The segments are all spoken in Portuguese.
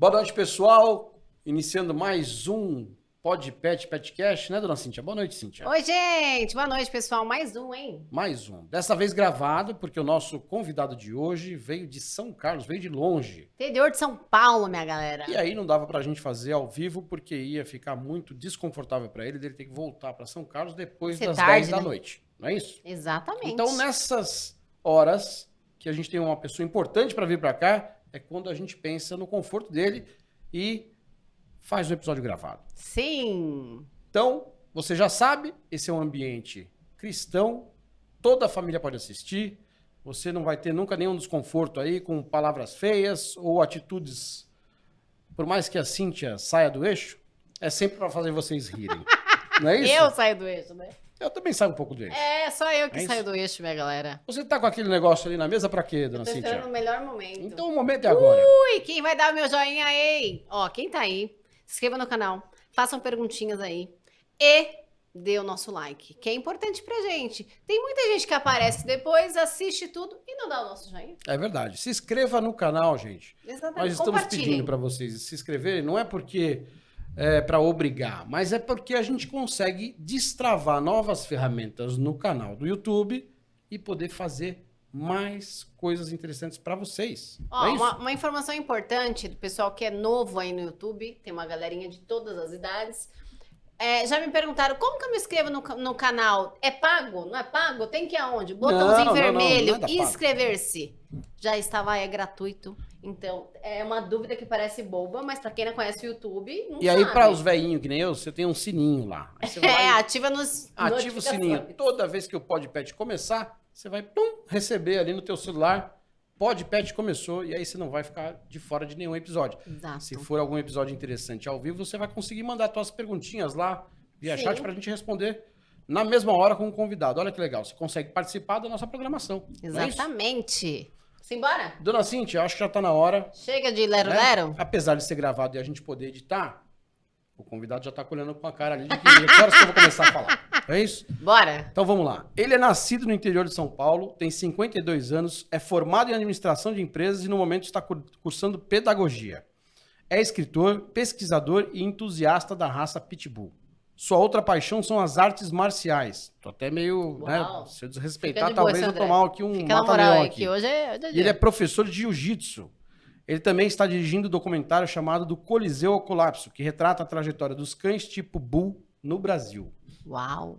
Boa noite, pessoal. Iniciando mais um Petcast, né, dona Cíntia? Boa noite, Cíntia. Oi, gente. Boa noite, pessoal. Mais um, hein? Mais um. Dessa vez gravado, porque o nosso convidado de hoje veio de São Carlos, veio de longe. Interior de São Paulo, minha galera. E aí não dava pra gente fazer ao vivo, porque ia ficar muito desconfortável pra ele, dele ter que voltar pra São Carlos depois das 10 da noite. Não é isso? Exatamente. Então, nessas horas que a gente tem uma pessoa importante pra vir pra cá, é quando a gente pensa no conforto dele e faz um episódio gravado. Sim. Então, você já sabe, esse é um ambiente cristão, toda a família pode assistir, você não vai ter nunca nenhum desconforto aí com palavras feias ou atitudes, por mais que a Cíntia saia do eixo, é sempre para fazer vocês rirem. Não é isso? Eu saio do eixo, né? Eu também saio um pouco do eixo. É, só eu que É saio isso? do eixo, minha galera. Você tá com aquele negócio ali na mesa pra quê, dona Tô esperando Cíntia? o melhor momento. Então o momento é agora. Ui, quem vai dar o meu joinha aí? Ó, quem tá aí, se inscreva no canal, façam perguntinhas aí e dê o nosso like, que é importante pra gente. Tem muita gente que aparece depois, assiste tudo e não dá o nosso joinha. É verdade. Se inscreva no canal, gente. Exatamente. Nós estamos Compartilhem. pedindo para vocês se inscreverem, não é porque é para obrigar, mas é porque a gente consegue destravar novas ferramentas no canal do YouTube e poder fazer mais coisas interessantes para vocês. Ó, É isso? uma informação importante do pessoal que é novo aí no YouTube, tem uma galerinha de todas as idades. Já me perguntaram, como que eu me inscrevo no canal? É pago? Não é pago? Tem que ir aonde? Botãozinho Não, vermelho, nada pago. inscrever-se. Já estava, é gratuito. Então, é uma dúvida que parece boba, mas pra quem não conhece o YouTube, não E aí, sabe. para os velhinhos que nem eu, você tem um sininho lá. Aí você vai, Ativa nos ativa o sininho. Toda vez que o Podpet começar, você vai receber ali no teu celular. Podpet começou e aí você não vai ficar de fora de nenhum episódio. Exato. Se for algum episódio interessante ao vivo, você vai conseguir mandar suas perguntinhas lá via Sim. chat pra gente responder na mesma hora com o convidado. Olha que legal, você consegue participar da nossa programação. Não é isso? Exatamente. Simbora? Dona Cíntia, acho que já tá na hora. Chega de né? lero-lero? Apesar de ser gravado e a gente poder editar, o convidado já tá colhendo com a cara ali de que horas que eu vou começar a falar. É isso? Bora. Então vamos lá. Ele é nascido no interior de São Paulo, tem 52 anos, é formado em administração de empresas e no momento está cursando pedagogia. É escritor, pesquisador e entusiasta da raça Pitbull. Sua outra paixão são as artes marciais. Tô até meio, né, Uau. se eu Fica desrespeitar, de boa, talvez seu eu André. tomar aqui um Fica na moral mata-leão aí, aqui. que hoje é E ele é professor de jiu-jitsu. Ele também está dirigindo um documentário chamado Do Coliseu ao Colapso, que retrata a trajetória dos cães tipo Bull no Brasil. Uau.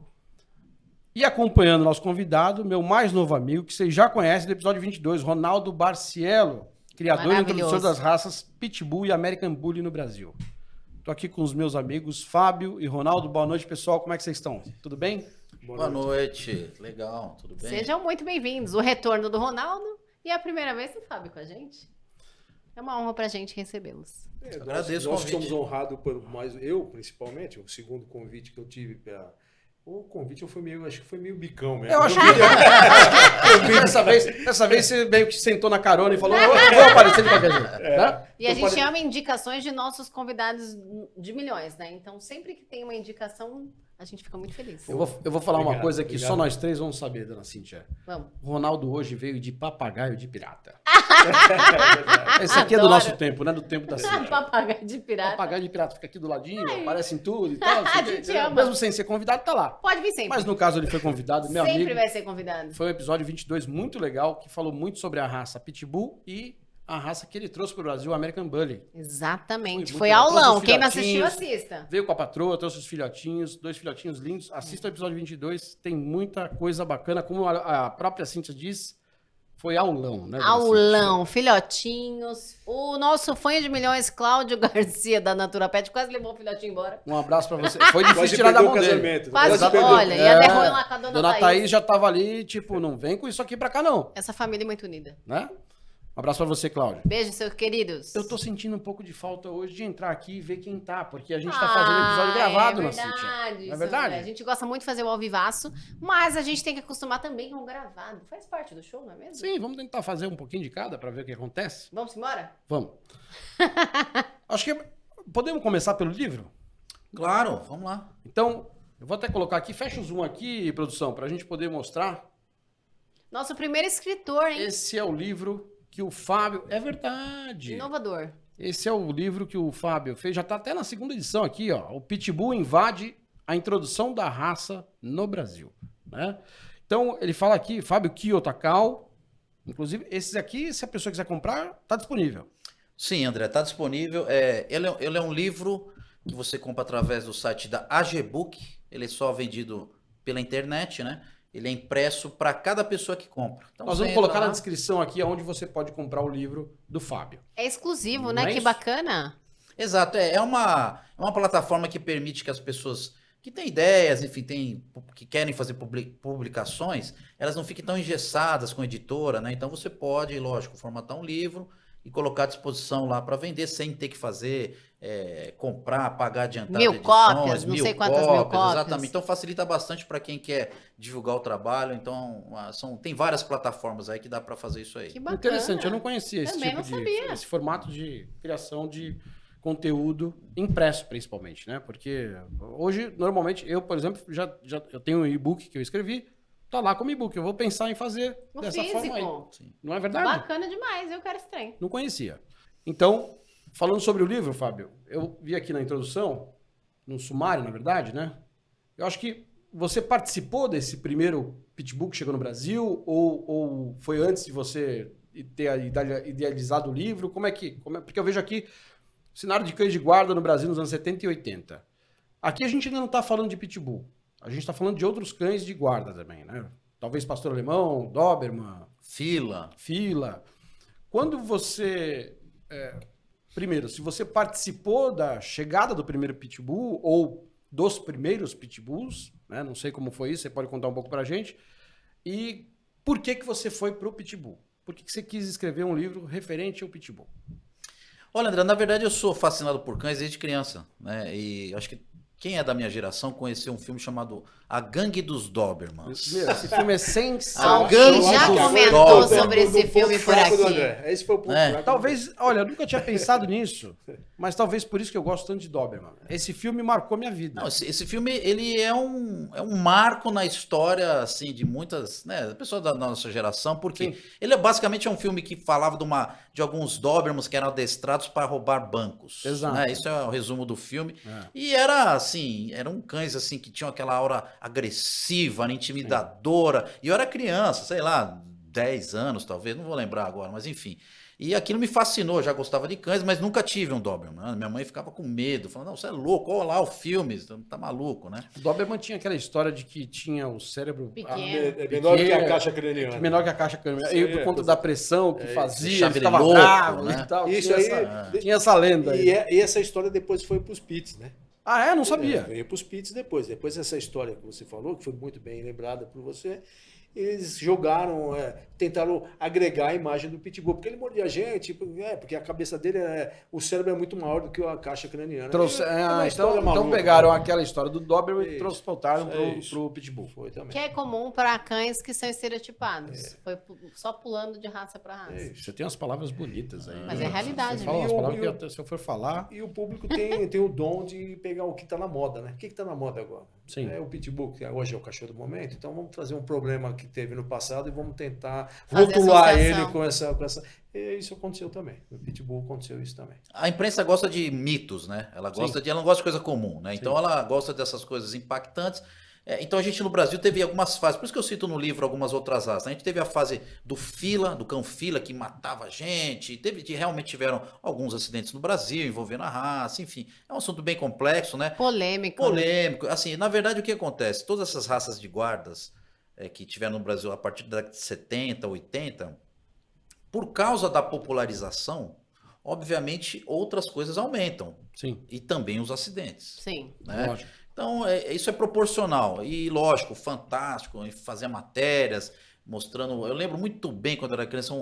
E acompanhando nosso convidado, meu mais novo amigo, que vocês já conhecem do episódio 22, Ronaldo Barcielo, criador e Maravilhoso. introdutor das raças Pitbull e American Bully no Brasil. Tô aqui com os meus amigos Fábio e Ronaldo. Boa noite, pessoal. Como é que vocês estão? Tudo bem? Boa noite. Legal, tudo bem? Sejam muito bem-vindos. O retorno do Ronaldo e a primeira vez do Fábio com a gente. É uma honra pra gente recebê-los. Agradeço o nós convite. somos honrados por mais eu, principalmente, o segundo convite que eu tive para o convite foi meio, acho que foi meio bicão mesmo. Eu acho que queria- dessa vez você meio que sentou na carona e falou, eu vou aparecer de qualquer jeito. Né? E a Então, gente ama indicações de nossos convidados de milhões, né? Então, sempre que tem uma indicação, a gente fica muito feliz. Eu vou falar uma Obrigado, coisa que obrigado. só nós três vamos saber, dona Cíntia. Vamos. O Ronaldo hoje veio de papagaio de pirata. É Esse aqui é do Adoro. nosso tempo, né? Do tempo da Cíntia. Papagaio de pirata. Papagaio de pirata fica aqui do ladinho, aparece em tudo e tal. não sei A o quê, gente entendeu? ama. Mesmo sem ser convidado, tá lá. Pode vir sempre. Mas no caso ele foi convidado, meu sempre amigo. vai ser convidado. Foi um episódio 22 muito legal, que falou muito sobre a raça Pitbull e a raça que ele trouxe para o Brasil, o American Bully. Exatamente. Foi Foi muito legal. aulão. Todos os Quem não assistiu, filhotinhos. assista. Veio com a patroa, trouxe os filhotinhos, 2 filhotinhos lindos. Assista o episódio 22, tem muita coisa bacana. Como a própria Cíntia diz, foi aulão, né? dona Aulão, filhotinhos. O nosso fã de milhões, Cláudio Garcia, da Natura Pet, quase levou o filhotinho embora. Cíntia? Um abraço para você. Foi difícil Quase tirar da perdeu mão o dele. casamento. Quase, perdeu. olha, ia derrubar lá com a Dona Thaís já tava ali, tipo, não vem com isso aqui pra cá não, Essa família é muito unida. né? Um abraço pra você, Cláudio. Beijo, seus queridos. Eu tô sentindo um pouco de falta hoje de entrar aqui e ver quem tá, porque a gente tá fazendo episódio gravado, é na verdade, Cíntia. Não é isso, verdade? André. A gente gosta muito de fazer o ao vivaço, mas a gente tem que acostumar também com o gravado. Faz parte do show, não é mesmo? Sim, vamos tentar fazer um pouquinho de cada pra ver o que acontece? Vamos embora? Vamos. Acho que podemos começar pelo livro? Claro, vamos lá. Então, eu vou até colocar aqui, fecha o zoom aqui, produção, pra gente poder mostrar. Nosso primeiro escritor, hein? Esse é o livro que o Fábio... É verdade. Inovador. Esse é o livro que o Fábio fez, já está até na segunda edição aqui, ó. O Pitbull invade a introdução da raça no Brasil, né? Então, ele fala aqui, Fábio Kiyotakal, inclusive, esses aqui, se a pessoa quiser comprar, tá disponível. Sim, André, está disponível. Ele é um livro que você compra através do site da AGBook. Ele é só vendido pela internet, né? Ele é impresso para cada pessoa que compra. Então, Nós você vamos entra colocar lá. na descrição aqui onde você pode comprar o livro do Fábio. É exclusivo, Não né? é Que isso? bacana. Exato, é uma plataforma que permite que as pessoas que têm ideias, enfim, que querem fazer publicações, elas não fiquem tão engessadas com editora, né? Então você pode, lógico, formatar um livro e colocar à disposição lá para vender sem ter que fazer, comprar, pagar adiantado 1000 edições, cópias, não sei quantas mil cópias. exatamente. Então facilita bastante para quem quer divulgar o trabalho. Então tem várias plataformas aí que dá para fazer isso aí. Que bacana. Interessante, eu não conhecia esse Também tipo não sabia. esse formato de criação de conteúdo impresso, principalmente, né? Porque hoje, normalmente, eu, por exemplo, eu tenho um e-book que eu escrevi, tá lá como e-book. Eu vou pensar em fazer No dessa forma aí. físico. Sim. Não é verdade? Bacana demais, eu quero esse trem. Não conhecia. Então, falando sobre o livro, Fábio, eu vi aqui na introdução, no sumário, na verdade, né? Eu acho que você participou desse primeiro Pitbull que chegou no Brasil ou foi antes de você ter idealizado o livro? Porque eu vejo aqui cenário de cães de guarda no Brasil nos anos 70 e 80. Aqui a gente ainda não está falando de Pitbull. A gente está falando de outros cães de guarda também, né? Talvez Pastor Alemão, Doberman, Fila. Quando você... primeiro, se você participou da chegada do primeiro Pitbull ou dos primeiros Pitbulls, né? Não sei como foi isso, você pode contar um pouco pra gente. E por que você foi pro Pitbull? Por que você quis escrever um livro referente ao Pitbull? Olha, André, na verdade eu sou fascinado por cães desde criança, né? E acho que quem é da minha geração conheceu um filme chamado A Gangue dos Dobermans. Meu, esse filme é sensacional. Alguém Gangue já dos comentou Dobermans. sobre esse filme por aqui. Esse foi o ponto É. fraco. Talvez, olha, eu nunca tinha pensado nisso, mas talvez por isso que eu gosto tanto de Doberman. Esse filme marcou minha vida. Não, esse filme ele é um marco na história assim de muitas, né, pessoas da nossa geração, porque Sim. ele basicamente é um filme que falava de alguns Dobermans que eram adestrados para roubar bancos. Exato. Né? Isso é o resumo do filme. É. E eram cães assim que tinham aquela aura agressiva, né, intimidadora. E eu era criança, sei lá, 10 anos talvez, não vou lembrar agora, mas enfim. E aquilo me fascinou, eu já gostava de cães, mas nunca tive um Doberman. Né? Minha mãe ficava com medo, falando, não, você é louco, olha lá o filme, você tá maluco, né? O Doberman tinha aquela história de que tinha o cérebro Pequeno. É menor que a caixa craniana. menor que a caixa craniana. Isso E aí por é conta coisa- da pressão que fazia, deixava ele ele ficava louco, bravo né? e tal. Isso tinha aí. tinha essa lenda aí. E essa história depois foi pros Pits, né? Ah, é? Não sabia. Veio pros Pits depois. Depois dessa história que você falou, que foi muito bem lembrada por você, eles jogaram, tentaram agregar a imagem do Pitbull, porque ele mordia a gente, porque a cabeça dele, o cérebro é muito maior do que a caixa craniana. Trouxe, É uma então história maluca, pegaram né? aquela história do Doberman e Isso, transportaram isso. pro Pitbull. Foi também. Que é comum para cães que são estereotipados. Foi só pulando de raça para raça. É isso. Você tem umas palavras bonitas aí. Mas né? é realidade, Você fala né? umas E o- palavras e o- que até se eu for falar... E o público tem o dom de pegar o que está na moda, né? O que está na moda agora? Sim. É o Pitbull, que hoje é o cachorro do momento, então vamos trazer um problema que teve no passado e vamos tentar Fazer rotular associação. ele com essa. E isso aconteceu também. No Pitbull aconteceu isso também. A imprensa gosta de mitos, né? Ela não gosta de coisa comum, né? Então ela gosta dessas coisas impactantes. Então a gente no Brasil teve algumas fases, por isso que eu cito no livro algumas outras raças. A gente teve a fase do cão Fila, que matava a gente. Realmente tiveram alguns acidentes no Brasil envolvendo a raça, enfim. É um assunto bem complexo, né? Polêmico. né? Polêmico. Assim, na verdade, o que acontece? Todas essas raças de guardas que tiveram no Brasil a partir da década de 70, 80, por causa da popularização, obviamente outras coisas aumentam. Sim, E também os acidentes. Sim. Né? lógico. Então, isso é proporcional. E, lógico, fantástico, em fazer matérias, mostrando... Eu lembro muito bem, quando eu era criança,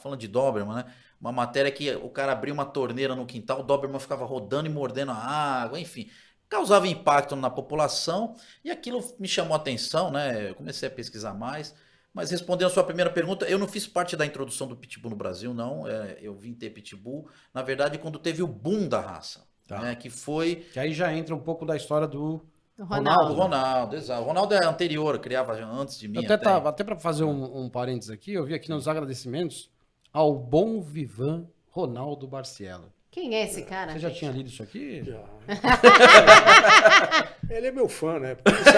falando de Doberman, né? Uma matéria que o cara abria uma torneira no quintal, o Doberman ficava rodando e mordendo a água, enfim. Causava impacto na população e aquilo me chamou a atenção, né? Eu comecei a pesquisar mais. Mas respondendo a sua primeira pergunta, eu não fiz parte da introdução do Pitbull no Brasil, não. Eu vim ter Pitbull, na verdade, quando teve o boom da raça. Tá. Né? Que foi... Que aí já entra um pouco da história do... O O Ronaldo. Ronaldo, exato. O Ronaldo é anterior, eu criava antes de mim. Eu até para fazer um parênteses aqui, eu vi aqui nos agradecimentos ao bom vivan Ronaldo Barcielo. Quem é esse cara? Você já tinha lido isso aqui? Já. Ele é meu fã, né? Porque ele sabe-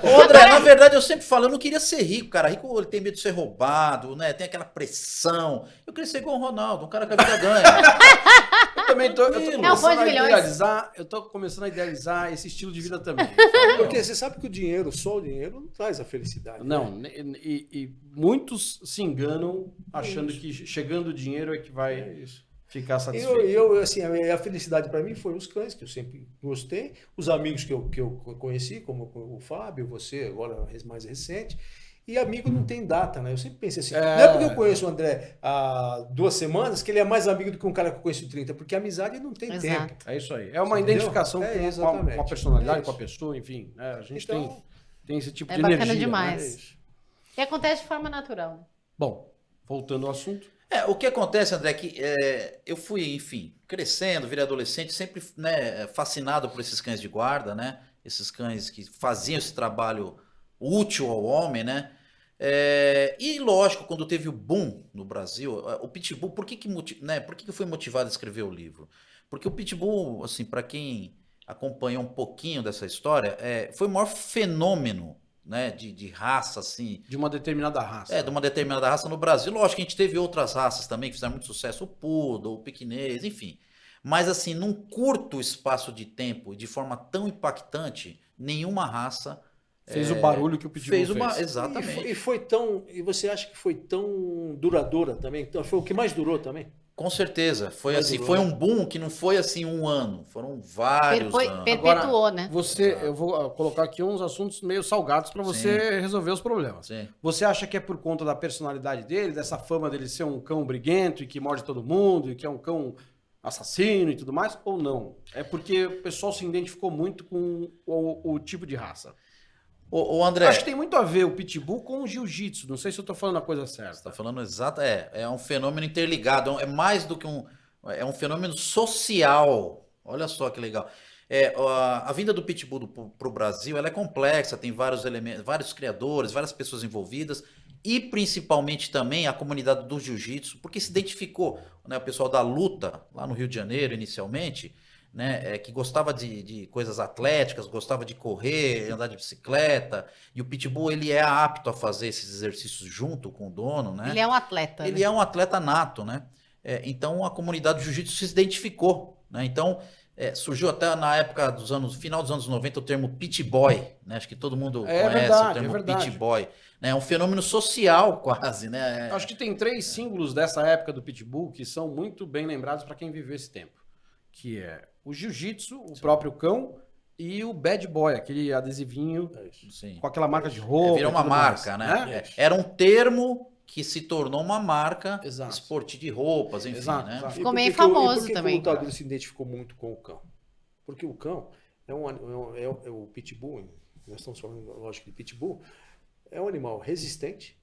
Ô, André, na verdade eu sempre falo, eu não queria ser rico, cara. Rico ele tem medo de ser roubado, né? Tem aquela pressão. Eu queria ser igual o Ronaldo, um cara que a vida ganha. Eu também tô, É um fã de milhões. eu tô começando a idealizar esse estilo de vida também. Porque você sabe que o dinheiro, só o dinheiro, não traz a felicidade. Não, né? e muitos se enganam achando que chegando o dinheiro é que vai É isso. ficar satisfeito. Assim, a felicidade para mim foi os cães, que eu sempre gostei, os amigos que eu conheci, como o Fábio, você, agora mais recente. E amigo não tem data, né? Eu sempre pensei assim, não é porque eu conheço o André há 2 semanas que ele é mais amigo do que um cara que eu conheço 30, porque a amizade não tem Exato. tempo. É isso aí. É uma Entendeu? identificação É, com a exatamente. personalidade, É com a isso. pessoa, enfim. Né? A gente Então, tem esse tipo É de bacana energia. demais. Né? é isso. E acontece de forma natural. Né? Bom, voltando ao assunto. O que acontece, André, é que eu fui, enfim, crescendo, virei adolescente, sempre, né, fascinado por esses cães de guarda, né? Esses cães que faziam esse trabalho útil ao homem, né? E lógico, quando teve o boom no Brasil, o Pitbull, por que eu fui motivado a escrever o livro? Porque o Pitbull, assim, para quem acompanhou um pouquinho dessa história, foi o maior fenômeno, né, de raça, assim, De uma determinada raça. de uma determinada raça no Brasil. Lógico que a gente teve outras raças também que fizeram muito sucesso, o Poodle, o Pequinês, enfim. Mas assim, num curto espaço de tempo e de forma tão impactante, nenhuma raça Fez o barulho que o Pitbull fez fez. uma... Exatamente. E foi tão. E você acha que foi tão duradoura também? Então, foi o que mais durou também? Com certeza. Foi Mas assim, durou, foi né? um boom que não foi assim um ano, foram vários anos. Perpetuou, né? Eu vou colocar aqui uns assuntos meio salgados para você resolver os problemas. Sim. Você acha que é por conta da personalidade dele, dessa fama dele ser um cão briguento e que morde todo mundo e que é um cão assassino e tudo mais, ou não? É porque o pessoal se identificou muito com o tipo de raça. O André, Acho que tem muito a ver o pitbull com o jiu-jitsu. Não sei se eu tô falando a coisa certa. você está falando exato, é um fenômeno interligado, é mais do que é um fenômeno social. Olha só que legal. A vinda do Pitbull para o Brasil, ela é complexa, tem vários elementos, vários criadores, várias pessoas envolvidas e principalmente também a comunidade do jiu-jitsu, porque se identificou, né, o pessoal da luta lá no Rio de Janeiro inicialmente, né, que gostava de coisas atléticas, gostava de correr, andar de bicicleta, e o Pitbull ele é apto a fazer esses exercícios junto com o dono, né? Ele é um atleta. Ele é um atleta nato, né? Então a comunidade do jiu-jitsu se identificou, né? Então surgiu até na época final dos anos 90 o termo pit boy, né? Acho que todo mundo conhece o termo pit boy, né? É um fenômeno social quase, né? Acho que tem 3 símbolos dessa época do pitbull que são muito bem lembrados para quem viveu esse tempo. Que é o jiu-jitsu, o próprio cão e o bad boy, aquele adesivinho Sim. com aquela marca de roupa. Virou e uma tudo marca, mais, né? Era um termo que se tornou uma marca Exato. esportiva de roupas, enfim, Exato, né? exato. Ficou E por meio que que o- famoso e por que também. Que o lutador se identificou muito com o cão. Porque o cão é o pitbull, nós estamos falando, lógico, de pitbull, é um animal resistente,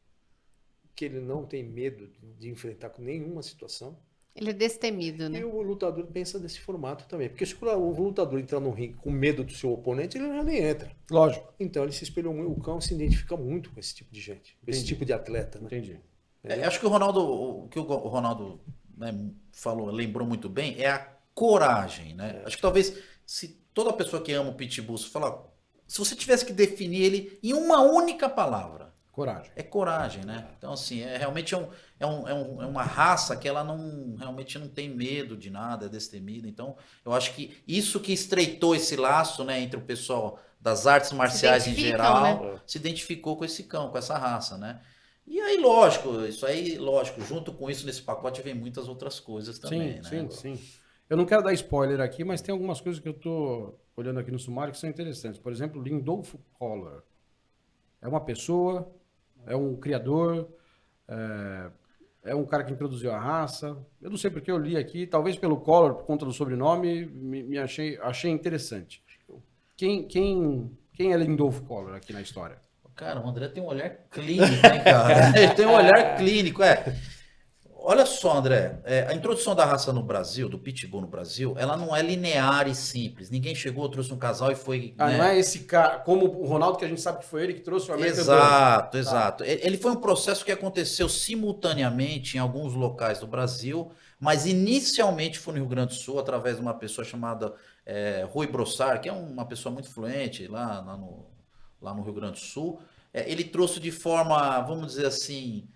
que ele não tem medo de enfrentar com nenhuma situação. Ele é destemido, né? E o lutador pensa desse formato também. Porque se o lutador entrar no ringue com medo do seu oponente, ele já nem entra. Lógico, Então ele se espelhou muito, o cão se identifica muito com esse tipo de gente, com esse Entendi. tipo de atleta, né? entendi. Acho que o Ronaldo né, falou, lembrou muito bem, é a coragem, né? Acho que talvez se toda pessoa que ama o Pitbull, se você tivesse que definir ele em uma única palavra, Coragem. é coragem, né? Então, assim, realmente é uma raça que ela realmente não tem medo de nada, é destemida. Então, eu acho que isso que estreitou esse laço, né, entre o pessoal das artes marciais em identificam, geral, né? se identificou com esse cão, com essa raça, né? E aí, lógico, junto com isso, nesse pacote vem muitas outras coisas também, Sim, né? sim. Eu não quero dar spoiler aqui, mas tem algumas coisas que eu tô olhando aqui no sumário que são interessantes. Por exemplo, Lindolfo Collor. É uma pessoa, é um criador, é um cara que introduziu a raça. Eu não sei porque eu li aqui, talvez pelo Collor, por conta do sobrenome, me achei interessante. Quem é Lindolfo Collor aqui na história? Cara, o André tem um olhar clínico, hein, cara? Ele tem um olhar clínico, olha só, André, a introdução da raça no Brasil, do Pitbull no Brasil, ela não é linear e simples. Ninguém chegou, trouxe um casal e foi, Ah, né? não é esse cara, como o Ronaldo, que a gente sabe que foi ele que trouxe o American Bulldog. Exato, exato. Ele foi um processo que aconteceu simultaneamente em alguns locais do Brasil, mas inicialmente foi no Rio Grande do Sul, através de uma pessoa chamada Rui Brossard, que é uma pessoa muito influente lá no Rio Grande do Sul. Ele trouxe de forma, vamos dizer assim,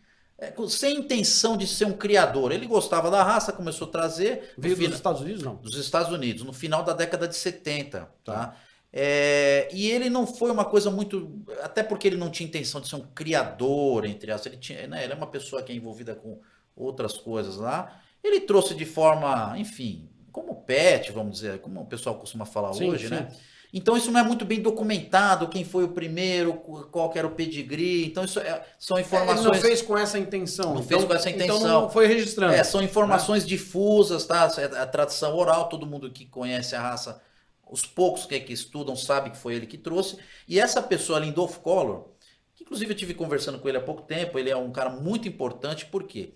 sem intenção de ser um criador. Ele gostava da raça, começou a trazer. Veio dos Estados Unidos, não? Dos Estados Unidos, no final da década de 70, Tá. tá? E ele não foi uma coisa muito... Até porque ele não tinha intenção de ser um criador, entre aspas. Ele é uma pessoa que é envolvida com outras coisas lá. Ele trouxe de forma, enfim, como pet, vamos dizer, como o pessoal costuma falar Sim, hoje, sim. né? Então isso não é muito bem documentado, quem foi o primeiro, qual que era o pedigree. Então isso são informações... Ele não fez com essa intenção. Não fez com essa Então intenção. não foi registrando. São informações difusas, tá? É a tradição oral, todo mundo que conhece a raça, os poucos que estudam sabem que foi ele que trouxe. E essa pessoa, Lindolfo Collor, que inclusive eu tive conversando com ele há pouco tempo, ele é um cara muito importante, por quê?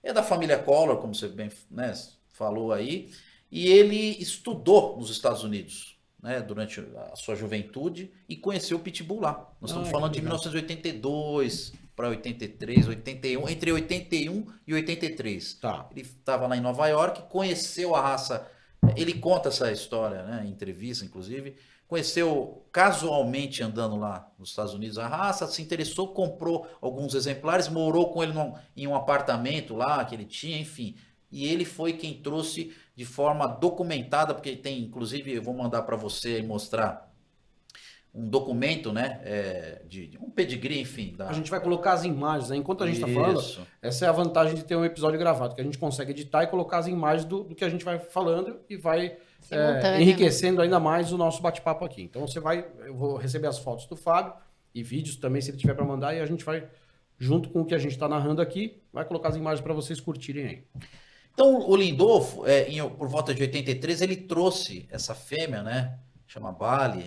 É da família Collor, como você bem, né, falou aí, e ele estudou nos Estados Unidos, né, durante a sua juventude e conheceu o Pitbull lá. Nós estamos falando de 1982 para 83, 81, entre 81 e 83. Tá. Ele estava lá em Nova York, conheceu a raça, ele conta essa história, né, em entrevista, inclusive, conheceu casualmente andando lá nos Estados Unidos a raça, se interessou, comprou alguns exemplares, morou com ele em um apartamento lá que ele tinha, enfim. E ele foi quem trouxe de forma documentada, porque tem, inclusive, eu vou mandar para você mostrar um documento, né, de um pedigree, enfim. A gente vai colocar as imagens, né? Enquanto a gente está falando, essa é a vantagem de ter um episódio gravado, que a gente consegue editar e colocar as imagens do que a gente vai falando e vai enriquecendo ainda mais o nosso bate-papo aqui. Então eu vou receber as fotos do Fábio e vídeos também, se ele tiver para mandar, e a gente vai, junto com o que a gente está narrando aqui, vai colocar as imagens para vocês curtirem aí. Então, o Lindolfo, por volta de 83, ele trouxe essa fêmea, né? Chama Bali.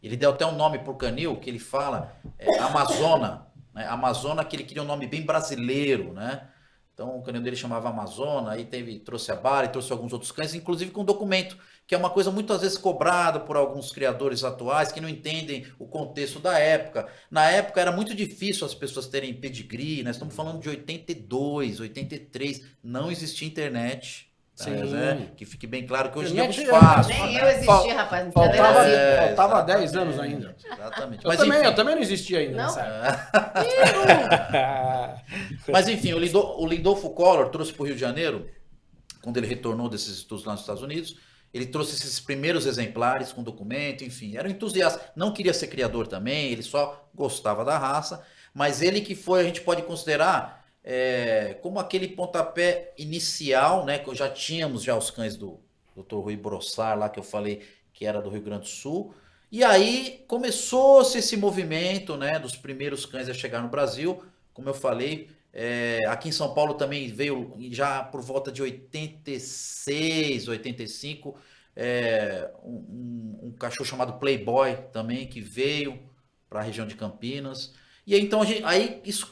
Ele deu até um nome pro canil, que ele fala Amazona. Né? Amazona, que ele queria um nome bem brasileiro, né? Então, o canil dele chamava Amazona, aí trouxe a Bali, trouxe alguns outros cães, inclusive com documento, que é uma coisa muitas vezes cobrada por alguns criadores atuais que não entendem o contexto da época. Na época era muito difícil as pessoas terem pedigree, nós estamos falando de 82, 83, não existia internet. Tá, né? Que fique bem claro que hoje em dia é muito fácil. Nem eu existia, rapaz. Faltava 10 anos ainda. Exatamente. Eu também não existia ainda. Não? Mas enfim, o Lindolfo Collor trouxe para o Rio de Janeiro, quando ele retornou desses estudos lá nos Estados Unidos, ele trouxe esses primeiros exemplares com documento, enfim, era um entusiasta, não queria ser criador também, ele só gostava da raça, mas ele que foi, a gente pode considerar como aquele pontapé inicial, né, que já tínhamos os cães do Dr. Rui Brossard lá, que eu falei que era do Rio Grande do Sul, e aí começou-se esse movimento, né, dos primeiros cães a chegar no Brasil, como eu falei, aqui em São Paulo também veio já por volta de 86, 85, um cachorro chamado Playboy também, que veio para a região de Campinas. E aí, então,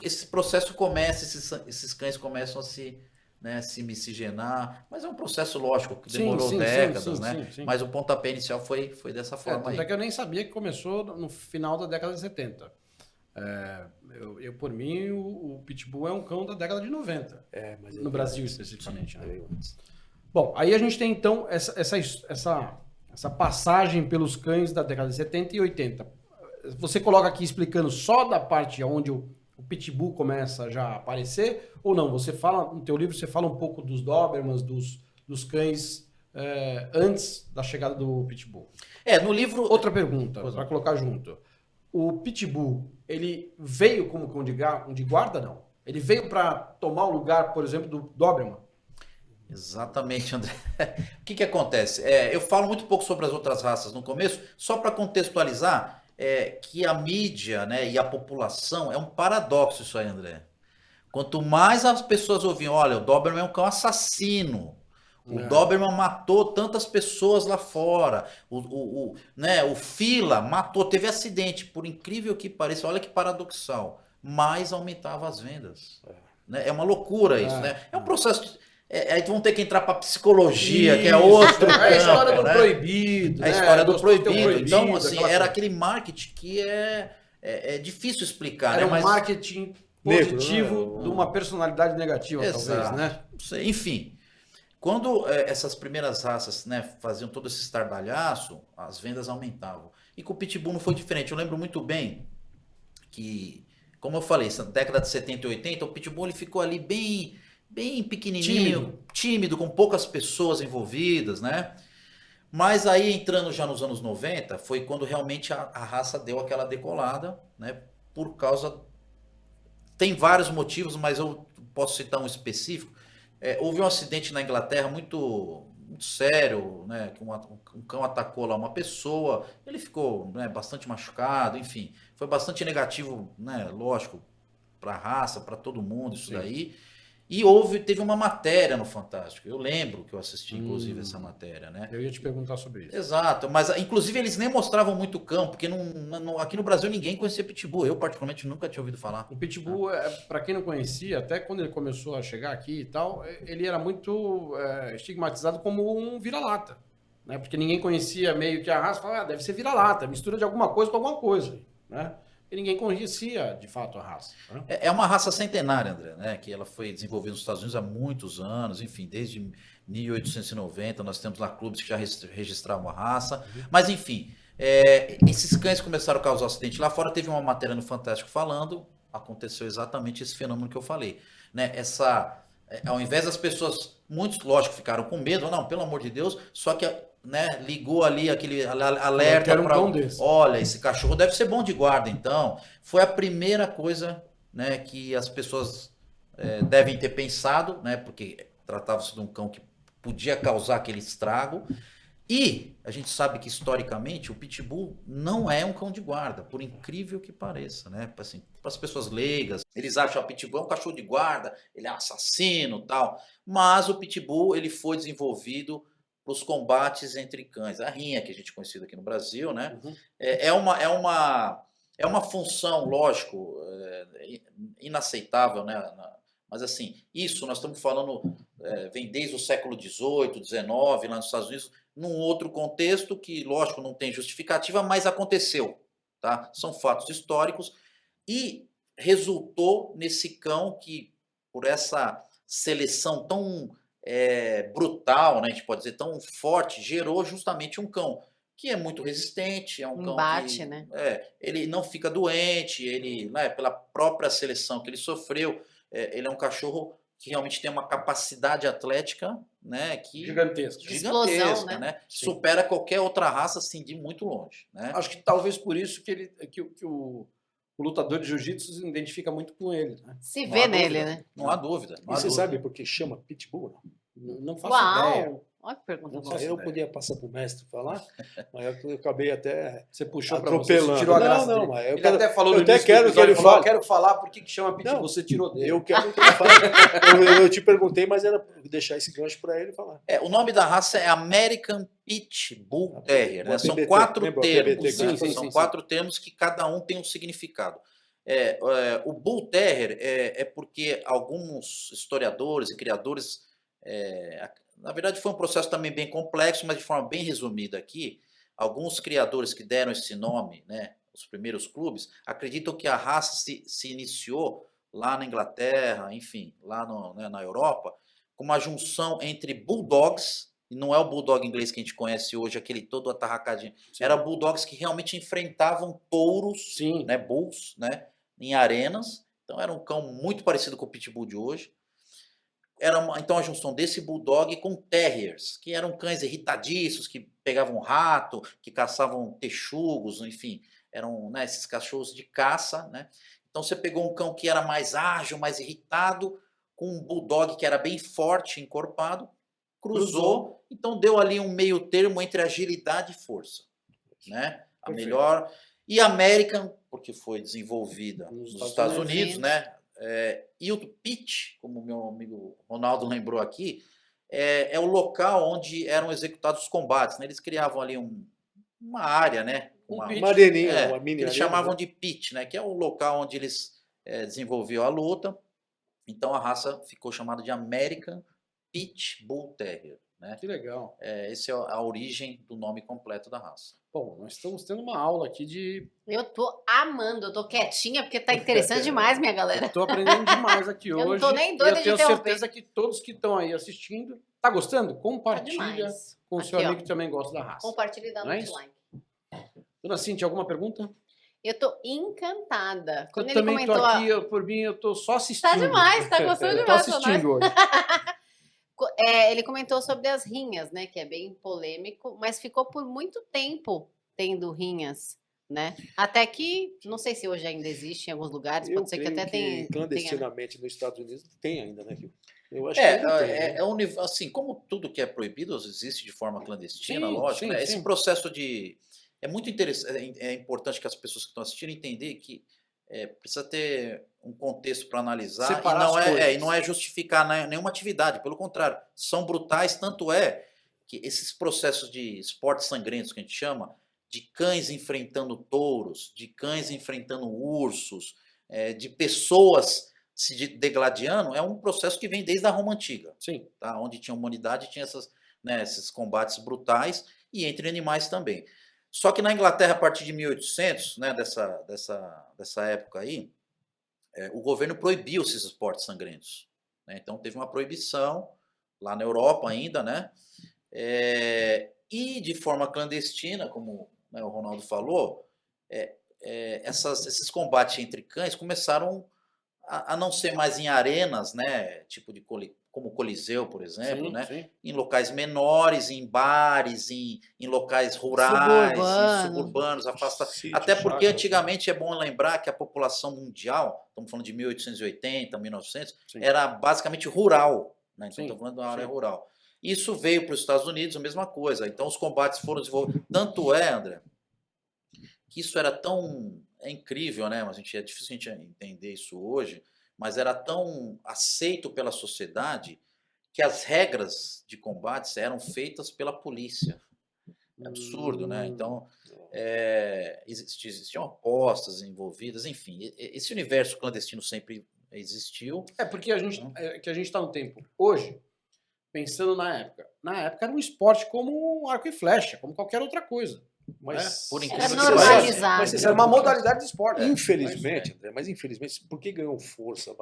esse processo começa, esses cães começam a se miscigenar, mas é um processo lógico, que demorou décadas, né? Sim. Mas o pontapé inicial foi dessa forma aí. Até que eu nem sabia que começou no final da década de 70. Por mim, o Pitbull é um cão da década de 90. Mas no Brasil, especificamente. Né? Antes. Bom, aí a gente tem, então, essa passagem pelos cães da década de 70 e 80. Você coloca aqui explicando só da parte onde o Pitbull começa já a aparecer, ou não? Você fala, no teu livro, você fala um pouco dos Dobermans, dos cães antes da chegada do Pitbull. No livro... Outra pergunta, para colocar junto. O Pitbull, ele veio como cão de guarda, não? Ele veio para tomar o lugar, por exemplo, do Doberman? Exatamente, André. O que acontece? Eu falo muito pouco sobre as outras raças no começo, só para contextualizar que a mídia, né, e a população, é um paradoxo isso aí, André. Quanto mais as pessoas ouviam, olha, o Doberman é um cão assassino, o Doberman matou tantas pessoas lá fora, o Fila matou, teve acidente, por incrível que pareça, olha que paradoxal, mais aumentava as vendas. né? É uma loucura isso, É. né? É um processo... aí vão ter que entrar para psicologia, que é Isso, outro é a história campo, do né? proibido. A né? história do Gostou de ter um proibido. Então, assim, aquela era coisa. aquele marketing que é difícil explicar, Era né? um marketing Negro, positivo né? de uma personalidade negativa, talvez, Exato. né? Não sei. Enfim, quando essas primeiras raças, né, faziam todo esse estardalhaço, as vendas aumentavam. E com o Pitbull não foi diferente. Eu lembro muito bem que, como eu falei, essa década de 70 e 80, o Pitbull ele ficou ali bem pequenininho, tímido, com poucas pessoas envolvidas, né? Mas aí, entrando já nos anos 90, foi quando realmente a raça deu aquela decolada, né? Por causa... Tem vários motivos, mas eu posso citar um específico. Houve um acidente na Inglaterra muito sério, né? Que um cão atacou lá uma pessoa, ele ficou, né, bastante machucado, enfim. Foi bastante negativo, né? Lógico, para a raça, para todo mundo, isso Sim. daí. E teve uma matéria no Fantástico. Eu lembro que eu assisti, inclusive, essa matéria, né? Eu ia te perguntar sobre isso. Exato, mas inclusive eles nem mostravam muito o cão, porque aqui no Brasil ninguém conhecia Pitbull. Eu, particularmente, nunca tinha ouvido falar. O Pitbull, para quem não conhecia, até quando ele começou a chegar aqui e tal, ele era muito estigmatizado como um vira-lata. Né? Porque ninguém conhecia meio que a raça, falava, deve ser vira-lata, mistura de alguma coisa com alguma coisa. Né? E ninguém conhecia, de fato, a raça. Né? É uma raça centenária, André, né? Que ela foi desenvolvida nos Estados Unidos há muitos anos, enfim, desde 1890 nós temos lá clubes que já registravam a raça. Mas, enfim, esses cães começaram a causar acidente lá fora. Teve uma matéria no Fantástico falando, aconteceu exatamente esse fenômeno que eu falei. Né? Ao invés das pessoas, muitos, lógico, ficaram com medo, não, pelo amor de Deus, só que, né, ligou ali aquele alerta um para, cão desse. olha, esse cachorro deve ser bom de guarda, então. Foi a primeira coisa, né, que as pessoas devem ter pensado, né, porque tratava-se de um cão que podia causar aquele estrago. E a gente sabe que, historicamente, o Pitbull não é um cão de guarda, por incrível que pareça, né? Assim, para as pessoas leigas, eles acham que o Pitbull é um cachorro de guarda, ele é um assassino e tal. Mas o Pitbull ele foi desenvolvido para os combates entre cães. A rinha, que a gente conhece aqui no Brasil, né? Uhum. É uma função, lógico, inaceitável, né? Mas assim, isso nós estamos falando, vem desde o século XVIII, XIX, lá nos Estados Unidos, num outro contexto que, lógico, não tem justificativa, mas aconteceu, tá? São fatos históricos e resultou nesse cão que, por essa seleção tão brutal, né, a gente pode dizer, tão forte, gerou justamente um cão que é muito resistente, é um cão Embate, que, né? ele não fica doente, ele, né, pela própria seleção que ele sofreu, ele é um cachorro que realmente tem uma capacidade atlética, né, que Gigantesco. gigantesca, Explosão, né? Sim. Supera qualquer outra raça, assim, de muito longe, né? Acho que talvez por isso que o lutador de jiu-jitsu se identifica muito com ele. Né? Se Não vê há nele, dúvida, né? Não há dúvida. E Não há você dúvida. sabe por que chama Pitbull? Não faço ideia. Uau! Olha que pergunta Não boa. faço Eu ideia. podia passar para o mestre falar, mas eu acabei até Você puxou para você, atropelando. você tirou a graça Não, dele. mas eu Ele quero- até falou eu no até início do quero que episódio, ele falou, fale. quero falar por que chama Pitbull, Não, você tirou dele. Eu quero que ele fale. Eu te perguntei, mas era pra deixar esse gancho para ele falar. O nome da raça é American Pit Bull Terrier, né? O São APBT, 4 lembra o termos, APBT? né? Sim, São sim, 4 termos que cada um tem um significado. O Bull Terrier é porque alguns historiadores e criadores, na verdade foi um processo também bem complexo, mas de forma bem resumida aqui, alguns criadores que deram esse nome, né, os primeiros clubes, acreditam que a raça se iniciou lá na Inglaterra, enfim, lá na Europa, com uma junção entre bulldogs, e não é o bulldog inglês que a gente conhece hoje, aquele todo atarracadinho, era bulldogs que realmente enfrentavam touros, Sim. né, bulls, né, em arenas, então era um cão muito parecido com o pitbull de hoje. Então a junção desse bulldog com terriers, que eram cães irritadiços, que pegavam rato, que caçavam texugos, enfim, eram, né, esses cachorros de caça, né? Então você pegou um cão que era mais ágil, mais irritado, com um bulldog que era bem forte, encorpado, cruzou, então deu ali um meio termo entre agilidade e força, né? A Perfeito. melhor. E a American, porque foi desenvolvida Nos nos Estados Estados Unidos, né? E o pitch, como o meu amigo Ronaldo lembrou aqui, é o local onde eram executados os combates, né? Eles criavam ali uma área, né? Um pitch. Uma areninha, É, uma mini que eles arena, chamavam né? de pitch, né? Que é o local onde eles desenvolviam a luta. Então a raça ficou chamada de American Pit Bull Terrier, né? Que legal. Essa é a origem do nome completo da raça. Bom, nós estamos tendo uma aula aqui de... Eu tô amando, eu tô quietinha porque tá interessante demais, minha galera. Estou aprendendo demais aqui Eu hoje. não tô nem doida e eu de tenho interromper. certeza que todos que estão aí assistindo, tá gostando? Tá Compartilha demais. com o seu Aqui, ó. amigo que também gosta da raça. Compartilha e dá Não é muito isso? like. Dona Cíntia, alguma pergunta? Eu tô encantada. Quando eu ele também comentou... tô aqui, por mim, eu tô só assistindo. Tá demais, tá gostando Tô demais. assistindo hoje. Ele comentou sobre as rinhas, né? Que é bem polêmico, mas ficou por muito tempo tendo rinhas, né? Até que, não sei se hoje ainda existe em alguns lugares, Eu pode ser que creio até tenha. clandestinamente nos Estados Unidos tem ainda, né? Eu acho que ainda tem, né? Assim, como tudo que é proibido existe de forma clandestina, Sim, lógico, sim, né? sim. Esse processo de... É muito interessante, é importante que as pessoas que estão assistindo entender que precisa ter um contexto para analisar Separar e as coisas. não é justificar nenhuma atividade, pelo contrário, são brutais, tanto é que esses processos de esportes sangrentos que a gente chama, de cães enfrentando touros, de cães enfrentando ursos, de pessoas se degladiando, é um processo que vem desde a Roma Antiga, Sim. tá? Onde tinha humanidade, tinha esses combates brutais e entre animais também. Só que na Inglaterra, a partir de 1800, né, dessa época aí, o governo proibiu esses esportes sangrentos, né? Então teve uma proibição lá na Europa ainda, né? E de forma clandestina, como, né, o Ronaldo falou, esses combates entre cães começaram a não ser mais em arenas, né? Tipo como o Coliseu, por exemplo, Sim, né? sim. Em locais menores, em bares, em locais rurais, em suburbanos, afastados. Sítio, Até porque chácara, antigamente é bom lembrar que a população mundial, estamos falando de 1880, 1900, Sim. era basicamente rural, né? Então Sim, estamos falando de uma área sim. rural. Isso veio para os Estados Unidos, a mesma coisa. Então os combates foram desenvolvidos. Tanto André, que isso era tão... É incrível, né? Mas é difícil a gente entender isso hoje, mas era tão aceito pela sociedade que as regras de combates eram feitas pela polícia. É absurdo, né? Então, existiam apostas envolvidas, enfim. Esse universo clandestino sempre existiu. Porque a gente está no tempo hoje, pensando na época. Na época era um esporte como arco e flecha, como qualquer outra coisa. Mas, Por Era incrível que normalizado. Mas você Isso era sabe uma por quê? modalidade de esporte. Infelizmente, André, mas infelizmente, porque ganhou força,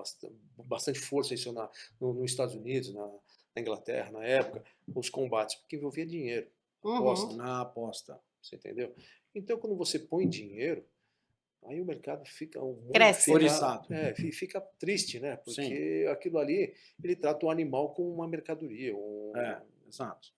bastante força isso nos Estados Unidos, na Inglaterra, na época, os combates, porque envolvia dinheiro, aposta, Na aposta. você entendeu? Então, quando você põe dinheiro, aí o mercado fica... O mundo Cresce. Oriçado. fica triste, né? Porque aquilo ali, ele trata o animal como uma mercadoria. Exato.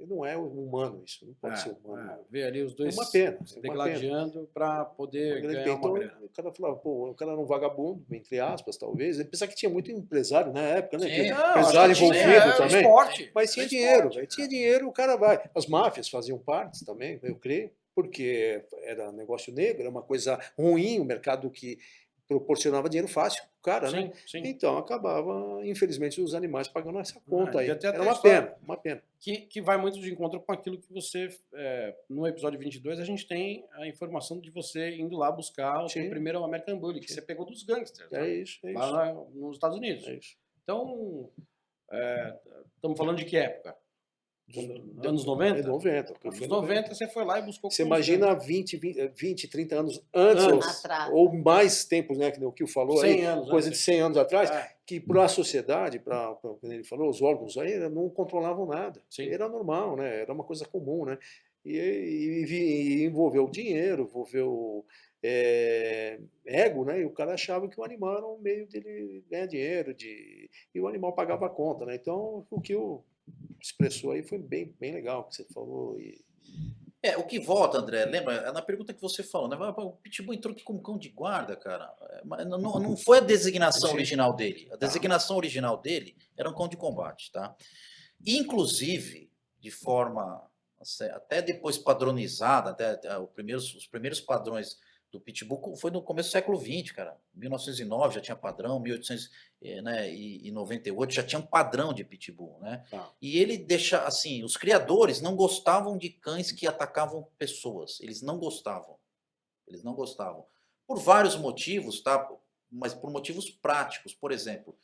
Não é humano isso, não pode ser humano. Ver ali os dois É uma pena, se é uma degladiando para poder ganhar Então, uma grana. o cara falava, pô, o cara era um vagabundo, entre aspas, talvez. Apesar que tinha muito empresário na época, né? Sim. Que Não, empresário acho que envolvido é também. esporte. Mas tinha É dinheiro, esporte, tinha dinheiro, o cara vai. As máfias faziam parte também, eu creio, porque era negócio negro, era uma coisa ruim, um mercado que proporcionava dinheiro fácil pro cara, né? Sim. Então acabava, infelizmente, os animais pagando essa conta aí. devia ter até Era uma história. pena, uma pena. Que vai muito de encontro com aquilo que você... no episódio 22, a gente tem a informação de você indo lá buscar o seu Sim. primeiro American Bully, que você pegou dos gangsters. É né? isso, é isso. Lá nos Estados Unidos. É isso. Então, estamos falando de que época? Anos 90? É 90. Anos 90 você foi lá e buscou... Você com os imagina gangsters. 20, 30 anos antes, Atrás. ou mais tempos, né, que o Kio falou 100 aí, anos coisa antes. de 100 anos atrás, É. que para a sociedade, como ele falou, os órgãos aí não controlavam nada. Sim. Era normal, né? Era uma coisa comum, né? E envolveu dinheiro, envolveu ego, né? E o cara achava que o animal era um meio dele ganhar dinheiro, e o animal pagava a conta, né? Então, o que o expressou aí foi bem, bem legal o que você falou. O que volta, André, lembra? Na pergunta que você falou, né? O Pitbull entrou aqui como cão de guarda, cara. Mas não foi a designação original dele. A designação original dele era um cão de combate, tá? Inclusive, de forma até depois padronizada, até os primeiros padrões do Pitbull foi no começo do século XX, cara. 1909 já tinha padrão, 1898 já tinha um padrão de Pitbull, né? Tá. E ele deixa, assim, os criadores não gostavam de cães que atacavam pessoas. Eles não gostavam. Por vários motivos, tá? Mas por motivos práticos. Por exemplo,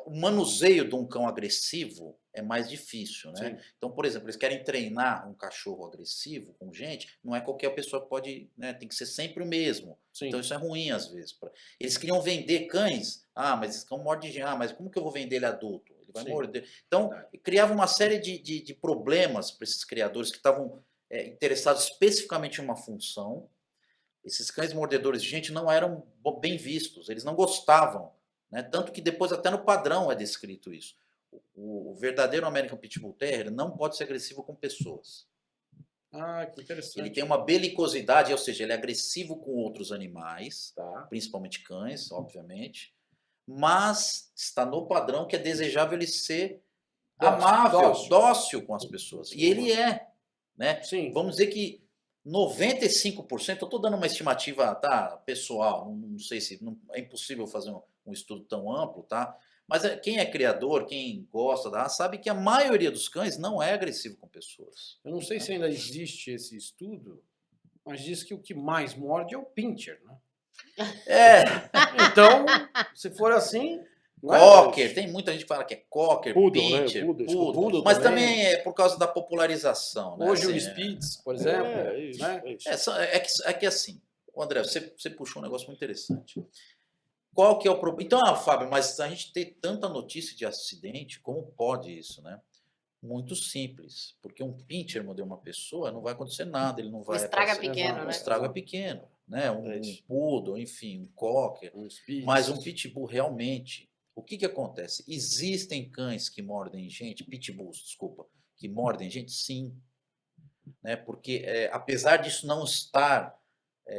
o manuseio de um cão agressivo é mais difícil, né? Sim. Então, por exemplo, eles querem treinar um cachorro agressivo com gente, não é qualquer pessoa que pode, né? Tem que ser sempre o mesmo. Sim. Então isso é ruim às vezes. Eles queriam vender cães, mas esse cão morde gente, mas como que eu vou vender ele adulto? Ele vai Sim. morder. Então, criava uma série de problemas para esses criadores que estavam interessados especificamente em uma função. Esses cães mordedores de gente não eram bem vistos, eles não gostavam, né? Tanto que depois até no padrão é descrito isso. O verdadeiro American Pitbull Terrier não pode ser agressivo com pessoas. Ah, que interessante. Ele tem uma belicosidade, ou seja, ele é agressivo com outros animais, Tá. principalmente cães, obviamente, mas está no padrão que é desejável ele ser amável, dócil com as pessoas. E ele é, né? Sim. Vamos dizer que 95%, eu estou dando uma estimativa, tá, pessoal, não sei se é impossível fazer um estudo tão amplo, tá? Mas quem é criador, quem gosta da raça, sabe que a maioria dos cães não é agressivo com pessoas. Eu não sei se ainda existe esse estudo, mas diz que o que mais morde é o pincher, né? Então, se for assim... Cocker, tem muita gente que fala que é Cocker, Poodle, Pincher, né? Poodle, mas também é por causa da popularização. Né? Hoje Assim, o Spitz, por exemplo. Isso, né? isso. É que assim, André, você puxou um negócio muito interessante. Qual que é o problema? Então, Fábio, mas a gente tem tanta notícia de acidente, como pode isso, né? Muito simples, porque um pincher morder uma pessoa não vai acontecer nada, ele não vai... Estraga pequeno, Um né? estrago é pequeno, né? Um poodle, enfim, um cocker, mas um pitbull realmente... O que acontece? Existem cães que mordem gente, pitbulls, desculpa, que mordem gente? Sim. Né? Porque, apesar disso não estar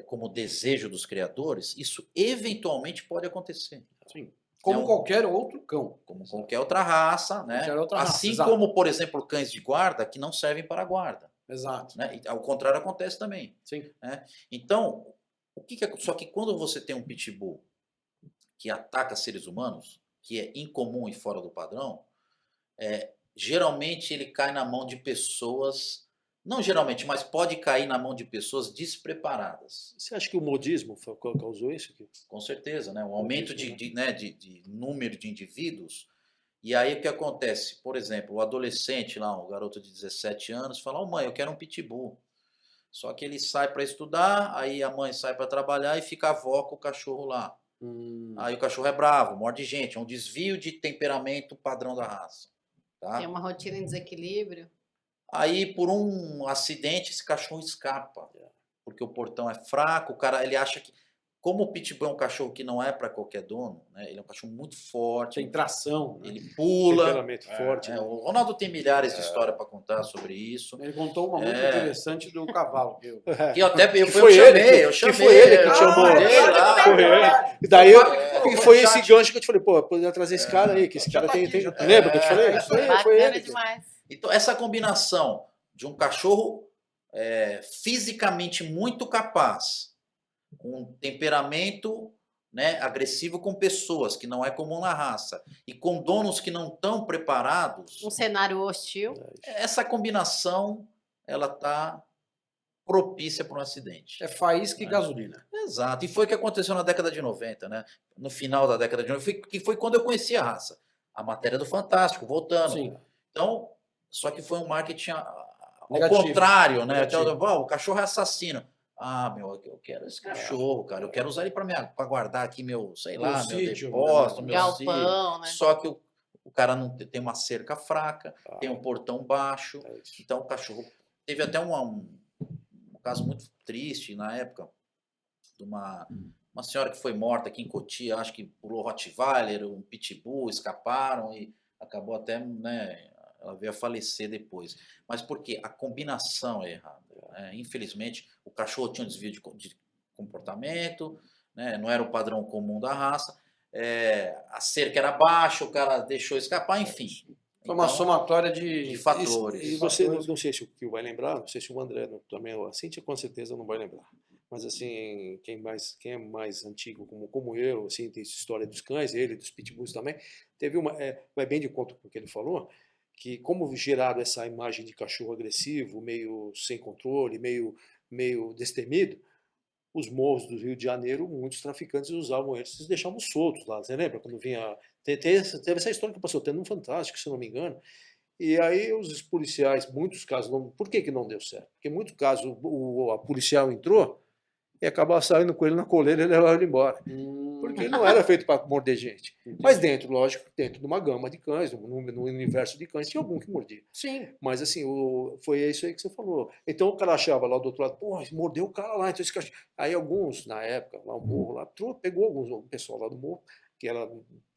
como desejo dos criadores, isso eventualmente pode acontecer. Sim. Como qualquer outro cão. Como qualquer outra raça, né? Qualquer outra raça, assim exato. como, por exemplo, cães de guarda que não servem para guarda. Exato. Né? E, ao contrário acontece também. Sim. Né? Então, só que quando você tem um pitbull que ataca seres humanos, que é incomum e fora do padrão, geralmente ele cai na mão de pessoas, não geralmente, mas pode cair na mão de pessoas despreparadas. Você acha que o modismo causou isso? Com certeza, né? O aumento de número de indivíduos. E aí o que acontece? Por exemplo, o adolescente lá, um garoto de 17 anos, fala, mãe, eu quero um pitbull. Só que ele sai para estudar, aí a mãe sai para trabalhar e fica a avó com o cachorro lá. Aí o cachorro é bravo, morde gente, é um desvio de temperamento padrão da raça. Tá? Tem uma rotina em desequilíbrio. Aí, por um acidente, esse cachorro escapa. Porque o portão é fraco, o cara, ele acha que... Como o pitbull é um cachorro que não é para qualquer dono, né? Ele é um cachorro muito forte. Tem tração. Né? Ele pula. Temperamento forte. Né? O Ronaldo tem milhares de histórias para contar sobre isso. Ele contou uma muito interessante do cavalo. Que eu chamei ele que chamou. Foi ele. E daí foi esse gancho que eu te falei, pô, poderia trazer esse cara aí, que esse cara tem. Lembra que eu te falei? Foi ele. Demais. Então, essa combinação de um cachorro fisicamente muito capaz, com um temperamento, né, agressivo com pessoas, que não é comum na raça, e com donos que não estão preparados... Um cenário hostil. Essa combinação, ela está propícia para um acidente. É faísca e gasolina. Exato. E foi o que aconteceu na década de 90, né? No final da década de 90, que foi quando eu conheci a raça. A matéria do Fantástico, voltando. Sim. Então, só que foi um marketing ao Negativo. contrário, né? Negativo. Então, o cachorro é assassino. Eu quero esse cachorro, cara. Eu quero usar ele para guardar aqui meu, sei lá, meu sítio, depósito, meu galpão, né? Só que o cara não tem uma cerca fraca, tem um portão baixo. Então, o cachorro... Teve até um caso muito triste na época de uma senhora que foi morta aqui em Cotia, acho que pulou Rottweiler, um pitbull, escaparam e acabou até, né, ela veio a falecer depois. Mas por quê? A combinação é errada. Infelizmente, o cachorro tinha um desvio de comportamento, né, não era o padrão comum da raça, a cerca era baixa, o cara deixou escapar, enfim. Foi uma somatória de fatores. E você, não sei se o Kio vai lembrar, não sei se o André também, a Cíntia com certeza não vai lembrar. Mas assim, quem é mais antigo como eu, assim, tem essa história dos cães, ele, dos pitbulls também, teve vai bem de conta com o que ele falou, que como gerado essa imagem de cachorro agressivo, meio sem controle, meio destemido, os morros do Rio de Janeiro, muitos traficantes usavam eles e deixavam soltos lá. Você lembra quando vinha... Teve essa história que passou tendo um Fantástico, se não me engano. E aí os policiais, muitos casos, por que não deu certo? Porque em muitos casos a policial entrou e acabava saindo com ele na coleira e levava ele embora. Porque ele não era feito para morder gente. Mas dentro, lógico, dentro de uma gama de cães, no universo de cães, tinha algum que mordia. Sim. Mas assim, foi isso aí que você falou. Então o cara achava lá do outro lado, pô, mordeu o cara lá. Então, aí alguns, na época, lá o morro, lá, pegou o pessoal lá do morro, que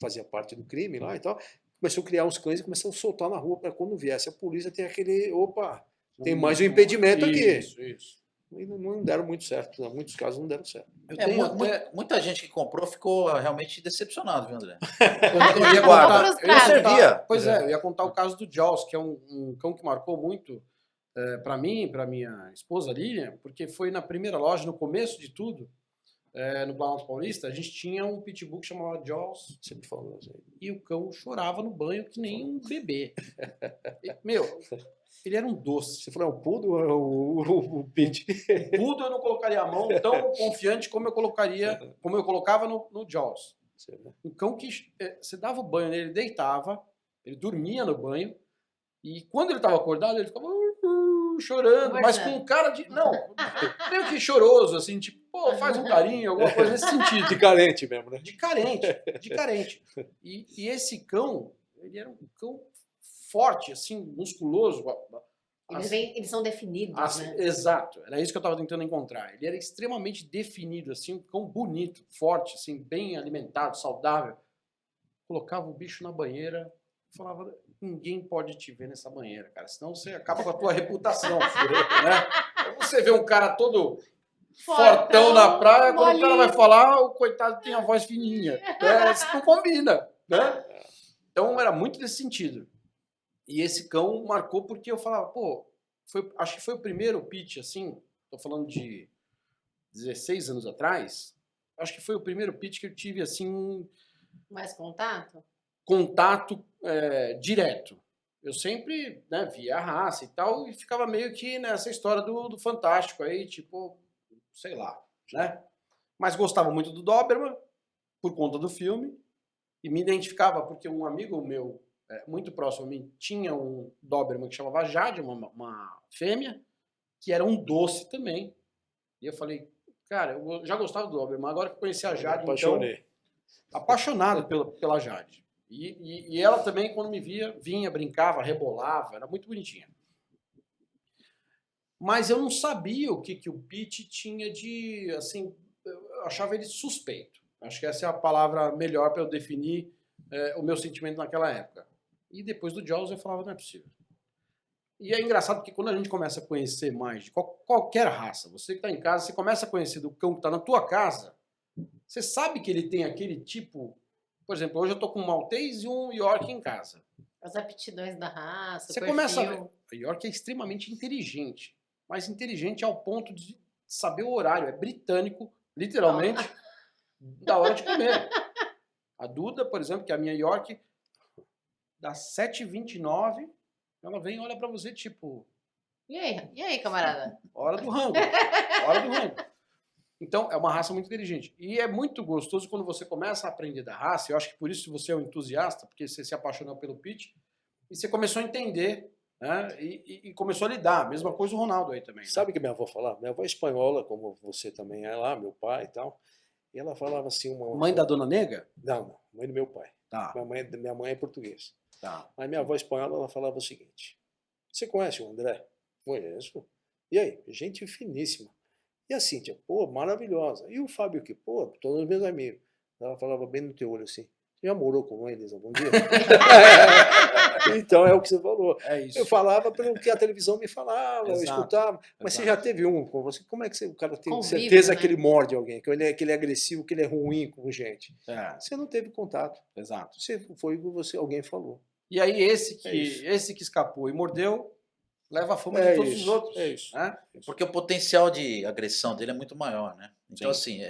fazia parte do crime lá e tal, começou a criar uns cães e começou a soltar na rua para quando viesse a polícia ter aquele, opa, tem mais um impedimento aqui. Isso. E não deram muito certo, em muitos casos não deram certo. Muita gente que comprou ficou realmente decepcionado, viu, André? Eu ia contar, Pois eu ia contar o caso do Jaws, que é um cão que marcou muito para mim, para minha esposa Lilian, porque foi na primeira loja, no começo de tudo, no Planalto Paulista, a gente tinha um pitbull que chamava Jaws. Você me falou assim. E o cão chorava no banho que nem um bebê. Ele era um doce. Você falou, é o poodle ou é o pit? O poodle eu não colocaria a mão tão confiante como eu colocava no Jaws. Um cão que você dava o banho nele, ele deitava, ele dormia no banho, e quando ele estava acordado, ele ficava chorando, mas com um cara de... Não, meio que choroso, assim, tipo, pô, faz um carinho, alguma coisa nesse sentido. De carente mesmo, né? De carente. E esse cão, ele era um cão forte, assim, musculoso. Eles são definidos, né? Exato, era isso que eu estava tentando encontrar. Ele era extremamente definido, assim, um cão bonito, forte, assim, bem alimentado, saudável. Colocava o bicho na banheira, falava, ninguém pode te ver nessa banheira, cara, senão você acaba com a tua reputação. Né? Você vê um cara todo fortão na praia, quando o cara vai falar, o coitado tem a voz fininha. Isso não combina, né? Então era muito desse sentido. E esse cão marcou porque eu falava, pô, acho que foi o primeiro pitch, assim, tô falando de 16 anos atrás, acho que foi o primeiro pitch que eu tive, assim... Mais contato? Contato direto. Eu sempre, né, via a raça e tal, e ficava meio que nessa história do Fantástico aí, tipo, sei lá, né? Mas gostava muito do Doberman, por conta do filme, e me identificava porque um amigo meu, muito próximo a mim, tinha um Doberman que chamava Jade, uma fêmea, que era um doce também. E eu falei, cara, eu já gostava do Doberman, agora que eu conheci a Jade, apaixonei. Então, apaixonado pela Jade. E ela também, quando me vinha, brincava, rebolava, era muito bonitinha. Mas eu não sabia o que o Pete tinha de, assim, eu achava ele suspeito. Acho que essa é a palavra melhor para eu definir o meu sentimento naquela época. E depois do Jaws eu falava, não é possível. E é engraçado porque quando a gente começa a conhecer mais de qualquer raça, você que está em casa, você começa a conhecer do cão que está na tua casa, você sabe que ele tem aquele tipo... Por exemplo, hoje eu estou com um Maltese e um York em casa. As aptidões da raça, você começa a ver. O York é extremamente inteligente, mas inteligente ao ponto de saber o horário. É britânico, literalmente, da hora de comer. A Duda, por exemplo, que é a minha York, das 7h29, ela vem e olha pra você, tipo... E aí, camarada? Hora do rango. Então, é uma raça muito inteligente. E é muito gostoso quando você começa a aprender da raça. Eu acho que por isso você é um entusiasta, porque você se apaixonou pelo Pete, e você começou a entender, né? E começou a lidar. Mesma coisa o Ronaldo aí também. Sabe o que minha avó falava? Minha avó é espanhola, como você também é lá, meu pai e tal. E ela falava assim... Mãe da Dona Nega? Não, mãe do meu pai. Tá. Minha mãe é portuguesa. Tá. Mas minha avó espanhola, ela falava o seguinte: você conhece o André? Conheço. E aí? Gente finíssima. E a Cíntia? Pô, maravilhosa. E o Fábio que? Pô, todos os meus amigos. Ela falava bem no teu olho assim: você já morou com eles algum dia? Então é o que você falou. É isso. Eu falava pelo que a televisão me falava, eu Exato, escutava. Mas exato. você já teve um com você? Como é que o cara tem Convive, certeza né? que ele morde alguém, que ele é agressivo, que ele é ruim com gente? Você não teve contato. Exato. Foi o que alguém falou. E aí esse que escapou e mordeu, leva a fama de todos os outros. É isso. Né? Porque o potencial de agressão dele é muito maior, né? Então, Sim.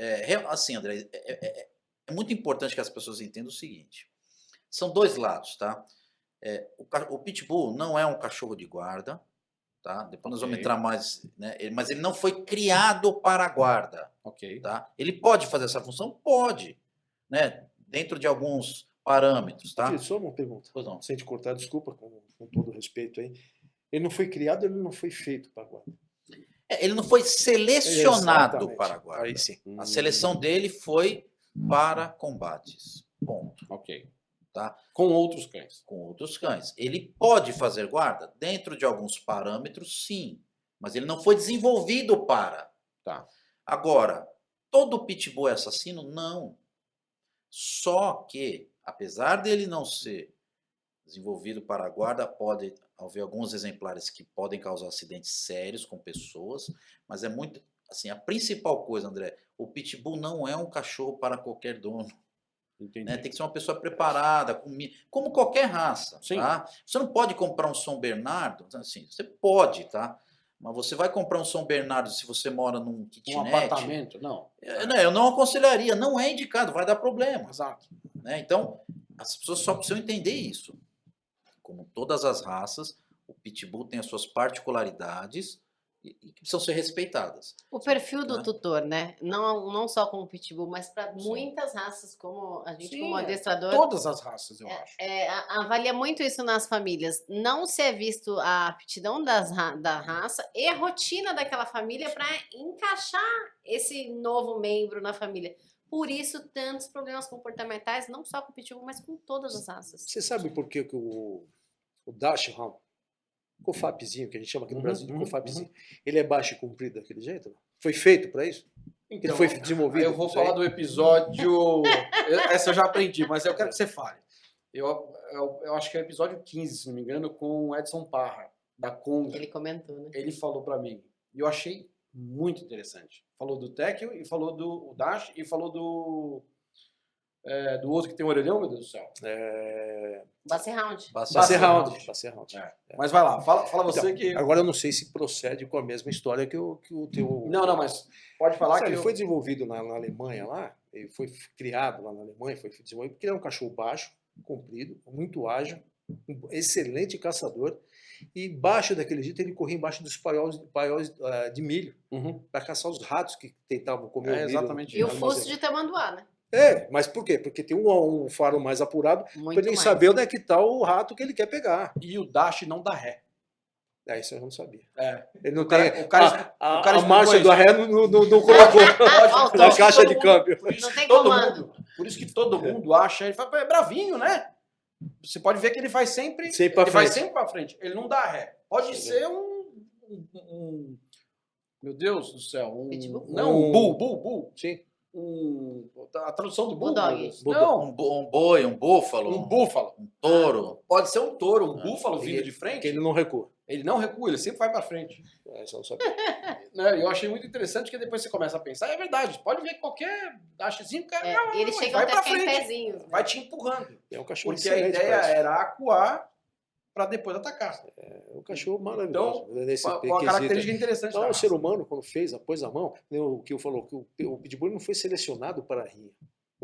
assim, André, é muito importante que as pessoas entendam o seguinte. São dois lados, tá? O Pitbull não é um cachorro de guarda, tá? Depois nós vamos Ok. entrar mais, né? Mas ele não foi criado para a guarda, Ok. tá? Ele pode fazer essa função? Pode, né? Dentro de alguns parâmetros, tá? Tio, só uma pergunta. Pois não. Sem te cortar, desculpa, com todo respeito aí. Ele não foi criado, ele não foi feito para guarda. Ele não foi selecionado Exatamente. para a guarda. Aí sim. A seleção dele foi para combates. Ponto. Ok. Tá? Com outros cães. Com outros cães. Ele pode fazer guarda? Dentro de alguns parâmetros, sim. Mas ele não foi desenvolvido para. Tá. Agora, todo pitbull é assassino? Não. Só que, apesar dele não ser desenvolvido para a guarda, pode haver alguns exemplares que podem causar acidentes sérios com pessoas, mas é muito, assim, a principal coisa, André, o pitbull não é um cachorro para qualquer dono, Entendi. né? Tem que ser uma pessoa preparada, como qualquer raça, Sim. tá? Você não pode comprar um São Bernardo, assim, você pode, tá? Mas você vai comprar um São Bernardo se você mora num Um kitnet? apartamento? Não. Eu não aconselharia, não é indicado, vai dar problema. Exato. Né? Então, as pessoas só precisam entender isso. Como todas as raças, o pitbull tem as suas particularidades e que precisam ser respeitadas. O perfil do Né? tutor, né? Não só como pitbull, mas para muitas raças, como a gente, Sim, como é. adestrador, Todas as raças, eu acho. avalia muito isso nas famílias. Não se é visto a aptidão da raça e a rotina daquela família para encaixar esse novo membro na família. Por isso, tantos problemas comportamentais, não só com o pitbull, mas com todas as raças. Você sabe por que o Dachshund, Cofapzinho, que a gente chama aqui no Brasil de Cofapzinho, ele é baixo e comprido daquele jeito? Não? Foi feito para isso? Então, Ele foi desenvolvido? eu vou isso aí? falar do episódio... Essa eu já aprendi, mas eu quero que você fale. Eu acho que é o episódio 15, se não me engano, com o Edson Parra, da Conga. Ele comentou, né? Ele falou para mim. E eu achei muito interessante. Falou do Tekel, e falou do Dash, e falou do outro que tem um orelhão, meu Deus do céu. Basset Hound. Basset Hound. Basset Hound. É. Mas vai lá, fala você Então, que... agora eu não sei se procede com a mesma história que o teu... Não, mas pode falar Sabe, que... ele foi desenvolvido na Alemanha lá, ele foi criado lá na Alemanha, foi desenvolvido porque ele é um cachorro baixo, comprido, muito ágil, um excelente caçador, e baixo daquele jeito ele corria embaixo dos paióis de milho Uhum. para caçar os ratos que tentavam comer o milho. Exatamente. E o Armazém. fusto de tamanduá, né? Mas por quê? Porque tem um faro mais apurado Muito para ele mais. saber onde é que está o rato que ele quer pegar. E o Dash não dá ré. Isso eu não sabia. É. Ele não O cara- tem o cara a explicou marcha isso. do arré não colocou Faltou. na caixa de Todo câmbio. Por isso Não que tem todo comando. mundo, por isso que todo mundo acha, ele fala, é bravinho, né? Você pode ver que ele vai sempre, Sempre pra ele vai frente. sempre para frente. Ele não dá ré. Pode ser um meu Deus do céu, Pitbull? não, bull. Sim. A tradução do bull. Bulldog. meu Deus. Não, Um boi, um búfalo, um búfalo. um touro. Pode ser um touro, um búfalo vindo de frente. Porque ele não recua. Ele não recua, ele sempre vai para frente. Isso eu não sabia. Né? Eu achei muito interessante que depois você começa a pensar, é verdade, pode ver que qualquer dachezinho, cara, Eles chegam vai até pra ficar em frente. pezinhos. né? vai te empurrando. É um cachorro Porque a excelente ideia pra isso. era acuar para depois atacar. É um cachorro maravilhoso. nesse Uma quesito. característica interessante Então, da o ser raça. humano, quando pôs a mão, né, o que eu falou, que o pitbull não foi selecionado para a rinha,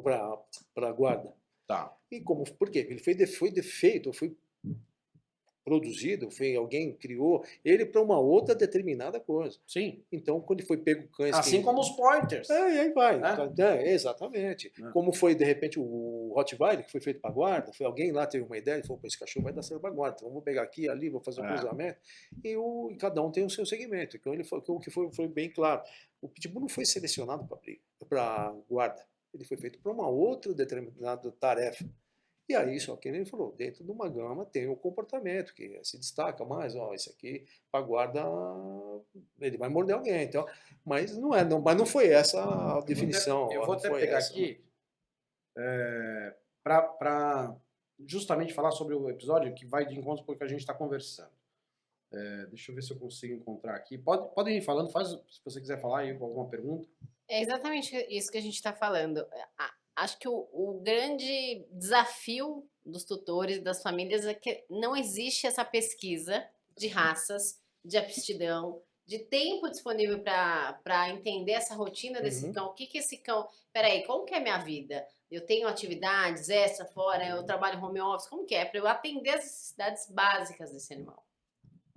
para a guarda. Tá. E por quê? Ele foi defeito, foi produzido, alguém criou ele para uma outra determinada coisa. Sim. Então, quando foi pego cães... Assim como os pointers. E aí vai. Né? Exatamente. É. Como foi, de repente, o Rottweiler, que foi feito para guarda, foi alguém lá teve uma ideia e falou, esse cachorro vai dar certo para guarda, então vamos pegar aqui, ali, vou fazer um cruzamento. E cada um tem o seu segmento. Então, o que foi bem claro. O pitbull não foi selecionado para guarda. Ele foi feito para uma outra determinada tarefa. E aí, só que ele falou, dentro de uma gama tem o comportamento que se destaca mais, esse aqui para guarda, ele vai morder alguém, então, mas não foi essa a definição. Eu vou até pegar aqui para justamente falar sobre o episódio que vai de encontro com o que a gente está conversando. Deixa eu ver se eu consigo encontrar aqui. Podem ir falando, se você quiser falar aí com alguma pergunta. É exatamente isso que a gente está falando. Acho que o grande desafio dos tutores, das famílias, é que não existe essa pesquisa de raças, de aptidão, de tempo disponível para entender essa rotina desse cão. O que esse cão... Peraí, como que é a minha vida? Eu tenho atividades extra, fora, eu trabalho home office, como que é? Para eu atender as necessidades básicas desse animal.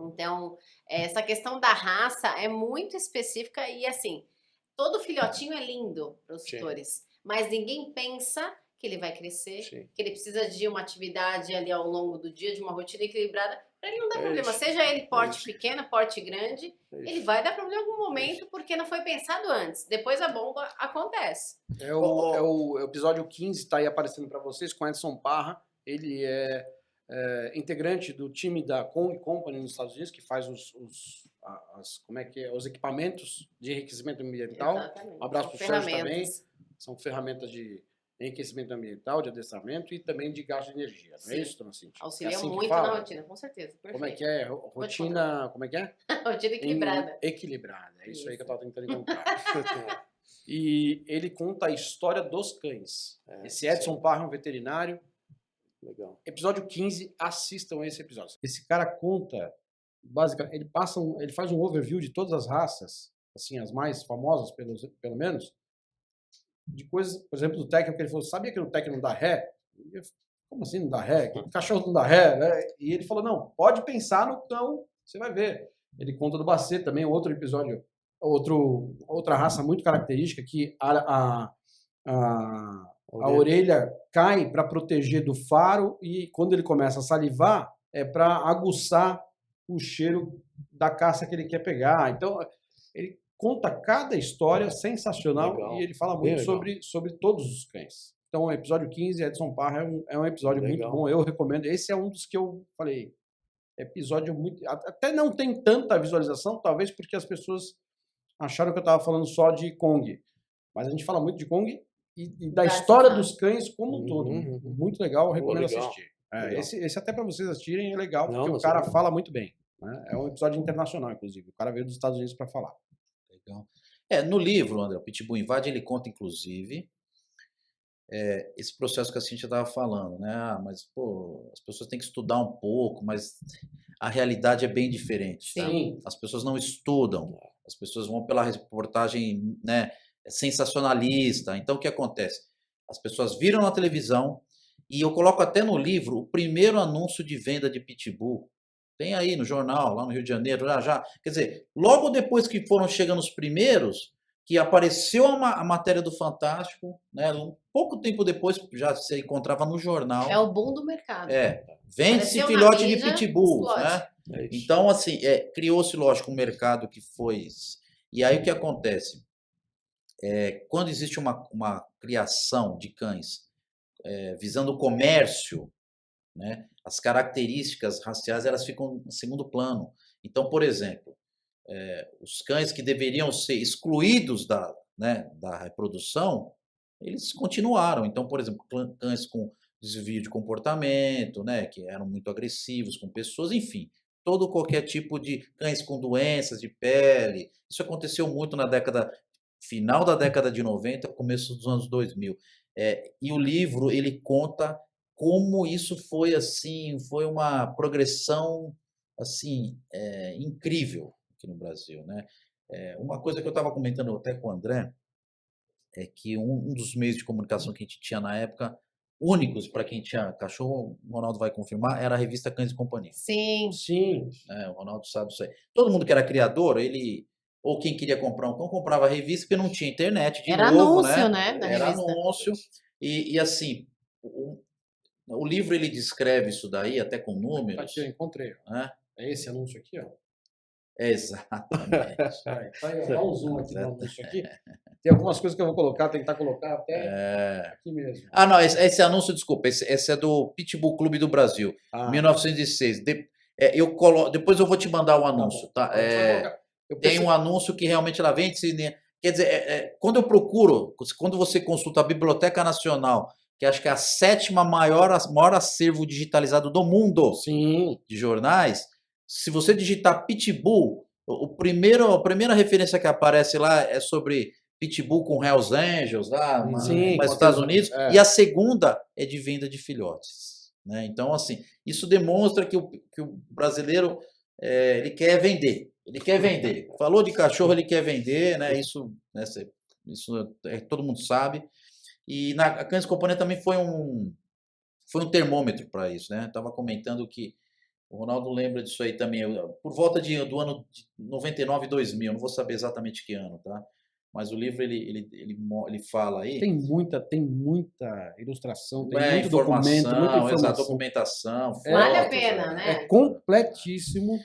Então, essa questão da raça é muito específica e, assim, todo filhotinho é lindo para os Sim. tutores, mas ninguém pensa que ele vai crescer, Sim. que ele precisa de uma atividade ali ao longo do dia, de uma rotina equilibrada, para ele não dar É problema. isso. Seja ele porte isso. pequeno, porte grande, É ele isso. vai dar problema em algum momento porque não foi pensado antes. Depois a bomba acontece. É o episódio 15, tá aí aparecendo para vocês, com Edson Parra. Ele é integrante do time da Kong Company nos Estados Unidos, que faz os equipamentos de enriquecimento ambiental. Exatamente. Um abraço São pro Sérgio também. ferramentas. São ferramentas de enriquecimento ambiental, de adestramento e também de gasto de energia. Não é Sim. isso, dona Cíntia? Auxilia É assim que muito fala? na rotina, com certeza. Perfeito. Como é que é? Rotina, como é que é? Rotina equilibrada. Equilibrada. É isso aí que eu Isso. estava tentando encontrar. E ele conta a história dos cães. Esse Edson sim. Parra é um veterinário. Legal. Episódio 15, assistam esse episódio. Esse cara conta, basicamente, ele faz um overview de todas as raças, assim, as mais famosas, pelo menos, de coisas, por exemplo, do técnico, que ele falou, sabia que o técnico não dá ré? Eu, como assim não dá ré? O cachorro não dá ré, né? E ele falou, não, pode pensar no cão, você vai ver. Ele conta do Basset também, outro episódio, outra raça muito característica, que a orelha cai para proteger do faro e quando ele começa a salivar é para aguçar o cheiro da caça que ele quer pegar. Então, ele conta cada história sensacional. Legal. E ele fala Bem muito legal. sobre todos os cães. Então, o episódio 15, Edson Parra, é um episódio muito Legal. bom. Eu recomendo. Esse é um dos que eu falei, episódio muito... Até não tem tanta visualização, talvez porque as pessoas acharam que eu estava falando só de Kong. Mas a gente fala muito de Kong e da história dos cães como um todo. Muito legal, eu recomendo legal. assistir. Legal. Esse até para vocês assistirem é legal, Não, porque o mas cara é- fala muito bem. Né? É um episódio internacional, inclusive. O cara veio dos Estados Unidos para falar. Legal. No livro, André, o Pitbull Invade, ele conta, inclusive, esse processo que a Cíntia estava falando, né? Mas, pô, as pessoas têm que estudar um pouco, mas a realidade é bem diferente, tá? Sim. As pessoas não estudam, as pessoas vão pela reportagem, né, sensacionalista. Então, o que acontece? As pessoas viram na televisão, e eu coloco até no livro o primeiro anúncio de venda de Pitbull. Tem aí no jornal, lá no Rio de Janeiro, já. Quer dizer, logo depois que foram chegando os primeiros, que apareceu a matéria do Fantástico, né? Um pouco tempo depois já se encontrava no jornal. É o boom do mercado. Vende-se Apareceu na filhote de mídia, pitbulls, explode. né? É isso. Então, assim, criou-se, lógico, um mercado que foi... E aí o que acontece? Quando existe uma criação de cães visando o comércio, né, as características raciais elas ficam em segundo plano. Então, por exemplo, os cães que deveriam ser excluídos da reprodução, eles continuaram. Então, por exemplo, cães com desvio de comportamento, né, que eram muito agressivos com pessoas, enfim, qualquer tipo de cães com doenças de pele. Isso aconteceu muito final da década de 90, começo dos anos 2000. E o livro, ele conta como isso foi assim, foi uma progressão assim incrível aqui no Brasil, né? Uma coisa que eu estava comentando até com o André é que um dos meios de comunicação que a gente tinha na época, únicos para quem tinha cachorro, o Ronaldo vai confirmar, era a revista Cães e Companhia. Sim. Sim. O Ronaldo sabe isso aí. Todo mundo que era criador, ou quem queria comprar um cão, comprava a revista, porque não tinha internet de Era novo, anúncio, né? Da Era revista. anúncio. E assim, o livro ele descreve isso daí, até com números. Aqui, eu encontrei. Né? É esse anúncio aqui, ó. Exatamente. Tá aí, ó, dá um zoom aqui no anúncio aqui. Tem algumas coisas que eu vou colocar, tentar colocar até aqui mesmo. Ah, não, esse anúncio, desculpa, esse é do Pitbull Clube do Brasil, 1906. Depois eu vou te mandar o anúncio, tá? Tem um anúncio que realmente ela vende. Quer dizer, quando você consulta a Biblioteca Nacional, que acho que é a 7ª maior acervo digitalizado do mundo. Sim. De jornais, se você digitar Pitbull, a primeira referência que aparece lá é sobre Pitbull com Hells Angels, lá nos Estados Unidos, e a segunda é de venda de filhotes. Né? Então, assim, isso demonstra que o brasileiro ele quer vender. Ele quer vender. Falou de cachorro, ele quer vender, né? Isso todo mundo sabe. E na Cães e Companhia também foi um termômetro para isso, né? Estava comentando que O Ronaldo lembra disso aí também. Por volta do ano de 99 e 2000, não vou saber exatamente que ano, tá? Mas o livro ele fala aí. Tem muita ilustração, tem muito Informação, documento, muita essa informação. documentação. Vale a fotos, pena, né? É completíssimo.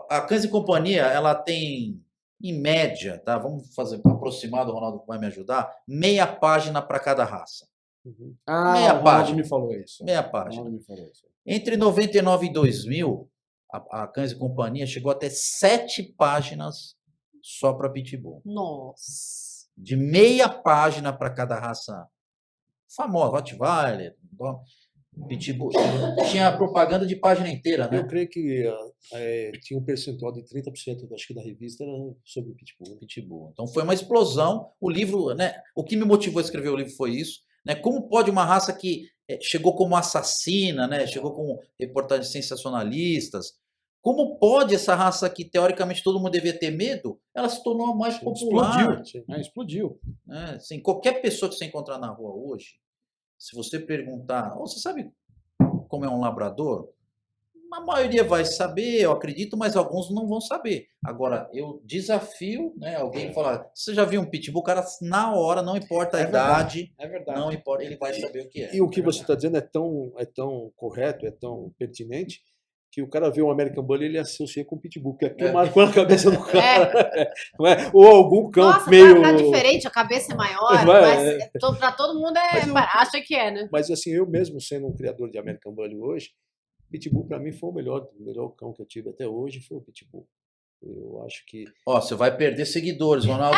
A Cães e Companhia, ela tem, em média, tá? Vamos fazer aproximado, o Ronaldo vai me ajudar, meia página para cada raça. Ah, Meia o Ronaldo página. me falou isso. Meia O página. Ronaldo me falou isso. Entre 99 e 2000, a Cães e Companhia chegou até 7 páginas só para Pitbull. Nossa. De meia página para cada raça famosa, Rottweiler, Pitbull. Tinha propaganda de página inteira, né? Eu creio que tinha um percentual de 30%, acho que da revista era sobre Pitbull. Pitbull. Então foi uma explosão. O livro, né? O que me motivou a escrever o livro foi isso, né? Como pode uma raça que chegou como assassina, né? Chegou com reportagens sensacionalistas. Como pode essa raça que teoricamente todo mundo devia ter medo, ela se tornou a mais popular? Explodiu. Né? Assim, qualquer pessoa que você encontrar na rua hoje, se você perguntar, você sabe como é um labrador? A maioria vai saber, eu acredito, mas alguns não vão saber. Agora, eu desafio, né, alguém falar, você já viu um pitbull? O cara, na hora, não importa a idade, É verdade. não importa, ele vai saber o que é. E o que você está dizendo é tão correto, é tão pertinente, que o cara vê um American Bully e ele associa com o Pitbull, porque aquilo marcou na cabeça do cara. Não é? Ou algum cão Nossa, meio... tá diferente, a cabeça é maior, Vai, mas pra todo mundo acha que é, né? Mas assim, eu mesmo sendo um criador de American Bully hoje, Pitbull para mim foi o melhor cão que eu tive até hoje, foi o Pitbull. Eu acho que... Ó, você vai perder seguidores, Ronaldo.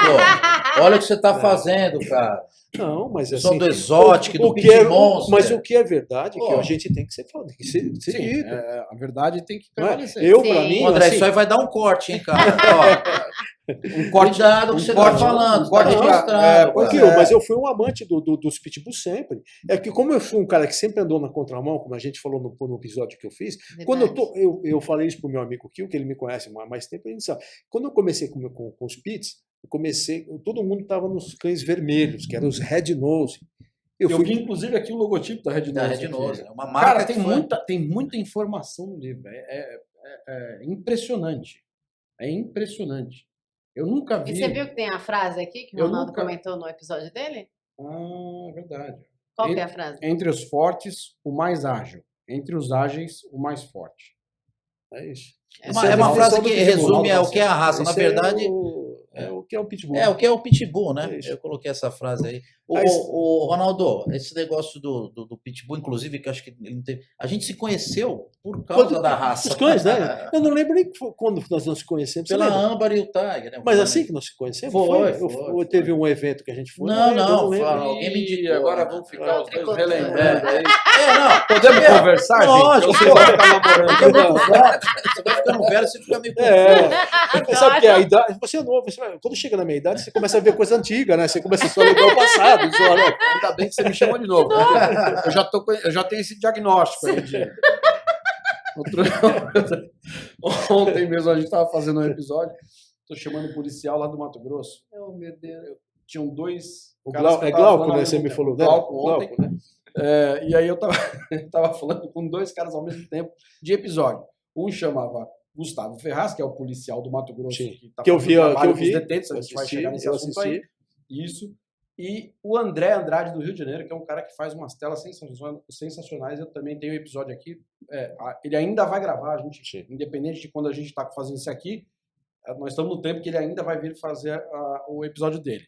Olha o que você está fazendo, cara. Não, mas O assim... do Exotic, do que é, Pitmonster. mas o que é verdade é que a gente tem que ser falado, tem que ser Sim, dito. a verdade tem que Não é? prevalecer. Eu, Sim. para mim, André, assim, isso aí vai dar um corte, hein, cara? Ó, Um corte, cuidado com o que você está falando. um corte tá pra- registrado, pois cara. Aquilo, mas eu fui um amante dos Pitbull sempre. É que como eu fui um cara que sempre andou na contramão, como a gente falou no episódio que eu fiz, quando eu falei isso pro meu amigo Kio, que ele me conhece há mais tempo, ele sabe. Quando eu comecei com os Pits, todo mundo estava nos cães vermelhos, que eram os Red Nose. Eu vi, inclusive, aqui o logotipo da Red Nose. Da Red aqui. Nose. É uma marca Cara, que tem muita informação no livro. É impressionante. É impressionante. Eu nunca vi. E você viu que tem a frase aqui que o Eu Ronaldo nunca- comentou no episódio dele? Ah, verdade. Qual que é a frase? Entre os fortes, o mais ágil. Entre os ágeis, o mais forte. É isso. É Essa uma, é é a uma frase definição do que Pitbull. resume o que é a raça. Na Esse verdade, é o que é o Pitbull. o que é o Pitbull, né? É isso. Eu coloquei essa frase aí. Mas- O Ronaldo, esse negócio do Pitbull, inclusive, que eu acho que ele não teve. A gente se conheceu por causa da raça. Os cães, né? Eu não lembro nem quando nós nos conhecemos. Você Pela lembra? Âmbar e o Tiger, né? Mas assim que nós nos conhecemos? Foi. Teve um evento que a gente foi? Não, eu não, lembro. fala, alguém me indicou. Agora vamos ficar os dois Tricotando. relembrando aí. Não. Podemos conversar, Lógico, gente? Ou você vai ficar namorando? Porque é muito velho. Você vai ficando velho, você fica meio confuso. É. Sabe o que é a idade? Você é novo, quando chega na meia idade, você começa a ver coisa antiga, né? Você começa só a lembrar o passado. Só, né? Ainda bem que você me chamou de novo. Eu já tenho esse diagnóstico aí de... Ontem mesmo a gente estava fazendo um episódio, estou chamando o policial lá do Mato Grosso. Oh, meu Deus. Tinham dois... O caras que eu tava Glauco, falando ao né? mesmo Você me tempo. falou, né? Glauco ontem. né? E aí eu tava falando com dois caras ao mesmo tempo de episódio. Um chamava Gustavo Ferraz, que é o policial do Mato Grosso, Sim. que tá Que eu fazendo vi, trabalho que eu com os vi, detentos, a eu gente vai assisti, chegar nesse eu assunto aí. assisti. Isso. E o André Andrade do Rio de Janeiro, que é um cara que faz umas telas sensacionais. Eu também tenho um episódio aqui. Ele ainda vai gravar, a gente, independente de quando a gente está fazendo isso aqui, nós estamos no tempo que ele ainda vai vir fazer o episódio dele.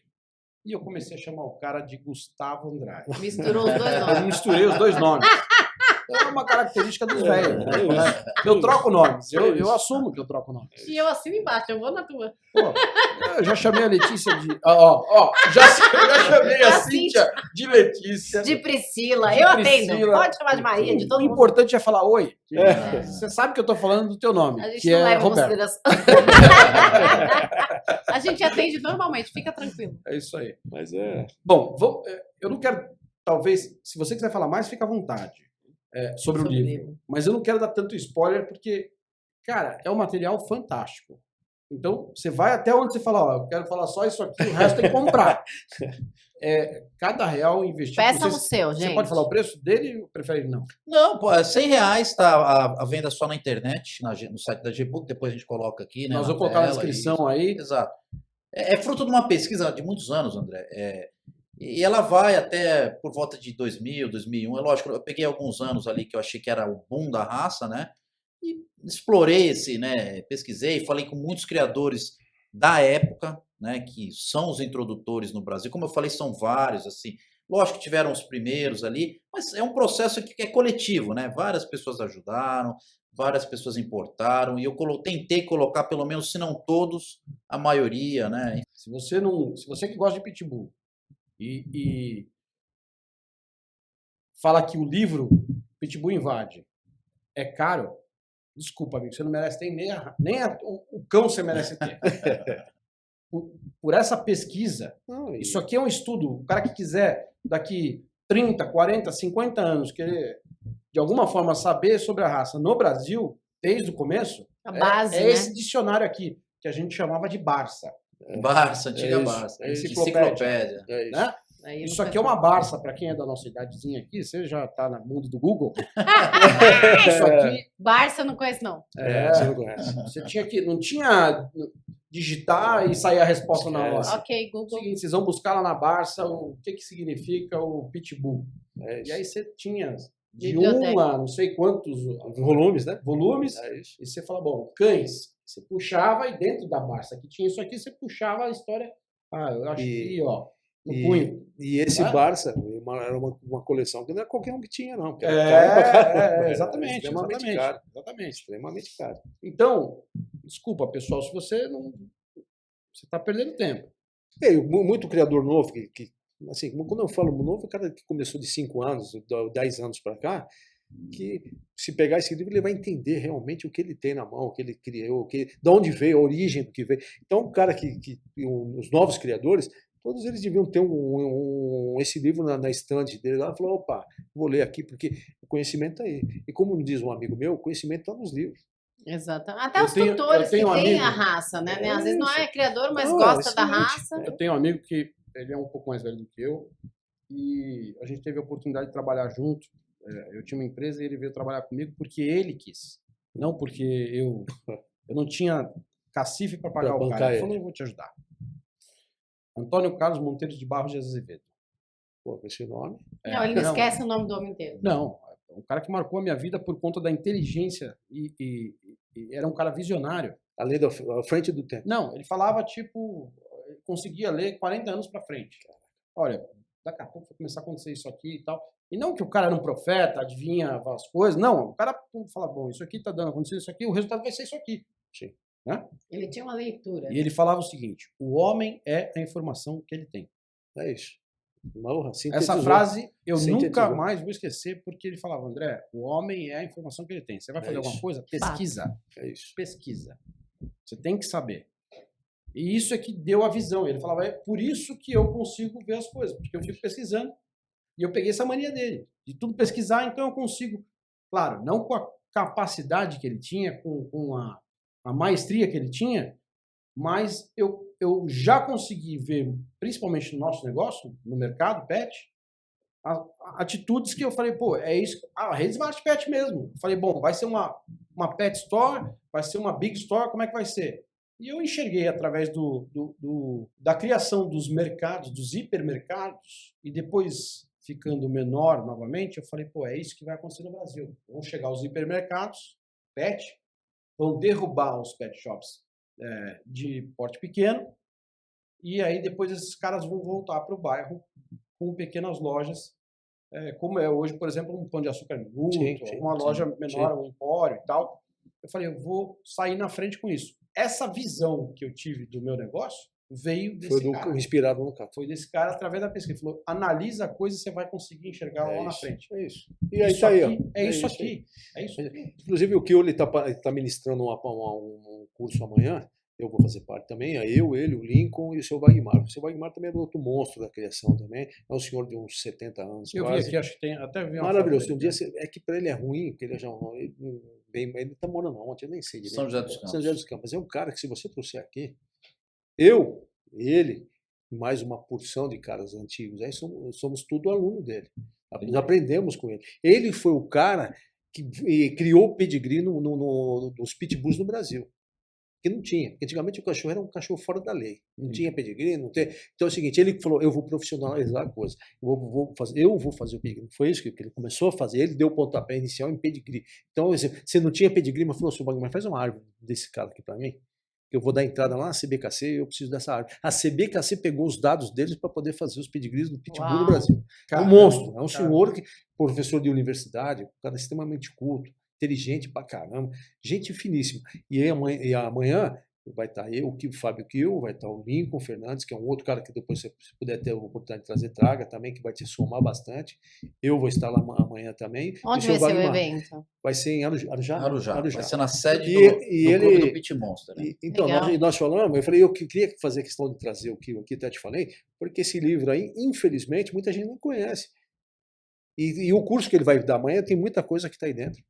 E eu comecei a chamar o cara de Gustavo Andrade. Misturou os dois Eu nomes. misturei os dois nomes. É uma característica dos velhos. Né? Eu troco nomes. Eu assumo que eu troco nomes. E eu assino embaixo, eu vou na tua. Pô, eu já chamei a Letícia de... já chamei a Cíntia de Letícia. De Priscila, De eu atendo. Priscila. Pode chamar de Maria, de todo O mundo. importante é falar oi. É. Você sabe que eu tô falando do teu nome, A gente que não é leva em Roberto. consideração. A gente atende normalmente, fica tranquilo. É isso aí. Mas é. Bom, eu não quero... Talvez, se você quiser falar mais, fica à vontade sobre o livro. Mas eu não quero dar tanto spoiler, porque, cara, é um material fantástico. Então, você vai até onde você fala, ó, eu quero falar só isso aqui, o resto tem que comprar. Cada real investido... Peçam o Você seu, gente. pode falar o preço dele ou prefere não? Não, pô, R$100 tá a venda só na internet, no site da Gbook, depois a gente coloca aqui, né? Nós na vamos colocar na tela, descrição aí. Exato. É fruto de uma pesquisa de muitos anos, André. E ela vai até por volta de 2000, 2001. É lógico, eu peguei alguns anos ali que eu achei que era o boom da raça, né? E explorei pesquisei, falei com muitos criadores da época, né? Que são os introdutores no Brasil. Como eu falei, são vários, assim. Lógico que tiveram os primeiros ali, mas é um processo que é coletivo, né? Várias pessoas ajudaram, várias pessoas importaram, e eu tentei colocar, pelo menos, se não todos, a maioria, né? Se você que gosta de Pitbull e fala que o livro Pitbull Invade é caro, desculpa, amigo, você não merece ter o cão você merece ter. Por essa pesquisa, isso aqui é um estudo. O cara que quiser, daqui 30, 40, 50 anos, querer de alguma forma saber sobre a raça no Brasil, desde o começo, A base, é né? esse dicionário aqui, que a gente chamava de Barça. Barça, antiga isso, Barça. Enciclopédia. É isso. Né? Aí Isso não aqui é faz uma Barça, para quem é da nossa idadezinha aqui, você já está no mundo do Google. sentido. Isso aqui Barça eu não conheço, não. Você não conhece. você tinha que. Não tinha digitar e sair a resposta na hora. Ok, Google. Seguinte, vocês vão buscar lá na Barça o que significa o Pitbull. É isso. E aí você tinha de Biblioteca. 1 a não sei quantos Volumes, né? volumes, É isso. e você fala, bom, cães. Você puxava e dentro da Barça que tinha isso aqui, você puxava a história. Eu acho que, ó, no punho. E esse Ah. Barça era uma coleção que não é qualquer um que tinha, não. Que era caro pra caramba. Exatamente. Extremamente caro. Exatamente. Extremamente caro. Então, desculpa, pessoal, se você não. Você está perdendo tempo. Muito criador novo, assim, quando eu falo novo, o cara que começou de 5 anos, 10 anos para cá, que se pegar esse livro, ele vai entender realmente o que ele tem na mão, o que ele criou, de onde veio, a origem do que veio. Então, o cara os novos criadores, todos eles deviam ter esse livro na estante dele lá, e falou, opa, vou ler aqui, porque o conhecimento está aí. E como diz um amigo meu, o conhecimento está nos livros. Exato. Até Eu os tenho- tutores eu tenho que um têm amigo- a raça, né? É Às vezes não é isso. criador, mas Não, gosta da excelente. raça. Eu tenho um amigo que ele é um pouco mais velho do que eu e a gente teve a oportunidade de trabalhar junto. Eu tinha uma empresa e ele veio trabalhar comigo porque ele quis, não porque eu não tinha cacife para pagar Pra o bancar cara. Ele ele. falou, eu vou te ajudar. Antônio Carlos Monteiro de Barros de Azevedo. Pô, com esse nome. Não, ele não esquece o nome do homem inteiro. Não, um cara que marcou a minha vida por conta da inteligência e era um cara visionário. Além da frente do tempo. Não, ele falava tipo, ele conseguia ler 40 anos para frente. Olha, daqui a pouco vai começar a acontecer isso aqui e tal. E não que o cara era um profeta, adivinhava as coisas, não. O cara fala, bom, isso aqui tá dando acontecendo isso aqui, o resultado vai ser isso aqui. Sim. Né? Ele tinha uma leitura. E ele falava o seguinte, o homem é a informação que ele tem. É isso. Porra, Essa sintetizou. frase eu Sintetizou. nunca mais vou esquecer, porque ele falava, André, o homem é a informação que ele tem. Você vai fazer alguma isso. coisa? Pesquisa. É isso. Pesquisa. Você tem que saber. E isso é que deu a visão. Ele falava, é por isso que eu consigo ver as coisas, porque eu fico pesquisando. E eu peguei essa mania dele, de tudo pesquisar, então eu consigo, claro, não com a capacidade que ele tinha, com a maestria que ele tinha, mas eu já consegui ver, principalmente no nosso negócio, no mercado pet, atitudes que eu falei, pô, é isso, a rede Smart Pet mesmo. Eu falei, bom, vai ser uma pet store, vai ser uma big store, como é que vai ser? E eu enxerguei através da criação dos mercados, dos hipermercados, e depois ficando menor novamente, eu falei, pô, é isso que vai acontecer no Brasil. Vão chegar os hipermercados, pet, vão derrubar os pet shops de porte pequeno, e aí depois esses caras vão voltar para o bairro com pequenas lojas, como é hoje, por exemplo, um Pão de Açúcar Minuto, uma loja menor, um empório e tal. Eu falei, eu vou sair na frente com isso. Essa visão que eu tive do meu negócio veio desse cara. Inspirado no cara. Foi desse cara através da pesquisa. Ele falou, analisa a coisa e você vai conseguir enxergar lá na frente. É isso. E aí Isso tá aí, ó. aqui, é isso aqui. É isso aqui. Inclusive, o Kioli está ministrando um curso amanhã. Eu vou fazer parte também. Eu, ele, o Lincoln e o seu Wagmar. O seu Wagmar também é outro monstro da criação também. É um senhor de uns 70 anos. Eu quase. vi aqui, acho que tem. Até vi uma Maravilhoso. foto Um dele. dia é que para ele é ruim, porque ele já ele tá morando onde? Eu nem sei direito. São José dos São Campos. José dos Campos. É um cara que, se você trouxer aqui, eu, ele, mais uma porção de caras antigos, aí somos tudo aluno dele. Nós aprendemos com ele. Ele foi o cara que criou o pedigree nos pitbulls no Brasil. Que não tinha. Porque antigamente o cachorro era um cachorro fora da lei. Não tinha pedigree, não tem. Então é o seguinte, ele falou, eu vou profissionalizar a coisa. Eu vou fazer o pedigree. Foi isso que ele começou a fazer. Ele deu o pontapé inicial em pedigree. Então, você não tinha pedigree, mas falou assim, mas faz uma árvore desse cara aqui para mim. Eu vou dar entrada lá na CBKC e eu preciso dessa árvore. A CBKC pegou os dados deles para poder fazer os pedigrees do pitbull no Brasil. É um monstro. É um senhor que, professor de universidade, um cara extremamente culto, inteligente pra caramba, gente finíssima. E amanhã vai estar o Fábio Kiel, vai estar o Lincoln Fernandes, que é um outro cara que depois, se puder ter a oportunidade de trazer, traga também, que vai te somar bastante. Eu vou estar lá amanhã também. Onde vai ser o evento? Vai ser em Arujá. Vai ser na sede do clube do Pit Monster. Né? Então, nós falamos, eu falei, eu queria fazer questão de trazer o Kiel aqui, até te falei, porque esse livro aí, infelizmente, muita gente não conhece. E o curso que ele vai dar amanhã tem muita coisa que está aí dentro.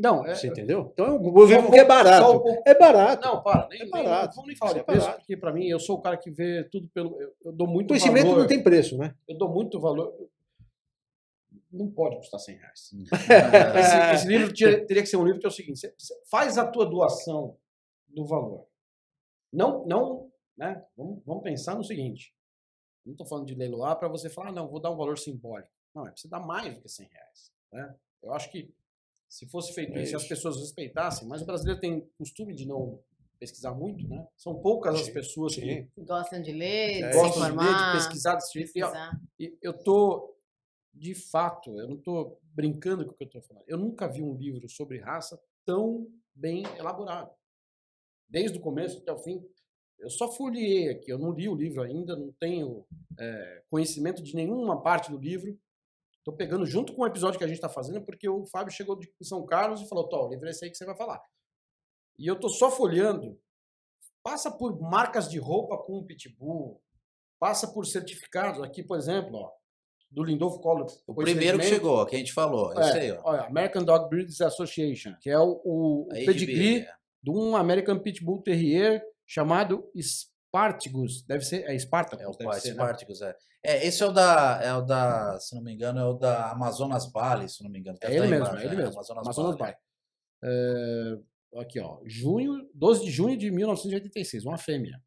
Não, você entendeu? Então é um livro que é barato. É barato. Não, para, nem, é barato. Não vamos nem falar de preço, porque para mim, eu sou o cara que vê tudo pelo... Eu dou muito conhecimento valor. Não tem preço, né? Eu dou muito valor. Não pode custar R$100. Esse livro teria que ser um livro que é o seguinte, você faz a tua doação do valor. Não, né? Vamos pensar no seguinte, não estou falando de leiloar para você falar, não, vou dar um valor simbólico. Não, é para você dar mais do que R$100. Né? Eu acho que se fosse feito isso, as pessoas respeitassem, mas o brasileiro tem costume de não pesquisar muito, né? São poucas as pessoas que gostam de ler, de gostam se informar, de ler, de pesquisar. E eu tô, de fato, eu não estou brincando com o que eu estou falando. Eu nunca vi um livro sobre raça tão bem elaborado. Desde o começo até o fim. Eu só folheei aqui, eu não li o livro ainda, não tenho conhecimento de nenhuma parte do livro. Estou pegando junto com o episódio que a gente está fazendo, porque o Fábio chegou de São Carlos e falou, o livro é esse aí que você vai falar. E eu estou só folheando. Passa por marcas de roupa com o Pitbull, passa por certificados. Aqui, por exemplo, ó, do Lindolfo Collor. O primeiro que chegou, que a gente falou. Esse aí, ó. Olha, American Dog Breeders Association, que é o pedigree de um American Pitbull Terrier chamado Spartacus. Deve ser, Spartacus. Spartacus, né? Esse é o da, se não me engano, é o da Amazonas Bali, se não me engano. É ele mesmo, é ele mesmo. Amazonas Bali. Aqui, ó, 12 de junho de 1986, uma fêmea.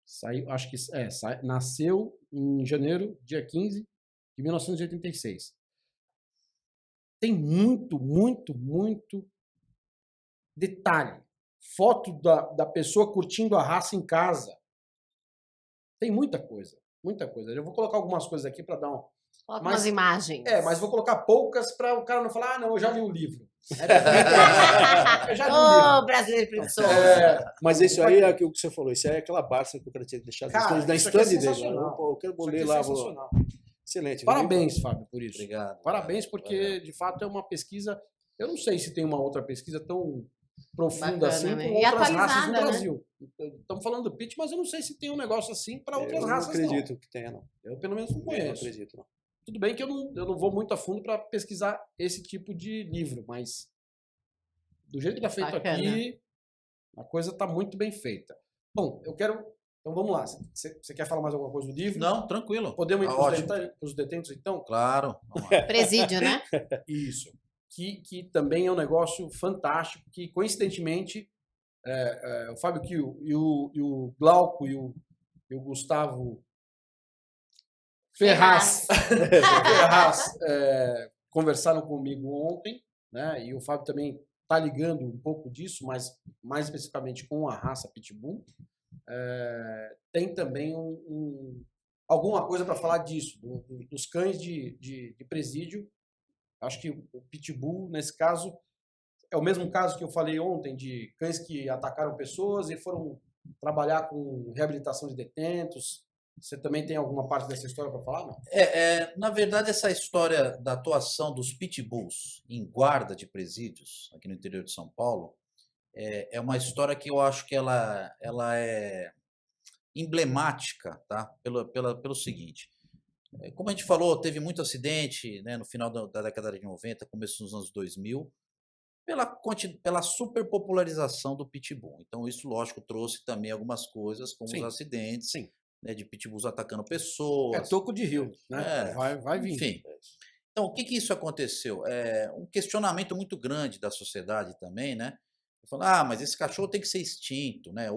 Saiu, acho que nasceu em janeiro, dia 15 de 1986. Tem muito detalhe. Foto da pessoa curtindo a raça em casa. Tem muita coisa. Eu vou colocar algumas coisas aqui para dar um... Coloca umas imagens. Mas vou colocar poucas para o cara não falar, não, eu já li o livro. Eu já li o livro. Brasileiro preguiçoso. Mas isso aí é o que você falou, isso aí é aquela Barça que eu quero ter deixado na stand dele. Eu quero ler lá. Excelente. Parabéns, Fábio, por isso. Obrigado. Parabéns, porque de fato é uma pesquisa... Eu não sei se tem uma outra pesquisa tão profunda bacana, assim com outras raças no Brasil. Estamos falando do Pit, mas eu não sei se tem um negócio assim para outras raças. Eu não acredito que tenha, não. Eu pelo menos não conheço. Eu não acredito, não. Tudo bem que eu não vou muito a fundo para pesquisar esse tipo de livro, mas do jeito que está feito aqui, a coisa está muito bem feita. Bom, eu quero... Então vamos lá. Você quer falar mais alguma coisa do livro? Não, tranquilo. Podemos ir para os detentos, então? Claro. Presídio, né? Isso. Que também é um negócio fantástico, que coincidentemente o Fábio Kiel e o Glauco e o Gustavo Ferraz conversaram comigo ontem, né? E o Fábio também está ligando um pouco disso, mas mais especificamente com a raça Pitbull. Tem também alguma coisa para falar disso, dos cães de presídio. Acho que o Pitbull, nesse caso, é o mesmo caso que eu falei ontem, de cães que atacaram pessoas e foram trabalhar com reabilitação de detentos. Você também tem alguma parte dessa história para falar, não? Na verdade, essa história da atuação dos Pitbulls em guarda de presídios, aqui no interior de São Paulo, é uma história que eu acho que ela é emblemática, tá? Pelo seguinte... Como a gente falou, teve muito acidente, né, no final da década de 90, começo dos anos 2000, pela superpopularização do pitbull. Então isso, lógico, trouxe também algumas coisas, como os Sim, acidentes, sim. né, de pitbulls atacando É pessoas. toco de rio, né? É, Vai vir. enfim. Então, o que que isso aconteceu? Um questionamento muito grande da sociedade também, né? Falar, mas esse cachorro tem que ser extinto, né?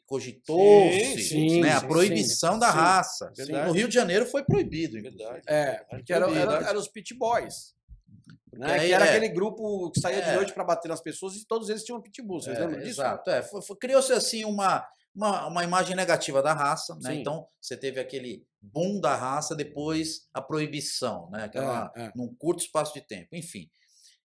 Cogitou-se, sim, né, a sim, proibição da sim. raça. Verdade. No Rio de Janeiro foi proibido, inclusive. Verdade. É, porque eram Verdade. os pit boys. Porque Né? aí, Que era aquele grupo que saía de É. noite para bater nas pessoas e todos eles tinham pitbull. Vocês lembram disso? Exato. Criou-se assim uma imagem negativa da raça, né? Sim. Então você teve aquele boom da raça, depois a proibição, né? Num curto espaço de tempo, enfim.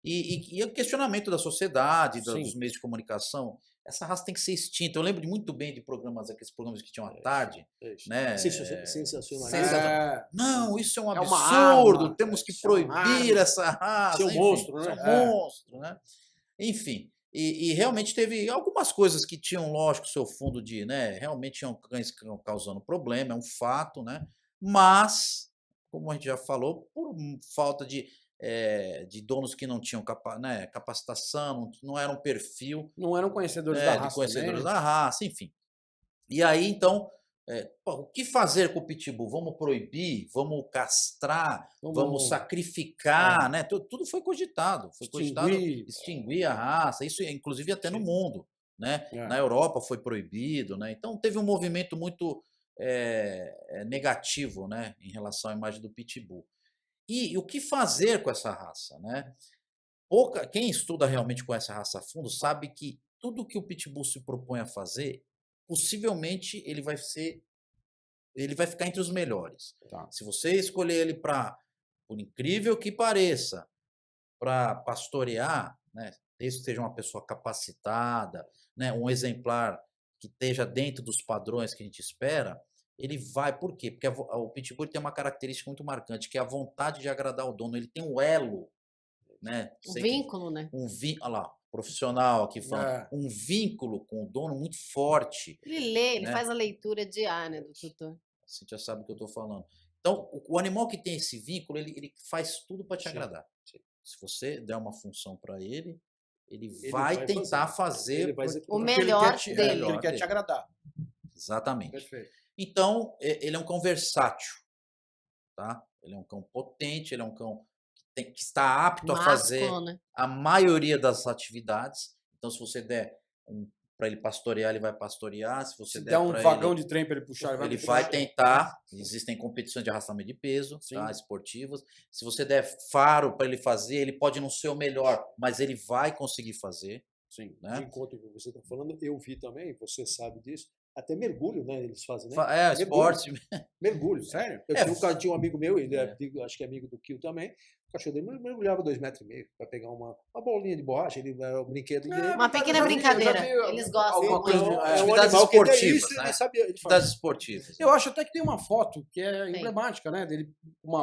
E o questionamento da sociedade, Sim. dos meios de comunicação, essa raça tem que ser extinta. Eu lembro muito bem de aqueles programas que tinham à tarde, né? Sensacionalista. Não, isso é um É uma absurdo, arma, temos que isso é uma proibir arma. essa raça. Isso é um enfim, monstro, isso né? é um monstro, né? Enfim, e realmente teve algumas coisas que tinham, lógico, seu fundo de, né? Realmente tinham cães causando problema, é um fato, né? Mas, como a gente já falou, por falta de donos que não tinham capacitação, não era um perfil Não eram conhecedores da de raça conhecedores também. da raça, enfim. E aí, então, o que fazer com o pitbull? Vamos proibir? Vamos castrar? Vamos sacrificar? Né? Tudo foi cogitado. Foi cogitado extinguir a raça, isso inclusive até no mundo. Né? Na Europa foi proibido. Né? Então teve um movimento muito negativo, né, em relação à imagem do pitbull. E o que fazer com essa raça? Né? Quem estuda realmente com essa raça a fundo sabe que tudo que o pitbull se propõe a fazer, possivelmente ele vai ficar entre os melhores. Tá. Se você escolher ele por incrível que pareça, para pastorear, né, desde que seja uma pessoa capacitada, né, um exemplar que esteja dentro dos padrões que a gente espera, ele vai. Por quê? Porque o pitbull tem uma característica muito marcante, que é a vontade de agradar o dono. Ele tem um elo, né? Um vínculo, né? Olha lá, profissional aqui falando, um vínculo com o dono muito forte. Ele lê, ele né? faz a leitura diária do tutor. Você já sabe o que eu estou falando. Então, o animal que tem esse vínculo, ele faz tudo para te agradar. Sim. Se você der uma função para ele vai tentar fazer o melhor dele. Ele quer te agradar. Exatamente. Perfeito. Então, ele é um cão versátil. Tá? Ele é um cão potente, ele é um cão que está apto a fazer a maioria das atividades. Então, se você der para ele pastorear, ele vai pastorear. Se você der um vagão de trem para ele puxar, ele vai tentar. Existem competições de arrastamento de peso, tá? Esportivas. Se você der faro para ele fazer, ele pode não ser o melhor, mas ele vai conseguir fazer. Sim. Né? No encontro que você está falando, eu vi também, você sabe disso. Até mergulho, né? Eles fazem, né? Esporte. Mergulho. Sério? Eu tinha um amigo meu, ele acho que é amigo do Kio também. O cachorro dele mergulhava 2,5 metros para pegar uma bolinha de borracha, ele era o brinquedo dele. Uma pequena brincadeira. Eles gostam. Alguma coisa de atividades esportivas, isso, né? ele sabia. Atividades esportivas. Eu acho até que tem uma foto que é emblemática, né? Dele com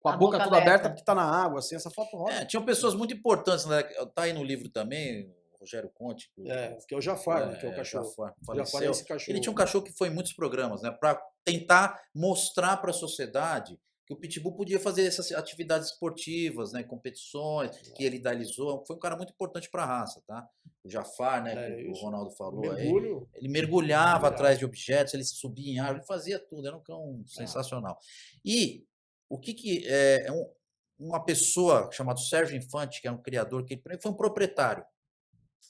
a boca toda aberta, porque tá na água, assim, essa foto rola. Tinham pessoas muito importantes, né? Tá aí no livro também. Rogério Conte, que é o Jafar, né, que é o cachorro. Jafar é esse cachorro. Ele tinha um cachorro que foi em muitos programas, né, para tentar mostrar para a sociedade que o pitbull podia fazer essas atividades esportivas, né, competições, que ele idealizou. Foi um cara muito importante para a raça, tá? O Jafar, né, que o Ronaldo falou aí, ele mergulhava atrás de objetos, ele subia em árvore, ele fazia tudo, era um cão sensacional. E o que uma pessoa chamada Sérgio Infante, que é um criador, que foi um proprietário.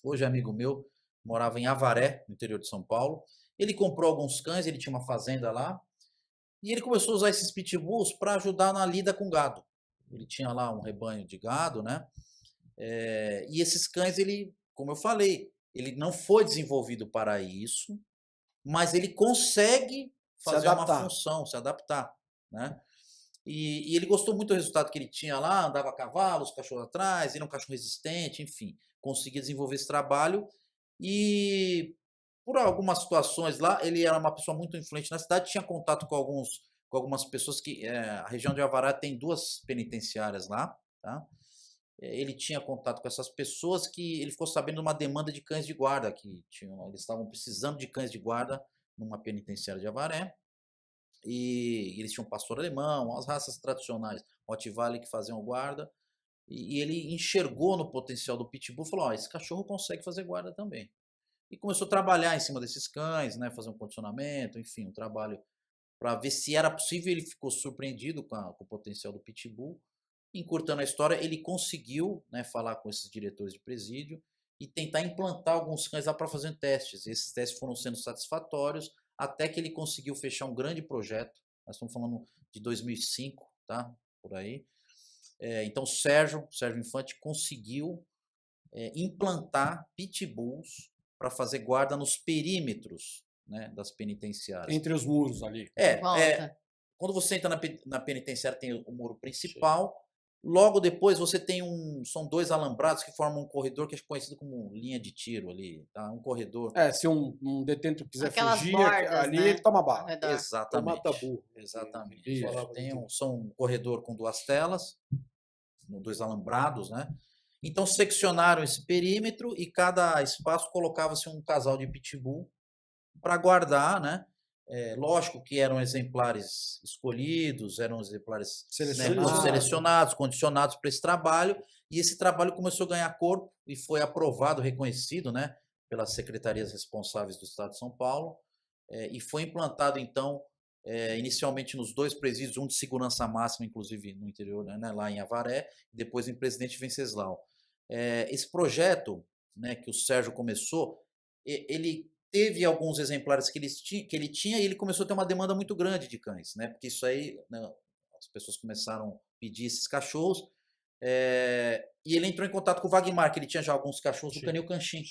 Hoje é amigo meu, morava em Avaré, no interior de São Paulo. Ele comprou alguns cães, ele tinha uma fazenda lá, e ele começou a usar esses pitbulls para ajudar na lida com gado. Ele tinha lá um rebanho de gado, né? E esses cães, como eu falei, ele não foi desenvolvido para isso, mas ele consegue fazer uma função, se adaptar, né? E ele gostou muito do resultado que ele tinha lá, andava a cavalo, os cachorros atrás, ele era um cachorro resistente, enfim, conseguia desenvolver esse trabalho. E por algumas situações lá, ele era uma pessoa muito influente na cidade, tinha contato com algumas pessoas que a região de Avará tem 2 penitenciárias lá, tá? Ele tinha contato com essas pessoas que ele ficou sabendo de uma demanda de cães de guarda, que eles estavam precisando de cães de guarda numa penitenciária de Avaré. E eles tinham pastor alemão, as raças tradicionais, Rottweiler, que faziam guarda. E ele enxergou no potencial do Pitbull e falou, esse cachorro consegue fazer guarda também. E começou a trabalhar em cima desses cães, né, fazer um condicionamento, enfim, um trabalho para ver se era possível. Ele ficou surpreendido com o potencial do Pitbull. Encurtando a história, ele conseguiu, né, falar com esses diretores de presídio e tentar implantar alguns cães lá para fazer testes. Esses testes foram sendo satisfatórios até que ele conseguiu fechar um grande projeto. Nós estamos falando de 2005, tá? Por aí. Então, Sérgio Infante conseguiu implantar pitbulls para fazer guarda nos perímetros, né, das penitenciárias. Entre os muros ali. Volta. Quando você entra na penitenciária, tem o muro principal. Logo depois você tem são 2 alambrados que formam um corredor que é conhecido como linha de tiro ali, tá? Um corredor. Se um detento quiser Aquelas fugir, bordas, ali né? ele toma Ao bala. redor. Exatamente. Mata burro. Exatamente. Isso. São um corredor com 2 telas, 2 alambrados, né? Então seccionaram esse perímetro e cada espaço colocava-se um casal de pitbull para guardar, né? Lógico que eram exemplares escolhidos, eram exemplares selecionados, condicionados para esse trabalho, e esse trabalho começou a ganhar corpo e foi aprovado, reconhecido, né, pelas secretarias responsáveis do Estado de São Paulo, e foi implantado, então, inicialmente nos 2 presídios, um de segurança máxima, inclusive no interior, né, lá em Avaré, e depois em Presidente Venceslau. Esse projeto, né, que o Sérgio começou, ele teve alguns exemplares que ele tinha e ele começou a ter uma demanda muito grande de cães, né? Porque isso aí, né, as pessoas começaram a pedir esses cachorros, e ele entrou em contato com o Wagmar, que ele tinha já alguns cachorros do Canil Canchim,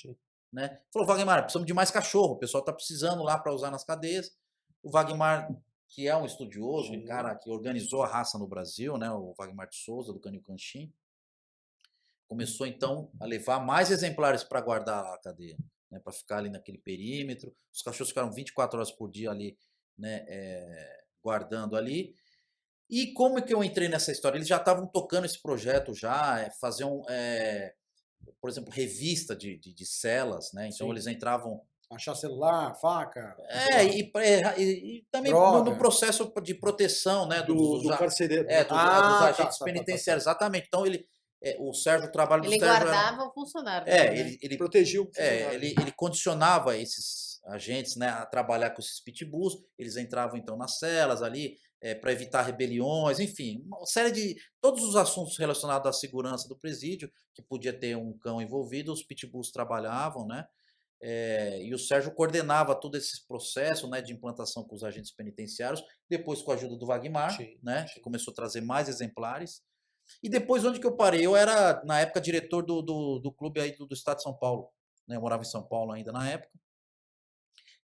né? Falou, Wagmar, precisamos de mais cachorro, o pessoal está precisando lá para usar nas cadeias. O Wagmar, que é um estudioso, um cara que organizou a raça no Brasil, né? O Wagmar de Souza, do Canil Canchim, começou então a levar mais exemplares para guardar a cadeia, né, para ficar ali naquele perímetro. Os cachorros ficaram 24 horas por dia ali, né, guardando ali. E como é que eu entrei nessa história? Eles já estavam tocando esse projeto já, faziam, por exemplo, revista de celas, né? Então eles entravam... Achar celular, faca. E também no processo de proteção, né, do carcereiro. Dos agentes penitenciários, exatamente. Então o Sérgio, o trabalho do Sérgio guardava o funcionário. ele protegiu o funcionário. ele condicionava esses agentes, né, a trabalhar com esses pitbulls. Eles entravam então nas celas ali para evitar rebeliões, enfim, uma série de todos os assuntos relacionados à segurança do presídio, que podia ter um cão envolvido, os pitbulls trabalhavam, né? E o Sérgio coordenava todo esse processo, né, de implantação com os agentes penitenciários, depois com a ajuda do Wagmar, né, que começou a trazer mais exemplares. E depois, onde que eu parei? Eu era, na época, diretor do clube aí do Estado de São Paulo, né? Eu morava em São Paulo ainda na época.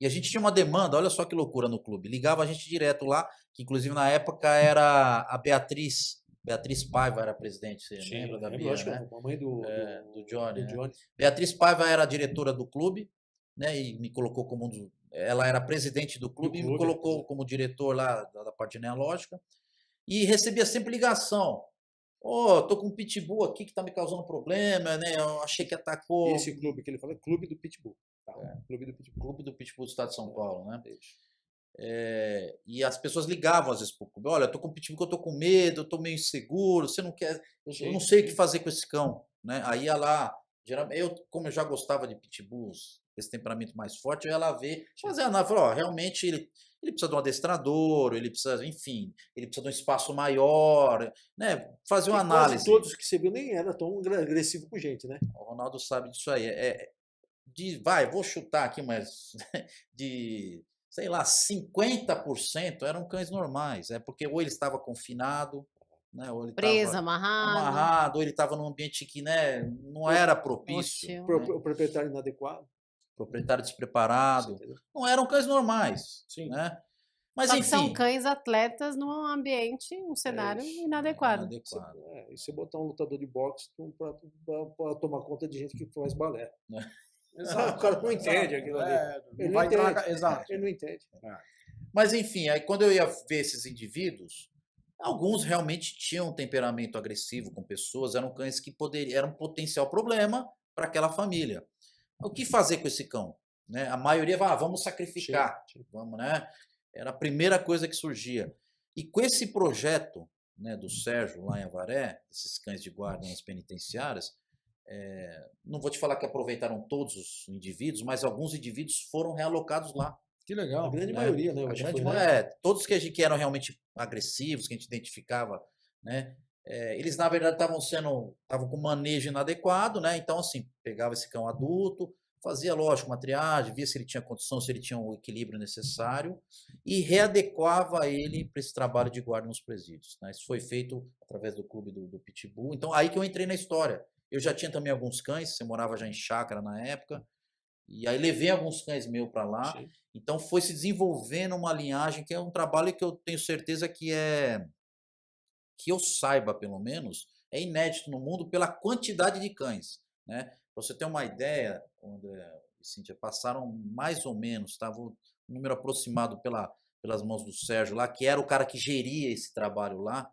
E a gente tinha uma demanda, olha só que loucura no clube. Ligava a gente direto lá, que inclusive na época era a Beatriz Paiva era a presidente, você lembra da Bia, né? A mãe do Johnny. Beatriz Paiva era a diretora do clube, né? E me colocou como ela era presidente do clube e me colocou como diretor lá da parte genealógica. E recebia sempre ligação. Tô com um pitbull aqui que tá me causando problema, né? Eu achei que atacou. Esse clube que ele fala é Clube do Pitbull. Tá? Clube do Pitbull do Estado de São Paulo, né? E as pessoas ligavam às vezes pro clube. Olha, eu tô com um pitbull que eu tô com medo, eu tô meio inseguro, você não quer... Eu não sei o que fazer com esse cão, né? Aí ia lá, geralmente, como eu já gostava de pitbulls, esse temperamento mais forte, eu ia lá ver, fazer análise, falar, realmente ele precisa de um adestrador, ele precisa, enfim, ele precisa de um espaço maior, né? Fazer uma análise. Quase todos que você viu nem era tão agressivo com gente, né? O Ronaldo sabe disso aí. Vou chutar aqui, mas sei lá, 50% eram cães normais. Porque ou ele estava confinado, né? Ou ele preso, estava amarrado, ou ele estava num ambiente que, né, não era propício. Né? O proprietário inadequado. Proprietário despreparado. Não eram cães normais. Sim. Né? Mas, só enfim, que são cães atletas num ambiente, um cenário inadequado. E você botar um lutador de boxe para tomar conta de gente que faz balé. Exato. O cara não entende aquilo ali. Ele não entende. Exato. Ele não entende. Mas, enfim, aí quando eu ia ver esses indivíduos, alguns realmente tinham um temperamento agressivo com pessoas, eram cães que eram um potencial problema para aquela família. O que fazer com esse cão? Né? A maioria vai, vamos sacrificar, vamos, né? Era a primeira coisa que surgia. E com esse projeto, né, do Sérgio lá em Avaré, esses cães de guarda nas penitenciárias, não vou te falar que aproveitaram todos os indivíduos, mas alguns indivíduos foram realocados lá. Que A legal. grande né? maioria, né? A Hoje grande foi, todos que eram realmente agressivos, que a gente identificava, né? Eles na verdade estavam com manejo inadequado, né? Então assim, pegava esse cão adulto, fazia, lógico, uma triagem, via se ele tinha condição, se ele tinha o equilíbrio necessário e readequava ele para esse trabalho de guarda nos presídios, né? Isso foi feito através do clube do Pitbull. Então aí que eu entrei na história. Eu já tinha também alguns cães, você morava já em chácara na época, e aí levei alguns cães meus para lá. Sim. Então foi se desenvolvendo uma linhagem que é um trabalho que eu tenho certeza que que eu saiba pelo menos, é inédito no mundo pela quantidade de cães, né? Pra você ter uma ideia, André e Cíntia, passaram mais ou menos, tava um número aproximado pelas mãos do Sérgio lá, que era o cara que geria esse trabalho lá,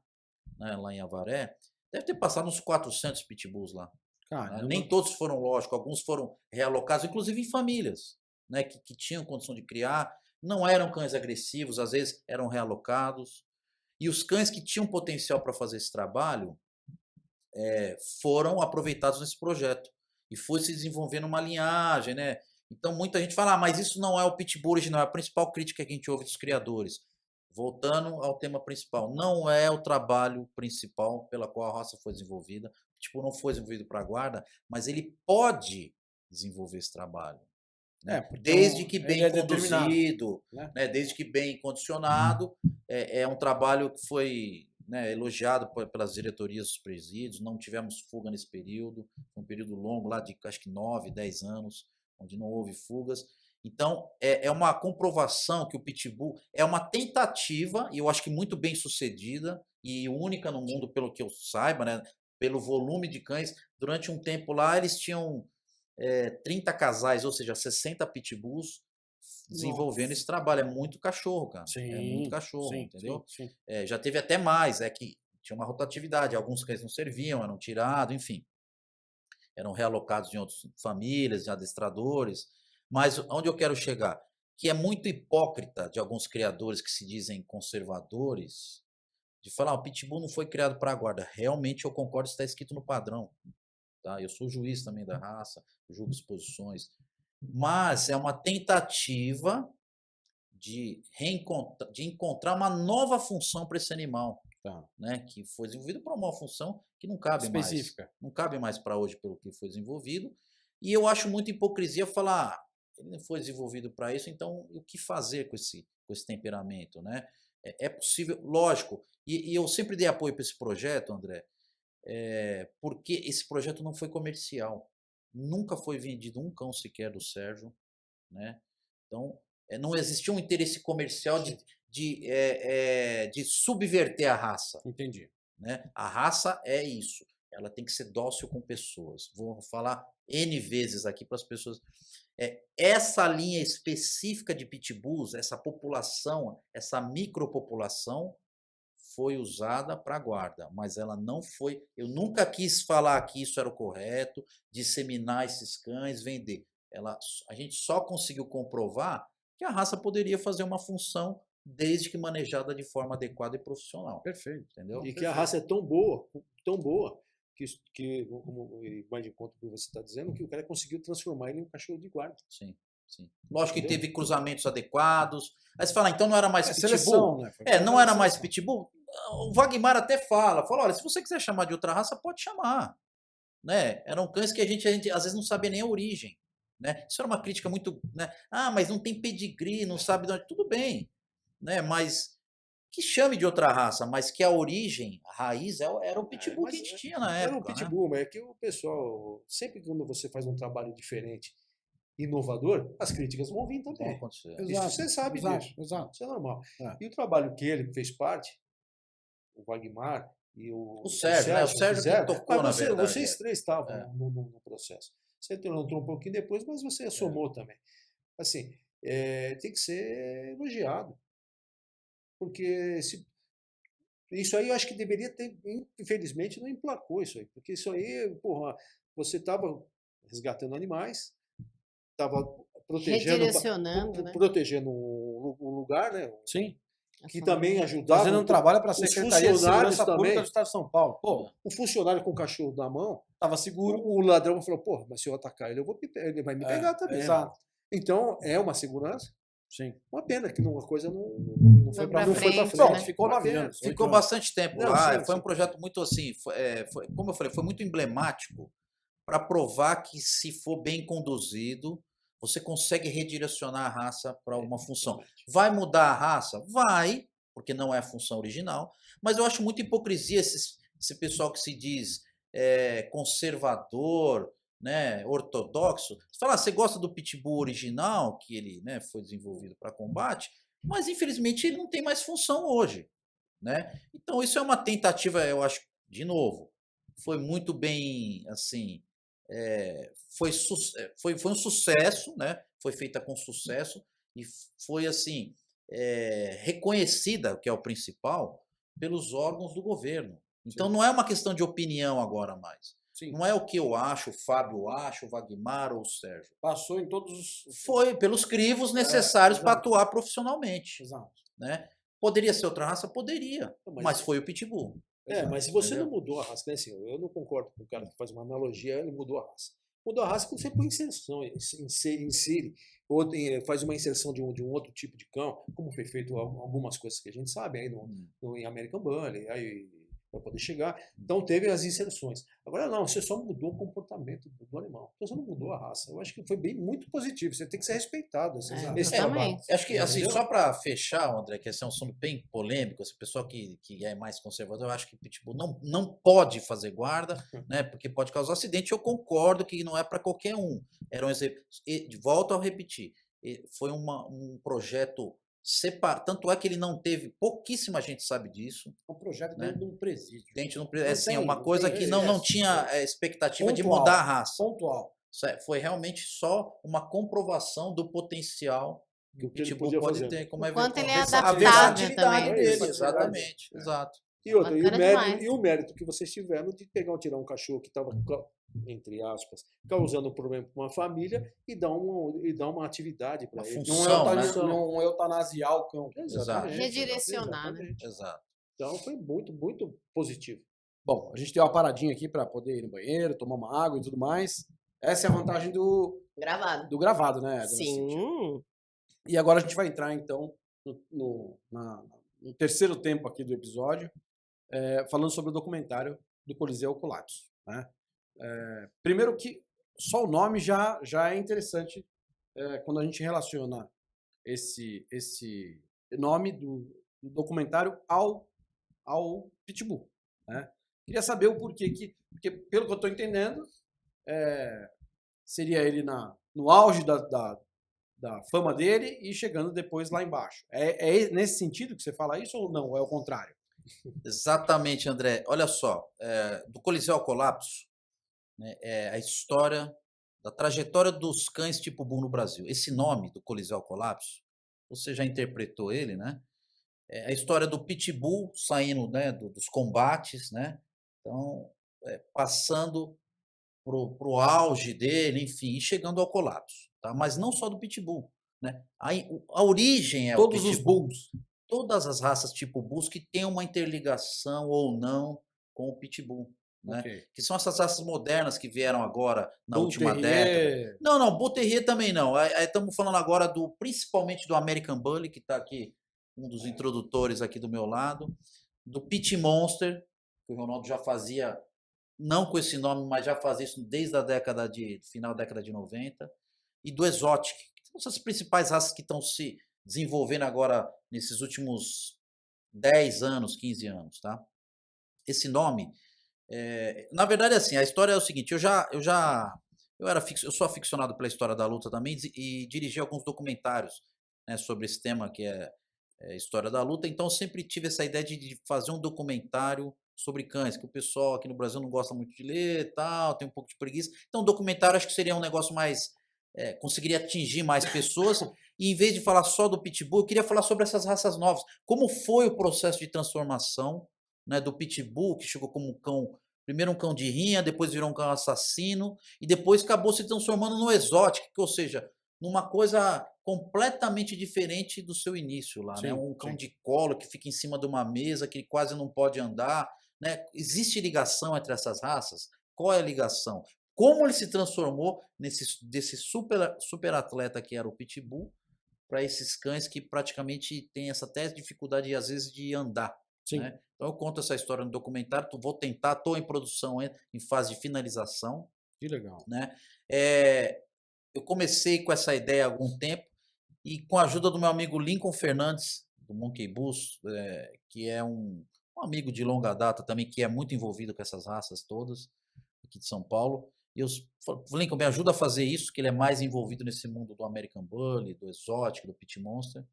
né, lá em Avaré, deve ter passado uns 400 pitbulls lá. Né? Caramba. Nem todos foram, lógico, alguns foram realocados, inclusive em famílias, né, que tinham condição de criar, não eram cães agressivos, às vezes eram realocados. E os cães que tinham potencial para fazer esse trabalho foram aproveitados nesse projeto. E foi se desenvolvendo uma linhagem, né? Então muita gente fala, mas isso não é o pitbull original, é a principal crítica que a gente ouve dos criadores. Voltando ao tema principal, não é o trabalho principal pela qual a raça foi desenvolvida. O pitbull não foi desenvolvido para guarda, mas ele pode desenvolver esse trabalho. Né? Porque Desde que ele bem é determinado, conduzido, né? né? Desde que bem condicionado, é um trabalho que foi, né, elogiado pelas diretorias dos presídios, não tivemos fuga nesse período, foi um período longo, lá de acho que 9, 10 anos, onde não houve fugas. Então, é uma comprovação que o Pitbull é uma tentativa, e eu acho que muito bem sucedida, e única no mundo, pelo que eu saiba, né, pelo volume de cães. Durante um tempo lá, eles tinham 30 casais, ou seja, 60 pitbulls desenvolvendo esse trabalho. É muito cachorro, cara. É muito cachorro, entendeu? Sim. Já teve até mais, que tinha uma rotatividade. Alguns cães não serviam, eram tirados, enfim. Eram realocados em outras famílias, em adestradores. Mas onde eu quero chegar? Que é muito hipócrita de alguns criadores que se dizem conservadores, de falar, o pitbull não foi criado para a guarda. Realmente eu concordo, está escrito no padrão. Tá? Eu sou juiz também da raça, julgo exposições. Mas é uma tentativa de encontrar uma nova função para esse animal, né? Que foi desenvolvido para uma função que não cabe específica. mais. Não cabe mais para hoje pelo que foi desenvolvido. E eu acho muita hipocrisia falar, ele não foi desenvolvido para isso, então o que fazer com esse temperamento, né? É possível, lógico, e eu sempre dei apoio para esse projeto, André, porque esse projeto não foi comercial. Nunca foi vendido um cão sequer do Sérgio, né? Então, não existia um interesse comercial de subverter a raça. Entendi. Né? A raça é isso. Ela tem que ser dócil com pessoas. Vou falar N vezes aqui para as pessoas. Essa linha específica de pitbulls, essa população, essa micropopulação, foi usada para guarda, mas ela não foi. Eu nunca quis falar que isso era o correto, disseminar esses cães, vender. A gente só conseguiu comprovar que a raça poderia fazer uma função desde que manejada de forma adequada e profissional. Perfeito. Entendeu? E que a raça é tão boa, que vai de conta com o que você está dizendo, que o cara conseguiu transformar ele em um cachorro de guarda. Sim. Lógico que teve cruzamentos adequados. Aí você fala, então não era mais pitbull? Seleção, né? Não era mais pitbull? O Wagmar até fala, olha, se você quiser chamar de outra raça, pode chamar. Né? Eram cães que a gente às vezes não sabia nem a origem. Né? Isso era uma crítica muito, né? Mas não tem pedigree, não sabe de onde. Tudo bem, né? Mas que chame de outra raça, mas que a origem, a raiz era o pitbull que a gente tinha na época. Era um pitbull, mas é que o pessoal, sempre quando você faz um trabalho diferente, inovador, as críticas vão vir também. Vão acontecer. Isso você sabe disso. Exato. Isso é normal. E o trabalho que ele fez parte, o Wagmar e o Sérgio, né? O Sérgio fizeram, que tocou, mas na verdade. vocês três estavam no processo. Você entrou um pouquinho depois, mas você somou também. Assim, tem que ser elogiado. Porque isso aí eu acho que deveria ter, infelizmente, não emplacou isso aí. Porque isso aí, porra, você estava resgatando animais, estava protegendo Redirecionando, né? protegendo o lugar, né? Sim. que também ajudava. Fazendo um trabalho para a os Secretaria de funcionários Segurança Pública também. do Estado de São Paulo. Pô, O funcionário com o cachorro na mão, tava seguro. o ladrão falou, pô, mas se eu atacar ele, ele vai me pegar também. Exato. Então, é uma segurança. Sim. Uma pena que uma coisa não foi para frente. Pronto, ficou 9 pena. anos. Ficou 8 anos. bastante tempo Não, lá. sim, Foi sim. um projeto muito assim, como eu falei, foi muito emblemático para provar que se for bem conduzido, você consegue redirecionar a raça para uma função. Vai mudar a raça? Vai, porque não é a função original, mas eu acho muita hipocrisia esse pessoal que se diz conservador, né, ortodoxo. Você fala, você gosta do Pitbull original, que ele, né, foi desenvolvido para combate, mas infelizmente ele não tem mais função hoje, né? Então isso é uma tentativa, eu acho, de novo, foi muito bem, assim, foi um sucesso, né? Foi feita com sucesso e foi assim reconhecida, que é o principal, pelos órgãos do governo. Então não é uma questão de opinião agora mais. Sim. Não é o que eu acho, o Fábio acha, o Wagmar ou o Sérgio. Passou em todos os. Foi pelos crivos necessários para exato. atuar profissionalmente, Exato. né? Poderia ser outra raça? Poderia, Mas- mas foi o Pitbull. Mas se você Entendeu? não mudou a raça, né, assim, eu não concordo com o cara que faz uma analogia, ele mudou a raça. Mudou a raça quando você põe inserção, insere, ou faz uma inserção de um outro tipo de cão, como foi feito algumas coisas que a gente sabe aí em American Bully, aí para poder chegar. Então teve as inserções. Agora não, você só mudou o comportamento do animal. Então você não mudou a raça. Eu acho que foi muito positivo. Você tem que ser respeitado. Esse trabalho. exatamente. Acho que, assim, Entendeu? só para fechar, André, que esse é um assunto bem polêmico, esse pessoal que é mais conservador, eu acho que o Pitbull não pode fazer guarda, né, porque pode causar acidente. Eu concordo que não é para qualquer um. Era um exemplo. Volto a repetir, foi um projeto separado. Tanto é que ele não teve, pouquíssima gente sabe disso. Um projeto Né? dentro de um presídio. É assim, tem, uma não coisa tem, que não tinha expectativa de Pontual. mudar a raça. Pontual. Foi realmente só uma comprovação do potencial que o que ele Pitbull podia pode fazer. ter como O quanto ele é a adaptável versatilidade também. dele, Versatilidade. exatamente, exato. E outra, Bacana demais. o mérito que vocês tiveram de tirar um cachorro que estava, entre aspas, causando um problema para uma família e dar uma atividade para Uma ele. função, Não eutanasiar o cão. Exatamente, Redirecionar, né? exatamente. Exato. Então foi muito, muito positivo. Bom, a gente tem uma paradinha aqui para poder ir no banheiro, tomar uma água e tudo mais. Essa é a vantagem do Gravado. gravado, né, dona Cíntia? Sim. E agora a gente vai entrar, então, no terceiro tempo aqui do episódio, falando sobre o documentário do Coliseu Colapso. Né? Primeiro que só o nome já é interessante quando a gente relaciona esse nome do documentário ao Pitbull. Né? Queria saber o porquê porque pelo que eu estou entendendo, seria ele no auge da fama dele e chegando depois lá embaixo. É nesse sentido que você fala isso ou não? É o contrário? Exatamente, André. Olha só, do Coliseu ao Colapso, né, é a história da trajetória dos cães tipo Bull no Brasil. Esse nome do Coliseu ao Colapso, você já interpretou ele, né? É a história do Pitbull saindo, né, dos combates, né? Então, passando pro auge dele, enfim, e chegando ao colapso, tá? Mas não só do Pitbull, né? A origem é Todos o os Pitbull. Bulls. Todas as raças tipo Bulls que têm uma interligação ou não com o Pitbull, né? Ok. Que são essas raças modernas que vieram agora na Bull última Terrier. década. Não, Bull Terrier também não. Estamos falando agora principalmente do American Bully, que está aqui, um dos introdutores aqui do meu lado, do Pit Monster, que o Ronaldo já fazia, não com esse nome, mas já fazia isso desde a final da década de 90, e do Exotic, que são essas principais raças que estão se desenvolvendo agora nesses últimos 10 anos, 15 anos, tá? Esse nome, na verdade, assim, a história é o seguinte, eu sou aficionado pela história da luta também e dirigi alguns documentários, né, sobre esse tema que é história da luta, então eu sempre tive essa ideia de fazer um documentário sobre cães, que o pessoal aqui no Brasil não gosta muito de ler, tal, tem um pouco de preguiça, então um documentário acho que seria um negócio mais, conseguiria atingir mais pessoas, e em vez de falar só do Pitbull, eu queria falar sobre essas raças novas, como foi o processo de transformação, né, do Pitbull, que chegou como um cão, primeiro um cão de rinha, depois virou um cão assassino, e depois acabou se transformando no Exotic, ou seja, numa coisa completamente diferente do seu início lá, né? Sim, Um cão sim. de colo que fica em cima de uma mesa, que quase não pode andar, né? Existe ligação entre essas raças? Qual é a ligação? Como ele se transformou desse super atleta que era o Pitbull para esses cães que praticamente têm essa até dificuldade, às vezes, de andar, Sim. né? Então eu conto essa história no documentário, vou tentar, estou em produção, em fase de finalização, Que legal. né? Eu comecei com essa ideia há algum tempo e com a ajuda do meu amigo Lincoln Fernandes, do Monkey Bus, que é um amigo de longa data também, que é muito envolvido com essas raças todas, aqui de São Paulo. E eu falei, Lincoln, me ajuda a fazer isso, que ele é mais envolvido nesse mundo do American Bully, do exótico, do Pit Monster.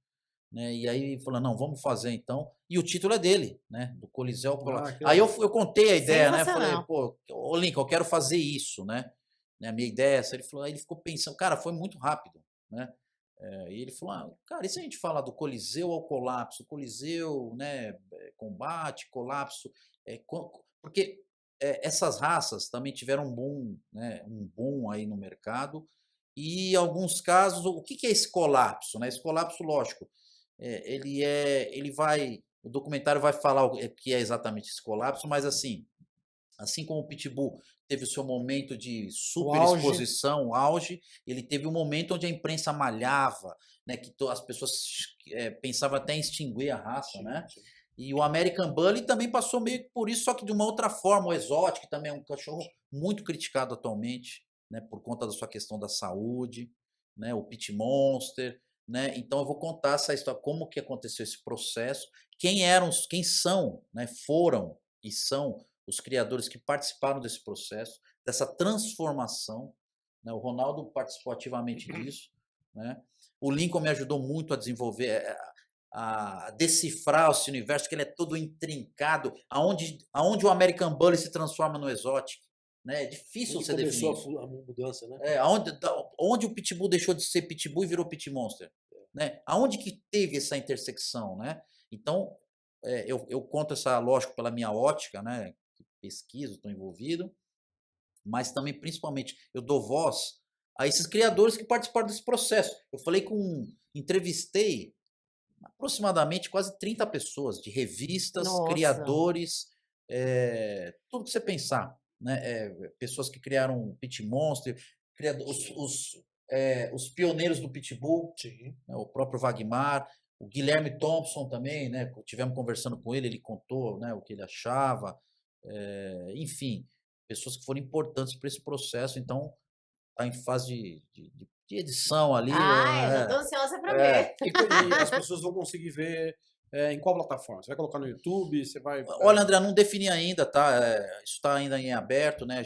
Né? E aí falou, não, vamos fazer então. E o título é dele, né? Do Coliseu Polar. Que Aí legal. eu contei a ideia, né? Falei, Sensacional. pô, ô Lincoln, eu quero fazer isso, né? A minha ideia é essa. Ele falou, aí ele ficou pensando, cara, foi muito rápido, né? E ele falou, cara, e se a gente falar do Coliseu ao colapso? Coliseu, né? Combate, colapso. Porque essas raças também tiveram um boom, né? Um boom aí no mercado. E em alguns casos, o que é esse colapso? Né? Esse colapso, lógico, o documentário vai falar o que é exatamente esse colapso, mas assim como o Pitbull teve o seu momento de super exposição, o auge, ele teve um momento onde a imprensa malhava, né, que as pessoas pensavam até em extinguir a raça, né? Sim. E o American Bully também passou meio que por isso, só que de uma outra forma. O exótico também é um cachorro muito criticado atualmente, né, por conta da sua questão da saúde, né, o Pit Monster, né? Então eu vou contar essa história, como que aconteceu esse processo, quem são, né, foram e são os criadores que participaram desse processo, dessa transformação, né? O Ronaldo participou ativamente disso, né? O Lincoln me ajudou muito a desenvolver, a decifrar esse universo, que ele é todo intrincado, aonde o American Bully se transforma no exótico, né? É difícil Onde você começou definir. a mudança, né? Onde o Pitbull deixou de ser Pitbull e virou Pit Monster, né? Aonde que teve essa intersecção, né? Então, eu conto essa, lógico, pela minha ótica, né? Pesquiso, estou envolvido, mas também, principalmente, eu dou voz a esses criadores que participaram desse processo. Entrevistei aproximadamente quase 30 pessoas, de revistas, Nossa. criadores, tudo que você pensar, né? Pessoas que criaram o Pit Monster, os pioneiros do Pitbull, Sim. né? O próprio Wagmar, o Guilherme Thompson também, né? Tivemos conversando com ele contou, né, o que ele achava, enfim, pessoas que foram importantes para esse processo. Então, está em fase de edição ali. Eu já tô ansiosa para ver. E as pessoas vão conseguir ver em qual plataforma? Você vai colocar no YouTube? Você vai. Olha, André, não defini ainda, tá? Isso está ainda em aberto, né?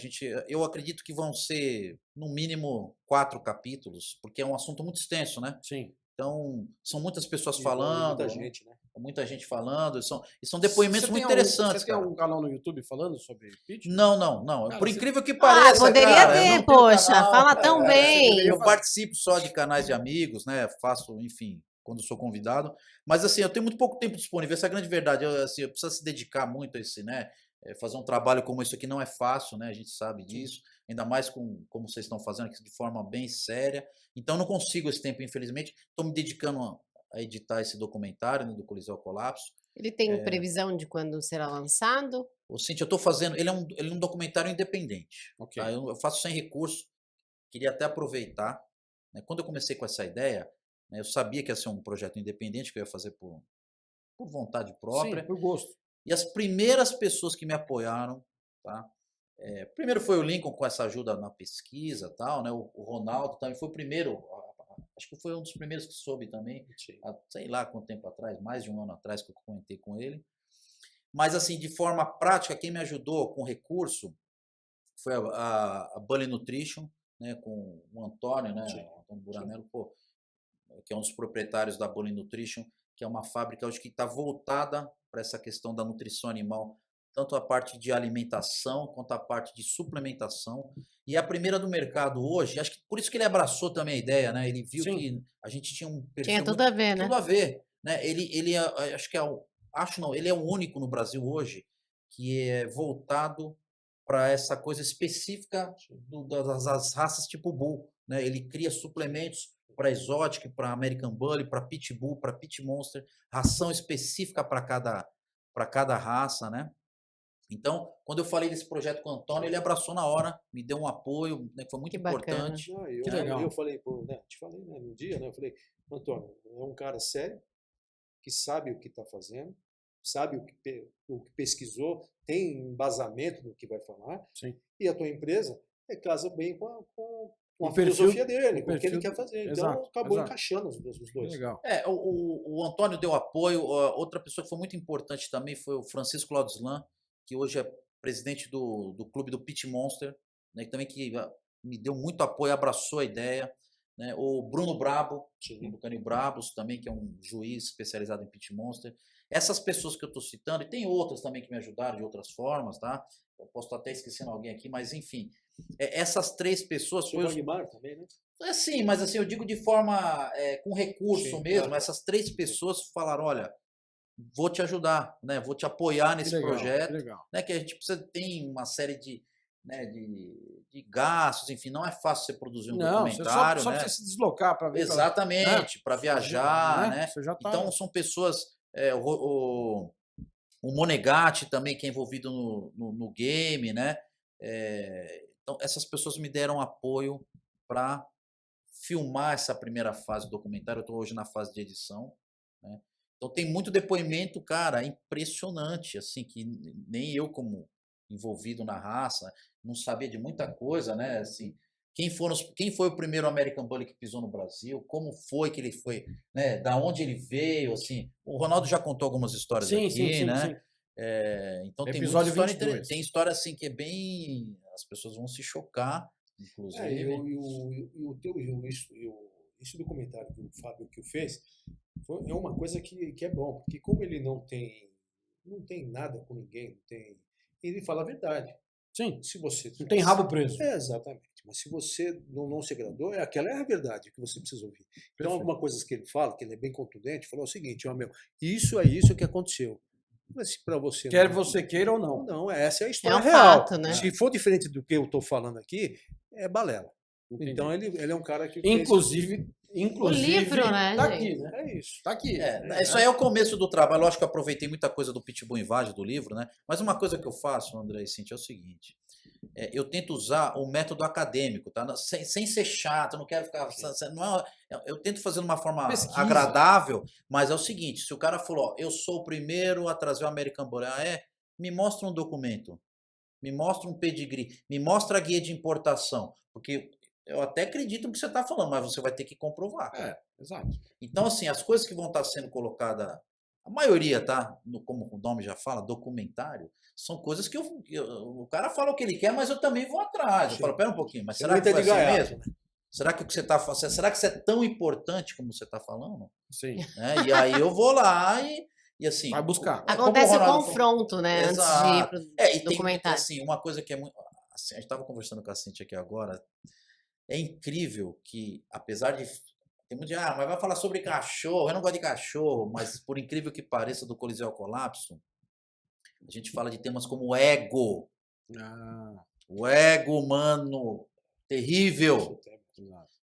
Eu acredito que vão ser, no mínimo, 4 capítulos, porque é um assunto muito extenso, né? Sim. Então, são muitas pessoas Envolve falando. muita gente, né? Muita gente falando. São depoimentos muito interessantes, Você tem cara. algum canal no YouTube falando sobre pitch? Não. Cara, Por você- incrível que pareça, poderia cara, eu ter, não tenho poxa. canal. Fala tão bem. Eu participo só de canais de amigos, né? Faço, enfim, quando sou convidado. Mas assim, eu tenho muito pouco tempo disponível. Essa é a grande verdade. Eu preciso se dedicar muito a esse, né? Fazer um trabalho como esse aqui não é fácil, né? A gente sabe disso. Ainda mais como vocês estão fazendo aqui de forma bem séria. Então, eu não consigo esse tempo, infelizmente. Estou me dedicando a editar esse documentário, né, do Coliseu ao Colapso. Ele tem previsão de quando será lançado? O Cíntia, eu estou fazendo. Ele é um documentário independente. Ok. Tá? Eu faço sem recurso. Queria até aproveitar. Né? Quando eu comecei com essa ideia, né, eu sabia que ia ser um projeto independente, que eu ia fazer por vontade própria. Sim, por gosto. E as primeiras pessoas que me apoiaram, tá? Primeiro foi o Lincoln com essa ajuda na pesquisa, tal, né? O Ronaldo também foi o primeiro. Acho que foi um dos primeiros que soube também, sei lá quanto tempo atrás, mais de um ano atrás que eu comentei com ele. Mas assim, de forma prática, quem me ajudou com recurso foi a Bully Nutrition, né, com o Antônio, né, o Antônio Buranello, que é um dos proprietários da Bully Nutrition, que é uma fábrica hoje que está voltada para essa questão da nutrição animal, tanto a parte de alimentação quanto a parte de suplementação. E é a primeira do mercado hoje. Acho que por isso que ele abraçou também a ideia, né? Ele viu que a gente tinha um perfil Tinha tudo a ver, né? tudo a ver, né? Acho que ele é o único no Brasil hoje que é voltado para essa coisa específica das raças tipo Bull, né? Ele cria suplementos para Exotic, para American Bully, para Pitbull, para Pit Monster, ração específica para cada raça, né? Então, quando eu falei desse projeto com o Antônio, ele abraçou na hora, me deu um apoio, né, que foi muito Que bacana. importante. Não, Que legal. eu falei, né, te falei, né, no dia, né, eu falei, Antônio, é um cara sério, que sabe o que está fazendo, sabe o que pesquisou, tem embasamento no que vai falar, Sim. e a tua empresa casa bem com O a perfil- filosofia dele, o com o que ele perfil- quer fazer. Então, Exato, acabou exato. encaixando os Que dois. legal. O Antônio deu apoio, outra pessoa que foi muito importante também foi o Francisco Laudislan, que hoje é presidente do clube do Pit Monster, né, que também me deu muito apoio, abraçou a ideia, né, o Bruno Brabo, do Canil Brabos, também que é um juiz especializado em Pit Monster. Essas pessoas que eu estou citando, e tem outras também que me ajudaram de outras formas, tá? Eu posso estar até esquecendo alguém aqui, mas enfim, essas 3 pessoas... O Wagmar também, né? Sim, mas assim, eu digo de forma com recurso Sim, mesmo. claro. Essas 3 pessoas falaram, olha, vou te ajudar, né? Vou te apoiar Que nesse legal, projeto, que legal. né? Que a gente precisa tem uma série de, né, de gastos, enfim, não é fácil você produzir um Não, você documentário, só né? precisa se deslocar para ver. Exatamente, para viajar, né? Você já tá... Então são pessoas, o Monegatti também que é envolvido no game, né? Então essas pessoas me deram apoio para filmar essa primeira fase do documentário. Eu estou hoje na fase de edição, né? Então tem muito depoimento, cara, impressionante, assim, que nem eu como envolvido na raça não sabia de muita coisa, né? Assim, quem foi o primeiro American Bully que pisou no Brasil? Como foi que ele foi, né? Da onde ele veio, assim? O Ronaldo já contou algumas histórias aqui, né? Sim. Então tem muita Episódio história 22. tem história assim que é bem, as pessoas vão se chocar, inclusive. Esse documentário que o Fábio que fez é uma coisa que é bom, porque como ele não tem nada com ninguém, ele fala a verdade. Sim. Se você Não tem rabo preso. Exatamente. Mas se você não se agradou, aquela é a verdade que você precisa ouvir. Então, Perfeito. alguma coisa que ele fala, que ele é bem contundente, falou o seguinte, ó, meu, isso é isso que aconteceu. Mas se para você Quer você queira ou não. não, essa é a história um real. fato, né? Se for diferente do que eu estou falando aqui, é balela. Entendi. Então ele é um cara que Inclusive, O livro, né, tá gente? aqui, né? é isso. Tá aqui. Isso aí é o começo do trabalho. Lógico que eu aproveitei muita coisa do Pitbull Invade, do livro, né? Mas uma coisa que eu faço, André e Cintia, é o seguinte. Eu tento usar o método acadêmico, tá? Sem ser chato, não quero ficar... Não eu tento fazer de uma forma Pesquisa. agradável, mas é o seguinte, se o cara falou, ó, eu sou o primeiro a trazer o American Bully, me mostra um documento, me mostra um pedigree, me mostra a guia de importação, porque eu até acredito no que você está falando, mas você vai ter que comprovar. Exato. Então, assim, as coisas que vão estar sendo colocadas, a maioria, tá? Como o nome já fala, documentário, são coisas que o cara fala o que ele quer, mas eu também vou atrás. Eu Sim. falo, pera um pouquinho, mas Você será não que entra vai de ser gaiato, mesmo? Será que o que você está fazendo, será que isso é tão importante como você está falando? Sim. Né? E aí eu vou lá e assim... Vai buscar. como Acontece o Ronaldo confronto, né? Antes de ir Exato. pro E tem, documentário. assim, uma coisa que é muito... Assim, a gente estava conversando com a Cintia aqui agora, é incrível que, apesar de... Tem muito de, mas vai falar sobre cachorro, eu não gosto de cachorro, mas por incrível que pareça, do Coliseu ao Colapso, a gente fala de temas como ego. O ego humano, terrível.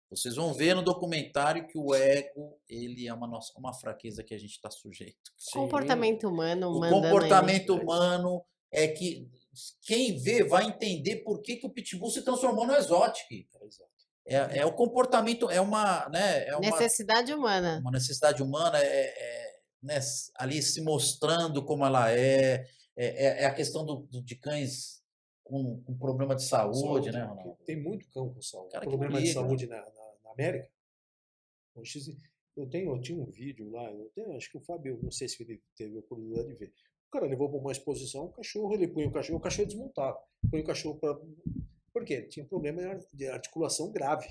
Vocês vão ver no documentário que o ego, ele é uma fraqueza que a gente está sujeito. Comportamento humano, O mandando comportamento aí. humano é que quem vê vai entender por que o Pitbull se transformou no Exotic. É o comportamento, é uma Necessidade humana. uma necessidade humana, né, ali se mostrando como ela é a questão de cães com problema de saúde, né, Ronaldo? Tem muito cão com saúde. Cara que Problema de briga. saúde na América. Eu tinha um vídeo lá, acho que o Fábio, não sei se ele teve a oportunidade de ver. O cara levou para uma exposição, ele põe o cachorro desmontava. Põe o cachorro para... Por quê? Ele tinha problema de articulação grave.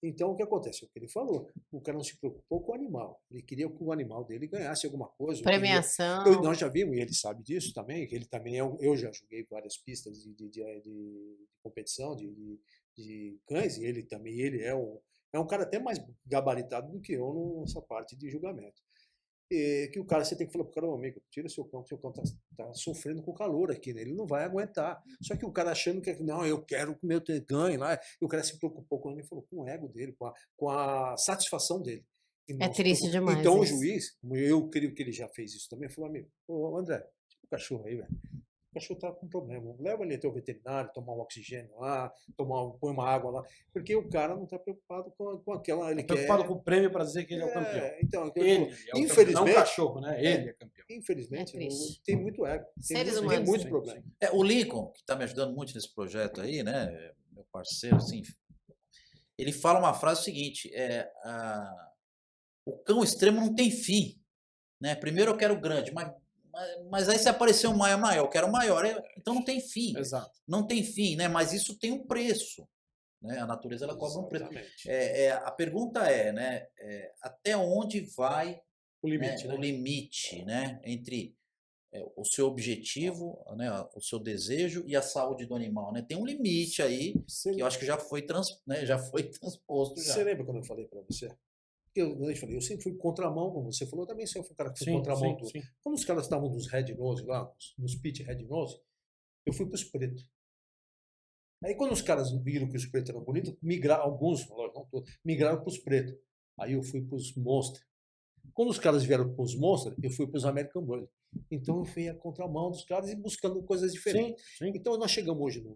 Então, o que acontece? O que ele falou, o cara não se preocupou com o animal. Ele queria que o animal dele ganhasse alguma coisa. Premiação. Nós já vimos, e ele sabe disso também, que ele também eu já joguei várias pistas de competição de cães, e ele também, ele é um cara até mais gabaritado do que eu nessa parte de julgamento. que o cara, você tem que falar pro cara, meu amigo, tira seu cão tá sofrendo com calor aqui, né? Ele não vai aguentar. Só que o cara achando que, não, eu quero que o meu ganhe lá, e o cara se preocupou com ele, falou, com o ego dele, com a satisfação dele. E É não se triste preocupou. demais Então o isso. juiz, como eu creio que ele já fez isso também, falou, amigo, ô André, tira o cachorro aí, velho. O cachorro tá com problema. Leva ele até o veterinário, tomar um oxigênio lá, põe uma água lá, porque o cara não está preocupado com aquela. Ele preocupado com o prêmio para dizer que ele é o campeão. Então, Ele é o infelizmente, campeão, não o cachorro, né? Ele é campeão. Infelizmente, É triste. tem muito ego. Seres Tem humanos. muito Sim, problema. sim. O Lincoln, que está me ajudando muito nesse projeto aí, né? Meu parceiro, assim, ele fala uma frase seguinte: o cão extremo não tem fim, né? Primeiro eu quero o grande, mas aí se aparecer um maior, eu quero o maior, então não tem fim. Exato. Não tem fim, né? Mas isso tem um preço, né? A natureza ela cobra um preço. Exatamente. A pergunta é, né? Até onde vai O limite, né? O limite, né? Entre o seu objetivo, né? O seu desejo e a saúde do animal, né? Tem um limite aí que eu acho que já foi transposto já. Você lembra quando eu falei para você? Eu sempre fui contramão, como você falou, eu também sempre fui um cara que foi contramão tudo. Sim. Quando os caras estavam nos Red Nose lá, nos pit Red Nose, eu fui para os pretos. Aí quando os caras viram que os pretos eram bonitos, alguns, não todos, migraram para os pretos. Aí eu fui para os Monster. Quando os caras vieram para os Monster, eu fui para os American Bully. Então eu fui a contramão dos caras e buscando coisas diferentes. Sim. Então nós chegamos hoje no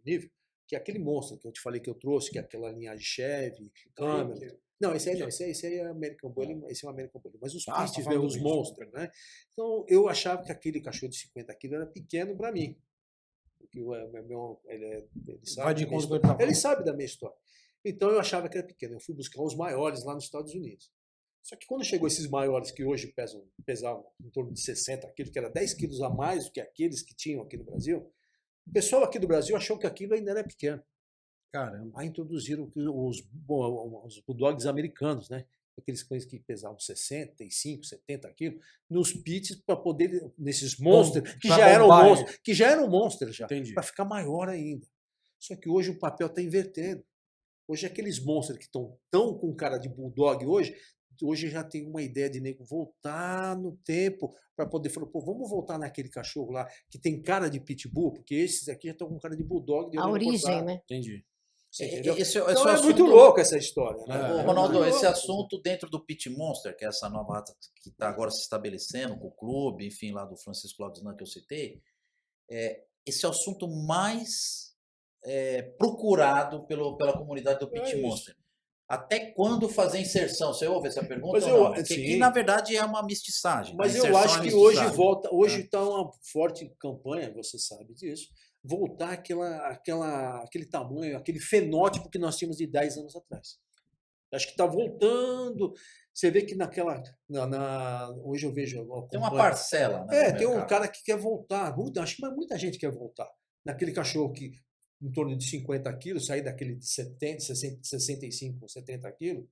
nível que aquele Monster que eu te falei que eu trouxe, que é aquela linhagem Chevy, Camel. Não, esse aí não, esse aí é American Bully, esse é um American Bully. Mas os Pit, os Monster, né? Então eu achava que aquele cachorro de 50 quilos era pequeno para mim. Porque ele sabe da minha história. Então eu achava que era pequeno. Eu fui buscar os maiores lá nos Estados Unidos. Só que quando chegou esses maiores que hoje pesavam em torno de 60 quilos, que era 10 quilos a mais do que aqueles que tinham aqui no Brasil, o pessoal aqui do Brasil achou que aquilo ainda era pequeno. Caramba. Aí introduziram os bulldogs americanos, né? Aqueles cães que pesavam 65, 70 quilos, nos pits para poder, nesses monsters, que já eram monsters já, para ficar maior ainda. Só que hoje o papel está invertendo. Hoje aqueles monsters que estão tão com cara de bulldog hoje já tem uma ideia de nego voltar no tempo para poder falar, pô, vamos voltar naquele cachorro lá que tem cara de pitbull, porque esses aqui já estão com cara de bulldog. A origem, né? Entendi. Então é muito louco essa história, né? Ronaldo, esse assunto dentro do Pit Monster, que é essa nova raça que está agora se estabelecendo com o clube, enfim, lá do Francisco Laudisnan que eu citei, esse é o assunto mais procurado pela comunidade do Pit Monster. Até quando fazer inserção? Você ouve essa pergunta? Que na verdade é uma mestiçagem. Mas eu acho que hoje está uma forte campanha, você sabe disso, voltar aquele tamanho, aquele fenótipo que nós tínhamos de 10 anos atrás. Acho que está voltando. Você vê que hoje eu vejo... Tem uma parcela. Né, tem um cara que quer voltar. Acho que muita gente quer voltar. Naquele cachorro que em torno de 50 quilos, sair daquele de 70, 60, 65, 70 quilos,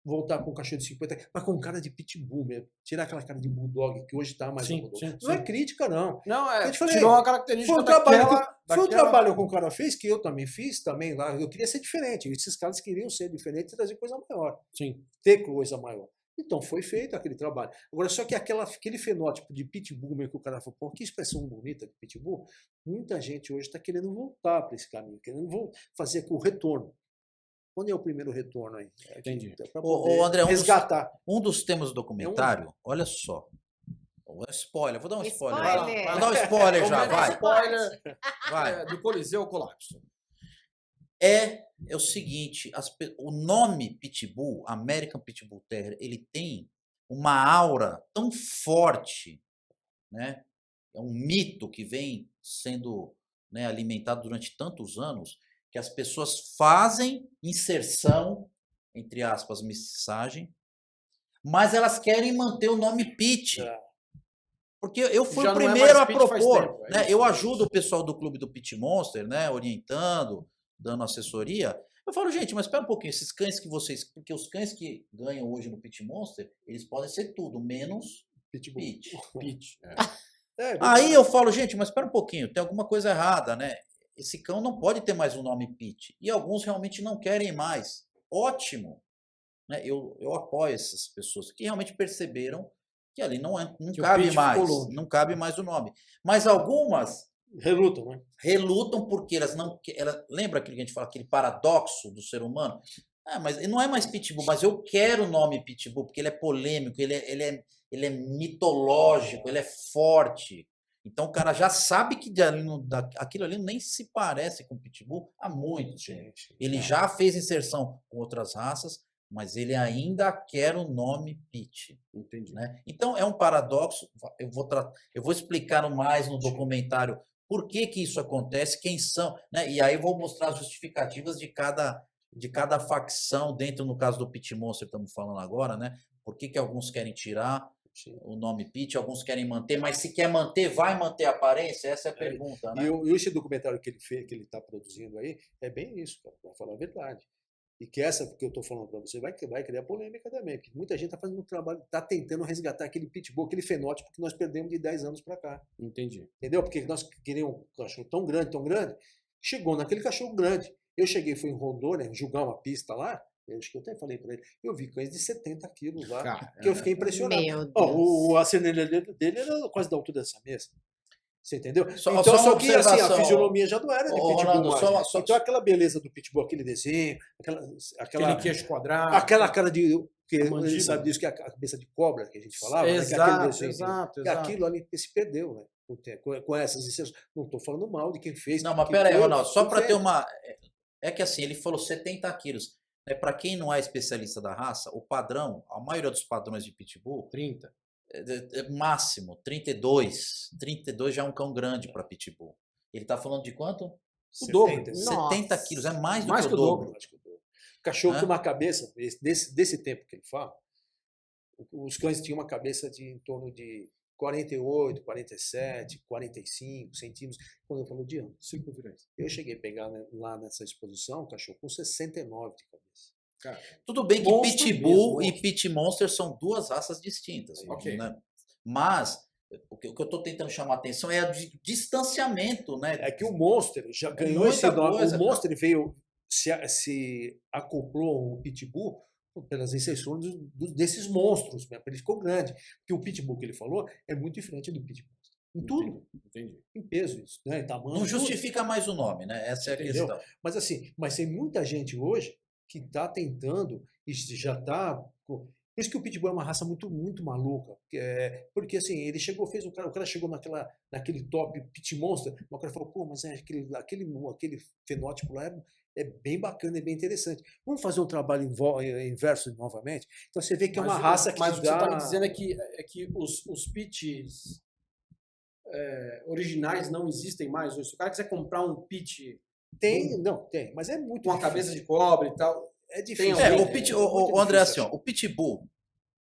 voltar com um cachorro de 50, mas com cara de pitbull mesmo. Tirar aquela cara de bulldog que hoje está mais bulldog. Não é crítica, não. Não, tirou uma característica Foi um trabalho que o cara fez, que eu também fiz, também lá. Eu queria ser diferente. Esses caras queriam ser diferentes e trazer coisa maior. Sim. Ter coisa maior. Então foi feito aquele trabalho. Agora, só que aquele fenótipo de pitbull mesmo que o cara falou, pô, que expressão bonita de pitbull, muita gente hoje está querendo voltar para esse caminho, querendo fazer o retorno. Quando é o primeiro retorno aí? Entendi. André, resgatar. Um dos temas do documentário, olha só. Spoiler, vou dar um spoiler. Spoiler. Vou dar um spoiler já, vai. Spoiler Vai. do Coliseu Colapso. É o seguinte, o nome Pitbull, American Pitbull Terrier, ele tem uma aura tão forte, né? É um mito que vem sendo, né, alimentado durante tantos anos, que as pessoas fazem inserção, entre aspas, mensagem, mas elas querem manter o nome Pit. Porque eu fui o primeiro a propor, né? Eu ajudo o pessoal do clube do Pit Monster, né, orientando, dando assessoria. Eu falo, gente, mas espera um pouquinho, esses cães que vocês... Porque os cães que ganham hoje no Pit Monster, eles podem ser tudo, menos Pit. Aí eu falo, gente, mas espera um pouquinho, tem alguma coisa errada, né? Esse cão não pode ter mais um nome Pit. E alguns realmente não querem mais. Ótimo. Né? Eu apoio essas pessoas que realmente perceberam que ali não Que o cabe pitch ficou mais, longe. não cabe mais o nome. Mas algumas Relutam, né? relutam porque elas não. Lembra aquilo que a gente fala, aquele paradoxo do ser humano? Ah, mas não é mais pitbull, mas eu quero o nome pitbull, porque ele é polêmico, ele é mitológico, ele é forte. Então o cara já sabe que aquilo ali nem se parece com pitbull há muito tempo. Ele já fez inserção com outras raças, mas ele ainda quer o nome pit. Entendi. Né? Então é um paradoxo. Eu vou explicar mais no documentário por que isso acontece, quem são, né? E aí eu vou mostrar as justificativas de cada facção dentro, no caso do Pit Monster, estamos falando agora, né? Por que alguns querem tirar o nome Pit, alguns querem manter, mas se quer manter, vai manter a aparência? Essa é a pergunta, né? E esse documentário que ele fez, que ele está produzindo aí, é bem isso, cara, para falar a verdade. E que essa que eu estou falando para você vai criar polêmica também, porque muita gente está fazendo um trabalho, está tentando resgatar aquele pitbull, aquele fenótipo que nós perdemos de 10 anos para cá. Entendi. Entendeu? Porque nós queríamos um cachorro tão grande, chegou naquele cachorro grande. Eu fui em Rondônia, julgar uma pista lá, acho que eu até falei para ele, eu vi cães de 70 quilos lá, Cara, que eu fiquei impressionado. Meu Deus. A cenelha dele era quase da altura dessa mesa. Você entendeu? Só Então, uma só que assim, a observação. fisionomia já não era de pitbull Ronaldo, mais. Então aquela beleza do pitbull, aquele desenho, Aquele queixo quadrado. aquela cara de... Que A ele mandíbula. sabe disso, que é a cabeça de cobra que a gente falava, né? Que é aquele Exato, desenho. exato, E aquilo ali se perdeu, né? Com essas inserções. Não estou falando mal de quem fez. Não, mas que peraí, foi, Ronaldo, só foi para ter feito. uma. É que assim, ele falou 70 quilos. Né? Para quem não é especialista da raça, o padrão, a maioria dos padrões de pitbull, 30. máximo 32. 32 já é um cão grande para pitbull. Ele tá falando de quanto? O dobro. 70. 70 quilos, é mais do Mais que o que o dobro. dobro. Acho que o cachorro Hã? com uma cabeça, desse tempo que ele fala, os cães tinham uma cabeça de em torno de 48, 47, 45 centímetros. Quando eu falo de ano, 5 virões. eu cheguei a pegar lá nessa exposição um cachorro com 69 de cabeça. Cara, Tudo bem que Monstro pitbull mesmo, e monstro. pit monster são duas raças distintas. Ok. Né? Mas o que eu estou tentando chamar a atenção é o distanciamento, né? É que o Monster já ganhou muita esse nome. coisa, O Monster veio, se acoplou ao Pitbull pelas inserções desses monstros, né? Ele ficou grande. Porque o Pitbull que ele falou é muito diferente do Pitbull. Em tudo. Entendi. Em peso, isso, né? Em tamanho. Não tudo. justifica mais o nome, né? Essa é a Entendeu? questão. Mas assim, tem muita gente hoje que está tentando e já está. Por isso que o Pitbull é uma raça muito, muito maluca. Porque assim, ele chegou, o cara chegou naquele top Pit Monster, o cara falou, pô, mas aquele fenótipo lá é bem bacana, é bem interessante. Vamos fazer um trabalho inverso novamente? Então você vê que é uma raça que Mas o que você dá... está me dizendo é que os pits originais não existem mais hoje. Se o cara quiser comprar um pit Tem, mas é muito com a difícil. cabeça de cobre e tal, É difícil. Tem alguém- O André, assim, ó, o pitbull,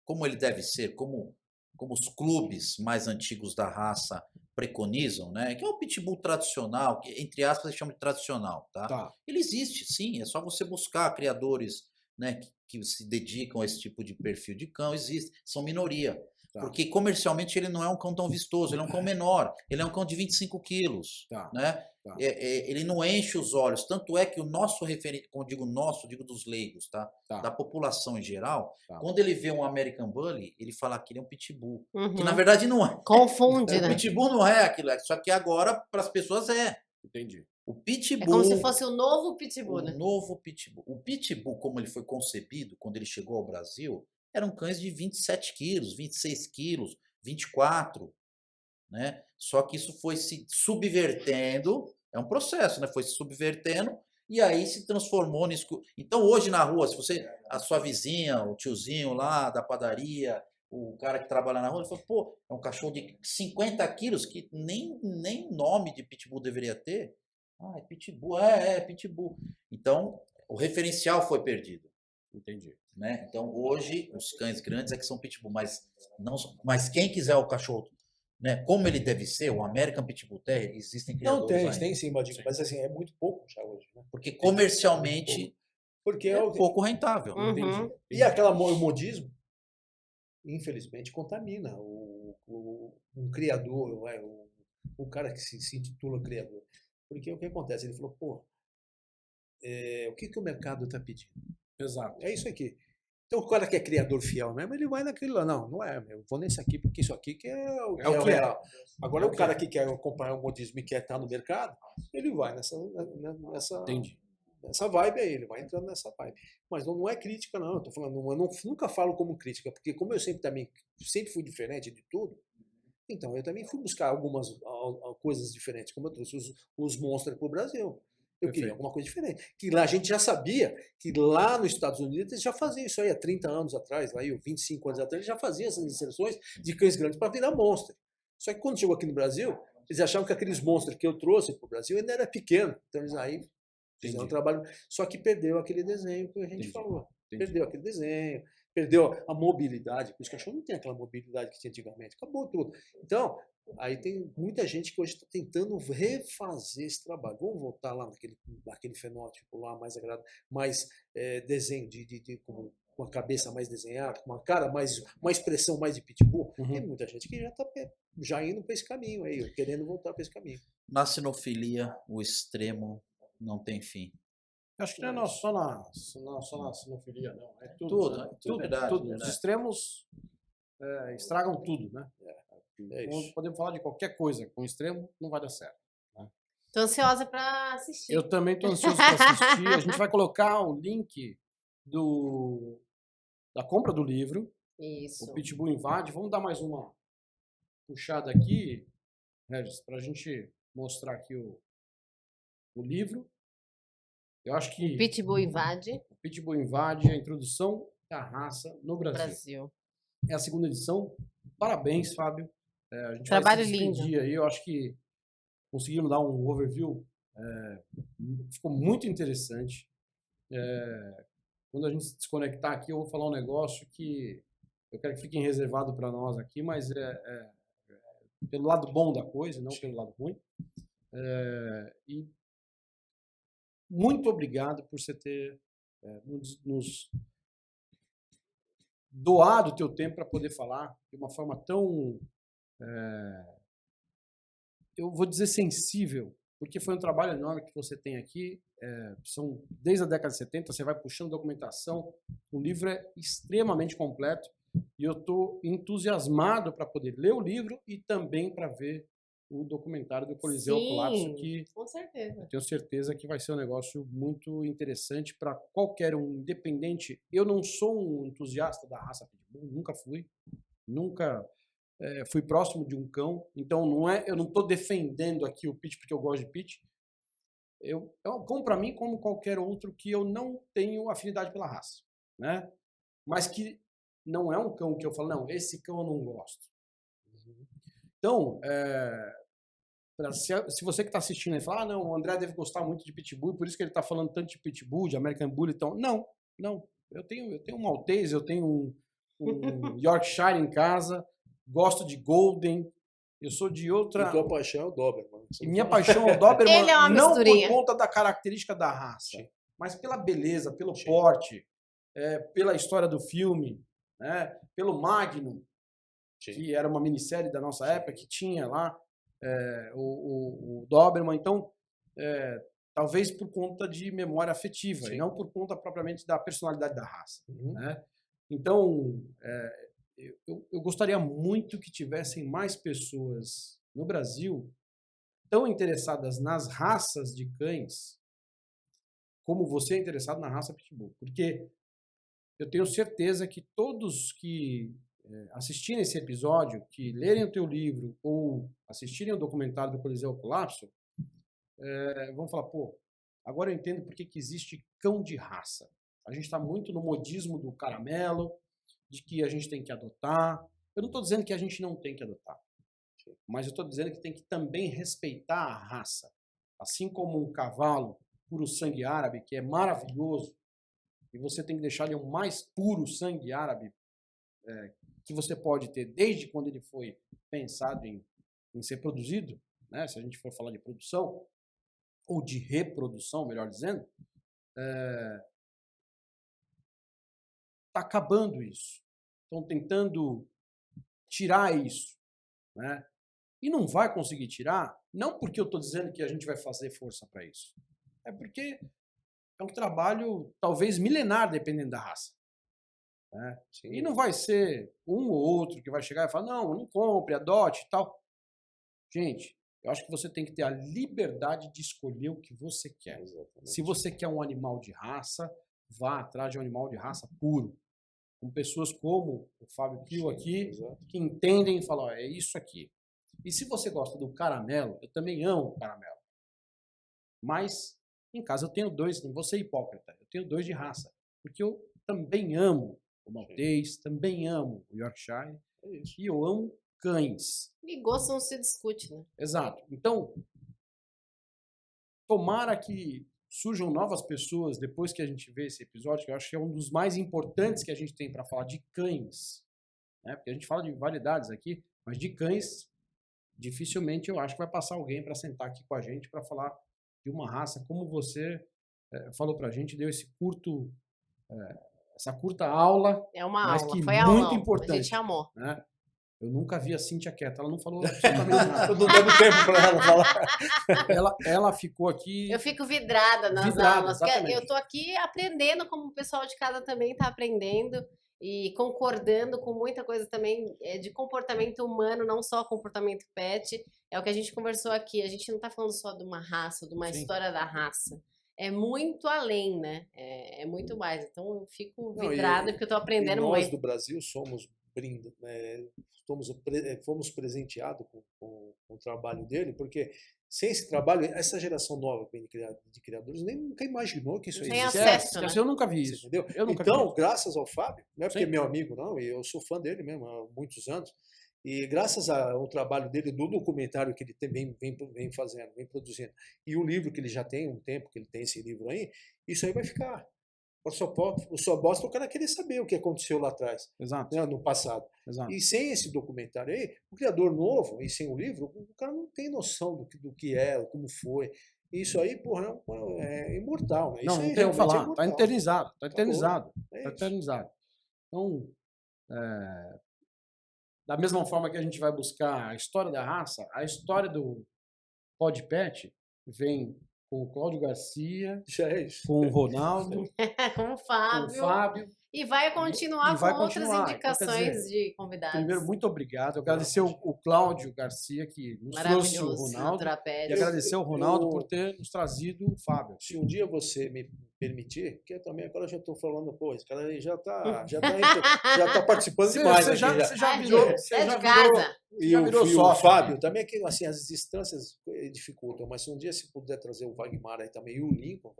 como ele deve ser, como os clubes mais antigos da raça preconizam, né? Que é o pitbull tradicional, que entre aspas eles chamam de tradicional, tá? Tá. Ele existe, sim, é só você buscar criadores, né, que se dedicam a esse tipo de perfil de cão, existe, são minoria. Tá. Porque comercialmente ele não é um cão tão vistoso, ele é um cão menor, ele é um cão de 25 quilos, Tá. né? Tá. Ele não enche os olhos, tanto é que o nosso referente, como eu digo nosso, digo dos leigos, tá? Tá. Da população em geral, Tá. quando ele vê um American Bully, ele fala que ele é um pitbull, Uhum. que na verdade não é. Confunde, O né? pitbull não é aquilo, só que agora para as pessoas é. Entendi. O É pitbull, como se fosse o novo pitbull, o né? novo pitbull. O pitbull, como ele foi concebido quando ele chegou ao Brasil, eram cães de 27 quilos, 26 quilos, 24, né? Só que isso foi se subvertendo, é um processo, né? Foi se subvertendo e aí se transformou nisso. Então hoje na rua, se você, a sua vizinha, o tiozinho lá da padaria, o cara que trabalha na rua, ele fala, pô, é um cachorro de 50 quilos que nem nome de pitbull deveria ter. Ah, é pitbull, é pitbull. Então, o referencial foi perdido. Entendi. Né? Então, hoje, os cães grandes é que são pitbull, mas quem quiser o cachorro, né, como ele deve ser, o American Pitbull Terrier, existem Não, criadores ainda. tem sim, mas assim, é muito pouco já hoje, né? Porque comercialmente Porque é pouco rentável. Uhum. Entendi. E o modismo, infelizmente, contamina um criador, o cara que se intitula criador. Porque o que acontece? Ele falou, pô, o que o mercado está pedindo? Exato. É isso aqui. Então o cara que é criador fiel mesmo, ele vai naquilo lá. Não, não é, eu vou nesse aqui, porque isso aqui que é o, que é o real. Agora, o cara que quer acompanhar o modismo e quer estar no mercado, ele vai Entendi. nessa vibe aí, ele vai entrando nessa vibe. Mas não é crítica, não. Eu tô falando, nunca falo como crítica, porque como eu sempre fui diferente de tudo, então eu também fui buscar algumas coisas diferentes, como eu trouxe os monstros para o Brasil. Eu queria alguma coisa diferente. Que lá a gente já sabia que lá nos Estados Unidos eles já faziam isso aí há 30 anos atrás, lá, 25 anos atrás, eles já faziam essas inserções de cães grandes para virar monstro. Só que quando chegou aqui no Brasil, eles achavam que aqueles monstros que eu trouxe para o Brasil ainda era pequeno. Então eles aí fizeram um trabalho. Só que perdeu aquele desenho que a gente falou. Perdeu aquele desenho, perdeu a mobilidade. Os cachorros não têm aquela mobilidade que tinha antigamente. Acabou tudo. Então, aí tem muita gente que hoje está tentando refazer esse trabalho. Vamos voltar lá naquele fenótipo lá mais agradável, mais desenho com a cabeça mais desenhada, com uma cara uma expressão mais de pitbull. Tem muita gente que já está já indo para esse caminho aí, querendo voltar para esse caminho. Na sinofilia, o extremo não tem fim. Acho que não é só na sinofilia, não. É Tudo, né? né? Tudo, Verdade, tudo. verdade. Os extremos estragam tudo, né? Podemos falar de qualquer coisa. Com extremo, não vai dar certo. Tô ansiosa para assistir. Eu também tô ansioso para assistir. A gente vai colocar o link da compra do livro. Isso. O Pitbull Invade. Vamos dar mais uma puxada aqui, Regis, para a gente mostrar aqui o livro. Eu acho que Pitbull Invade. o Pitbull Invade, a introdução da raça no Brasil. É a segunda edição. Parabéns, Fábio. A gente Trabalho vai se despedir lindo. aí. Eu acho que conseguimos dar um overview. Ficou muito interessante. Quando a gente se desconectar aqui, eu vou falar um negócio que eu quero que fique reservado para nós aqui, mas pelo lado bom da coisa, não pelo lado ruim. E muito obrigado por você ter nos doado o teu tempo para poder falar de uma forma tão, eu vou dizer, sensível, porque foi um trabalho enorme que você tem aqui. São desde a década de 70, você vai puxando documentação. O livro é extremamente completo e eu estou entusiasmado para poder ler o livro e também para ver o documentário do Coliseu Colapso, que com certeza. eu tenho certeza que vai ser um negócio muito interessante para qualquer um, independente. Eu não sou um entusiasta da raça Pitbull, nunca fui, nunca fui próximo de um cão, então eu não estou defendendo aqui o Pit porque eu gosto de Pit. É um cão para mim como qualquer outro que eu não tenho afinidade pela raça, né? Mas que não é um cão que eu falo, não, esse cão eu não gosto. Então, se você que está assistindo aí fala, não, o André deve gostar muito de Pitbull, por isso que ele está falando tanto de Pitbull, de American Bully, então, não, eu tenho um Maltese, eu tenho um Yorkshire em casa, gosto de Golden, eu sou de outra... E tua paixão é o Doberman. E minha paixão é o Doberman, Ele é uma não misturinha. por conta da característica da raça, mas pela beleza, pelo porte, pela história do filme, né, pelo Magnum, que era uma minissérie da nossa época, que tinha lá o Doberman. Então, talvez por conta de memória afetiva, e não por conta propriamente da personalidade da raça. Né? Então, eu gostaria muito que tivessem mais pessoas no Brasil tão interessadas nas raças de cães como você é interessado na raça Pitbull. Porque eu tenho certeza que todos que assistirem esse episódio, que lerem o teu livro ou assistirem o documentário do Coliseu Colapso, vão falar, pô, agora eu entendo por que existe cão de raça. A gente está muito no modismo do caramelo, de que a gente tem que adotar. Eu não estou dizendo que a gente não tem que adotar, mas eu estou dizendo que tem que também respeitar a raça. Assim como um cavalo puro sangue árabe, que é maravilhoso, e você tem que deixar ele o mais puro sangue árabe que você pode ter desde quando ele foi pensado em ser produzido, né? Se a gente for falar de produção, ou de reprodução, melhor dizendo, está acabando isso. Estão tentando tirar isso, né? E não vai conseguir tirar, não porque eu estou dizendo que a gente vai fazer força para isso. É porque é um trabalho talvez milenar, dependendo da raça. Né? Sim. E não vai ser um ou outro que vai chegar e falar, não compre, adote e tal. Gente, eu acho que você tem que ter a liberdade de escolher o que você quer. Exatamente. Se você quer um animal de raça, vá atrás de um animal de raça puro. Com pessoas como o Fábio Pio aqui, Exato. que entendem e falam, ó, é isso aqui. E se você gosta do caramelo, eu também amo caramelo. Mas em casa eu tenho 2, não vou ser hipócrita, eu tenho 2 de raça. Porque eu também amo o maltês, também amo o Yorkshire É isso. e eu amo cães. E gosto não se discute, né? Exato. Então, tomara que surjam novas pessoas depois que a gente vê esse episódio, que eu acho que é um dos mais importantes que a gente tem para falar de cães. Né? Porque a gente fala de variedades aqui, mas de cães, dificilmente eu acho que vai passar alguém para sentar aqui com a gente para falar de uma raça como você falou para a gente, deu esse essa curta aula, É uma mas aula, que foi muito aulão. A importante. gente amou. Né? Eu nunca vi a Cíntia quieta, ela não falou absolutamente nada. Não deu tempo para ela falar. Ela ficou aqui. Eu fico vidrada nas Vidrada, aulas, porque exatamente. eu tô aqui aprendendo como o pessoal de casa também tá aprendendo e concordando com muita coisa também de comportamento humano, não só comportamento pet. É o que a gente conversou aqui. A gente não tá falando só de uma raça, de uma Sim. história da raça. É muito além, né? É muito mais. Então eu fico Não, vidrada porque eu tô aprendendo nós muito. do Brasil somos fomos presenteados com o trabalho dele, porque sem esse trabalho, essa geração nova que vem de criadores nem nunca imaginou que isso Tem existia. acesso, né? Eu nunca vi Você isso. entendeu? Eu nunca vi Então, isso. graças ao Fábio, não é porque é Sim. meu amigo, não, e eu sou fã dele mesmo há muitos anos, e graças ao trabalho dele, do documentário que ele também vem fazendo, vem produzindo, e o livro que ele já tem, um tempo que ele tem esse livro aí, isso aí vai ficar. O só bosta o cara querer saber o que aconteceu lá atrás, Exato. né, no passado. Exato. E sem esse documentário aí, o criador novo, e sem o livro, o cara não tem noção do que é, como foi. Isso aí, porra, é imortal, né? Isso Não aí tem o que realmente falar. é Tá imortal. eternizado. Tá eternizado. É Tá isso. eternizado. Então, da mesma forma que a gente vai buscar a história da raça, a história do Pod Pet vem com o Cláudio Garcia, Já é isso. com o Ronaldo, Com o com o Fábio. Fábio. E vai continuar E vai com outras continuar. indicações Então, quer dizer, de convidados. Primeiro, muito obrigado. Eu agradecer o Cláudio Garcia, que nos trouxe o Maravilhoso, Ronaldo. Trapézio. E agradecer o Ronaldo Eu- por ter nos trazido o Fábio. Se um dia você me permitir, porque eu também agora já estou falando, pô, esse cara aí já tá participando demais aqui. Você já Ah, virou. é Você de já casa. virou. E já o, virou e o sócio Fábio aqui. também, que assim, as distâncias dificultam, mas se um dia se puder trazer o Wagmar aí também e o Lincoln,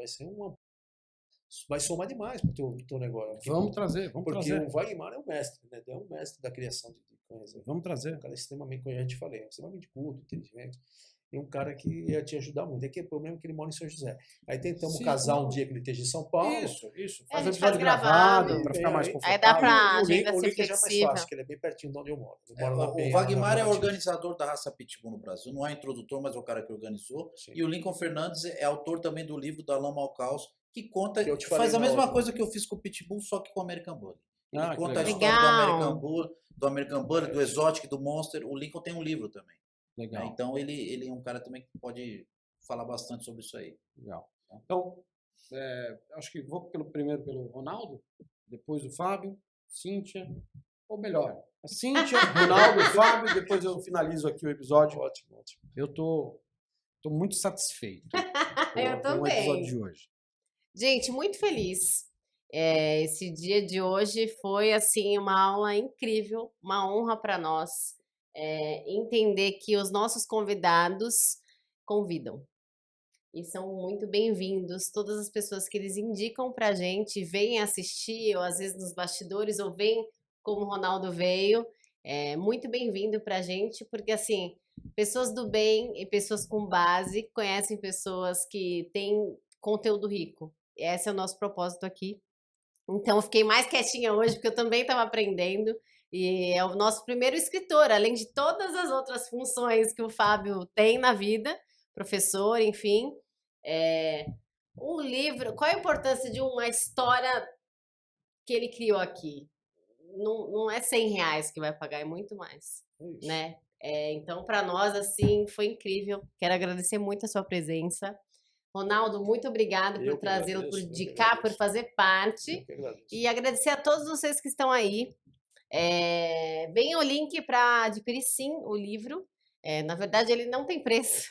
vai somar demais pro teu negócio. Vamos trazer, vamos Porque trazer. o Wagmar é o mestre, né? É o mestre da criação de cães. Né? Vamos trazer. Um cara extremamente, como eu já te falei, extremamente culto, inteligente. E um cara que ia te ajudar muito. É que o problema é que ele mora em São José. Aí tentamos Sim, casar não. um dia que ele esteja em São Paulo. Isso. É, Faz a um gente faz episódio gravado. gravado para ficar mais Aí confortável. dá pra- o agenda Link ser já é mais flexível. fácil, que ele é bem pertinho de onde eu moro. Eu moro na O Penha, Wagmar na é Rua organizador da raça Pitbull no Brasil. Não é introdutor, mas é o cara que organizou. Sim. E o Lincoln Fernandes é autor também do livro da Lama ao Caos, que conta, Que eu te falei faz a na mesma outra. coisa que eu fiz com o Pitbull, só que com o American Bully. Ele Ah, que conta a legal. história Legal. do American Bully, do Exotic, do Monster. O Lincoln tem um livro também. Né? Legal. Então ele é um cara também que pode falar bastante sobre isso aí. Legal. Então, acho que vou primeiro pelo Ronaldo, depois o Fábio, Cíntia, ou melhor, a Cíntia, Ronaldo, Fábio, depois eu finalizo aqui o episódio. Ótimo, ótimo. Eu tô muito satisfeito Eu com o episódio também. de hoje. Gente, muito feliz. Esse dia de hoje foi assim uma aula incrível, uma honra para nós entender que os nossos convidados convidam e são muito bem-vindos. Todas as pessoas que eles indicam para a gente, vêm assistir, ou às vezes nos bastidores, ou vêm como o Ronaldo veio, muito bem-vindo para a gente, porque assim, pessoas do bem e pessoas com base conhecem pessoas que têm conteúdo rico. Esse é o nosso propósito aqui. Então, eu fiquei mais quietinha hoje, porque eu também estava aprendendo. E é o nosso primeiro escritor, além de todas as outras funções que o Fábio tem na vida, professor, enfim. Um livro, qual a importância de uma história que ele criou aqui? Não é R$100 que vai pagar, é muito mais, É isso. né? Então, para nós, assim, foi incrível. Quero agradecer muito a sua presença. Ronaldo, muito obrigado Eu por que trazê-lo, por agradeço, eu que indicar, por agradeço. fazer parte. Eu que agradeço. E agradecer a todos vocês que estão aí. Vem o link para adquirir sim o livro. Na verdade, ele não tem preço.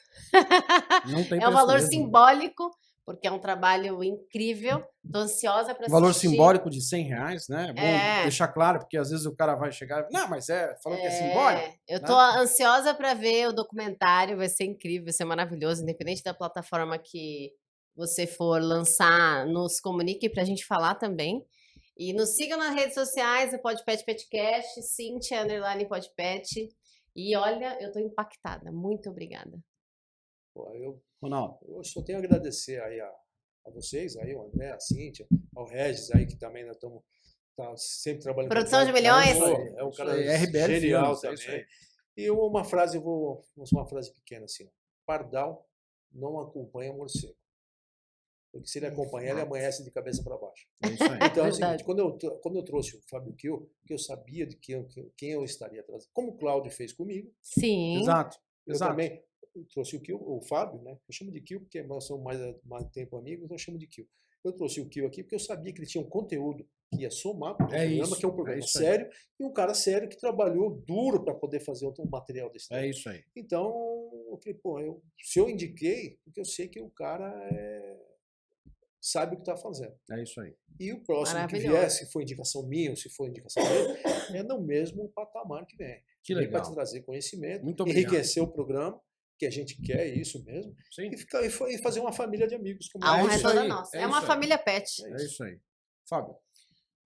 Não tem É um preço valor mesmo. simbólico, porque é um trabalho incrível. Tô ansiosa para Um valor assistir. simbólico de R$ 100, né? É bom É. deixar claro, porque às vezes o cara vai chegar e... Não, mas falou que é simbólico. Eu né? tô ansiosa para ver o documentário, vai ser incrível, vai ser maravilhoso, independente da plataforma que você for lançar, nos comunique pra gente falar também. E nos sigam nas redes sociais, o Podpet Petcast, Cíntia _Podpet. E olha, eu tô impactada. Muito obrigada. Pô, eu Ronaldo, só tenho a agradecer aí a vocês, aí, o André, a Cíntia, ao Regis aí, que também nós estamos sempre trabalhando. com Produção de design. milhões. É um Isso cara aí, RBL genial Filmes, é isso também. aí. E uma frase, vou uma frase pequena assim: Pardal não acompanha morcego. Porque se ele acompanhar, ele amanhece de cabeça para baixo. é isso aí. Então é o Verdade. seguinte, quando eu trouxe o Fábio Kiel, que eu sabia de quem eu estaria trazendo, como o Cláudio fez comigo, Sim. Exato. eu Exato. também trouxe o Fábio, né? Eu chamo de Kiel porque nós somos mais tempo amigos, então eu chamo de Kiel. Eu trouxe o Kiel aqui porque eu sabia que ele tinha um conteúdo que ia somar para o programa, isso, que é um programa é isso aí. sério, e um cara sério que trabalhou duro para poder fazer outro material desse É tipo. isso aí. Então, eu falei, pô, se eu indiquei, porque eu sei que o cara sabe o que está fazendo. É isso aí. E o próximo que Maravilhoso. vier, se for indicação minha ou se for indicação dele, é no mesmo patamar que vem. Que Vem para legal. te trazer conhecimento, Muito obrigado. enriquecer o programa, que a gente quer isso mesmo, Sim. e fazer uma família de amigos. Como A honra é isso toda aí, nossa. é É uma isso aí. família pet. É isso aí. Fábio.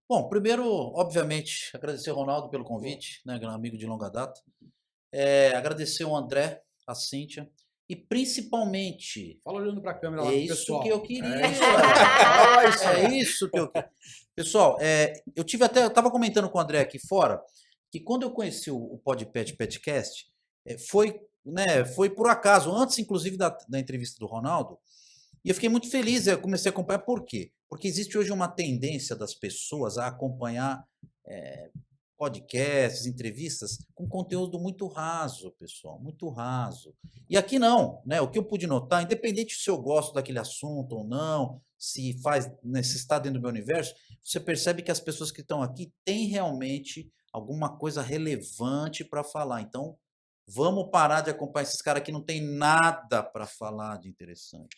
Bom, primeiro, obviamente, agradecer ao Ronaldo pelo convite, né, amigo de longa data. Agradecer ao André, a Cíntia e principalmente Fala olhando para a câmera lá, é pro isso pessoal. que eu queria. É isso aí. isso aí. É isso que eu queria. Pessoal, eu estava comentando com o André aqui fora que quando eu conheci o Podpet Petcast, foi por acaso, antes inclusive da entrevista do Ronaldo, e eu fiquei muito feliz, eu comecei a acompanhar. Por quê? Porque existe hoje uma tendência das pessoas a acompanhar podcasts, entrevistas com conteúdo muito raso, pessoal, muito raso. E aqui não, né? O que eu pude notar, independente se eu gosto daquele assunto ou não, se está dentro do meu universo, você percebe que as pessoas que estão aqui têm realmente alguma coisa relevante para falar. Então, vamos parar de acompanhar esses caras que não tem nada para falar de interessante.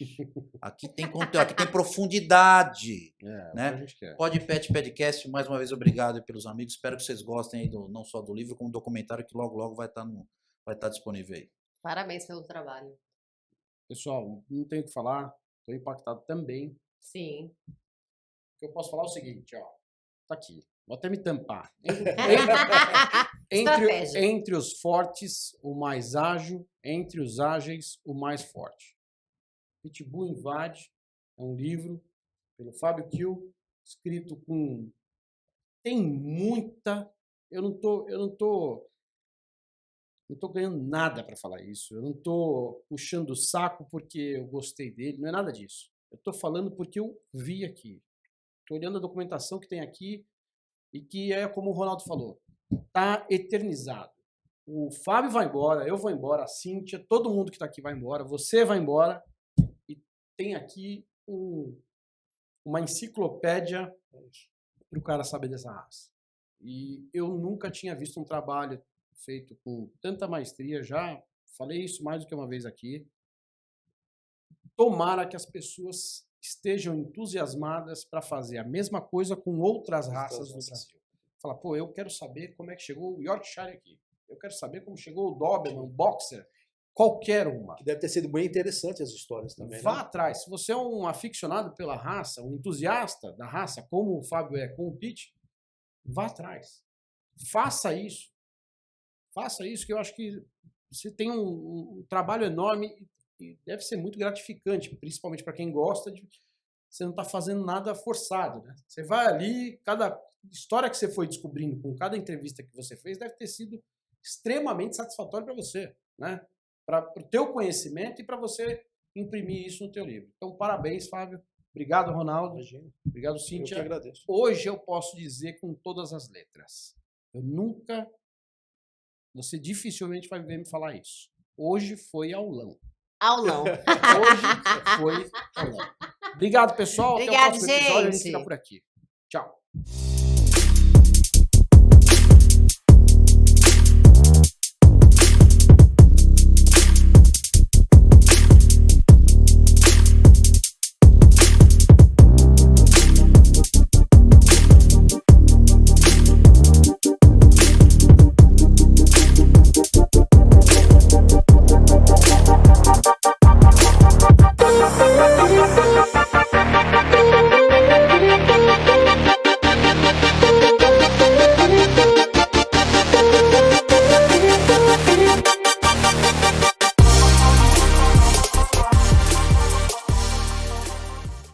Aqui tem conteúdo, aqui tem profundidade. É, né? o que a gente quer. Podpet Podcast, mais uma vez, obrigado pelos amigos. Espero que vocês gostem aí não só do livro, como do documentário, que logo vai estar disponível aí. Parabéns pelo trabalho. Pessoal, não tenho o que falar. Estou impactado também. Sim. O que eu posso falar é o seguinte, ó. Tá aqui. Vou até me tampar. Estratégia. Entre os fortes, o mais ágil. Entre os ágeis, o mais forte. Pitbull Invade é um livro pelo Fábio Kiel, escrito com... Tem muita... Eu não tô ganhando nada para falar isso. Eu não tô puxando o saco porque eu gostei dele. Não é nada disso. Eu tô falando porque eu vi aqui. Tô olhando a documentação que tem aqui e que é como o Ronaldo falou. Tá eternizado. O Fábio vai embora, eu vou embora, a Cíntia, todo mundo que está aqui vai embora, você vai embora. E tem aqui uma enciclopédia para o cara saber dessa raça. E eu nunca tinha visto um trabalho feito com tanta maestria, já falei isso mais do que uma vez aqui. Tomara que as pessoas estejam entusiasmadas para fazer a mesma coisa com outras raças no Brasil. Fala, pô, eu quero saber como é que chegou o Yorkshire aqui. Eu quero saber como chegou o Doberman, o Boxer, qualquer uma. Que deve ter sido bem interessante as histórias também. Vá né? atrás. Se você é um aficionado pela raça, um entusiasta da raça, como o Fábio é com o Pete, vá atrás. Faça isso. Faça isso, que eu acho que você tem um trabalho enorme e deve ser muito gratificante, principalmente para quem gosta de... Você não está fazendo nada forçado, né? Você vai ali, cada história que você foi descobrindo com cada entrevista que você fez deve ter sido extremamente satisfatório para você, né? Para o teu conhecimento e para você imprimir isso no teu livro. Então, parabéns, Fábio. Obrigado, Ronaldo. Imagina. Obrigado, Eu que Cíntia. agradeço. Hoje eu posso dizer com todas as letras. Eu nunca... Você dificilmente vai ver me falar isso. Hoje foi aulão. Aulão. Hoje foi aulão. Obrigado, pessoal. Até o Obrigado, próximo episódio. A gente gente. fica por aqui. Tchau.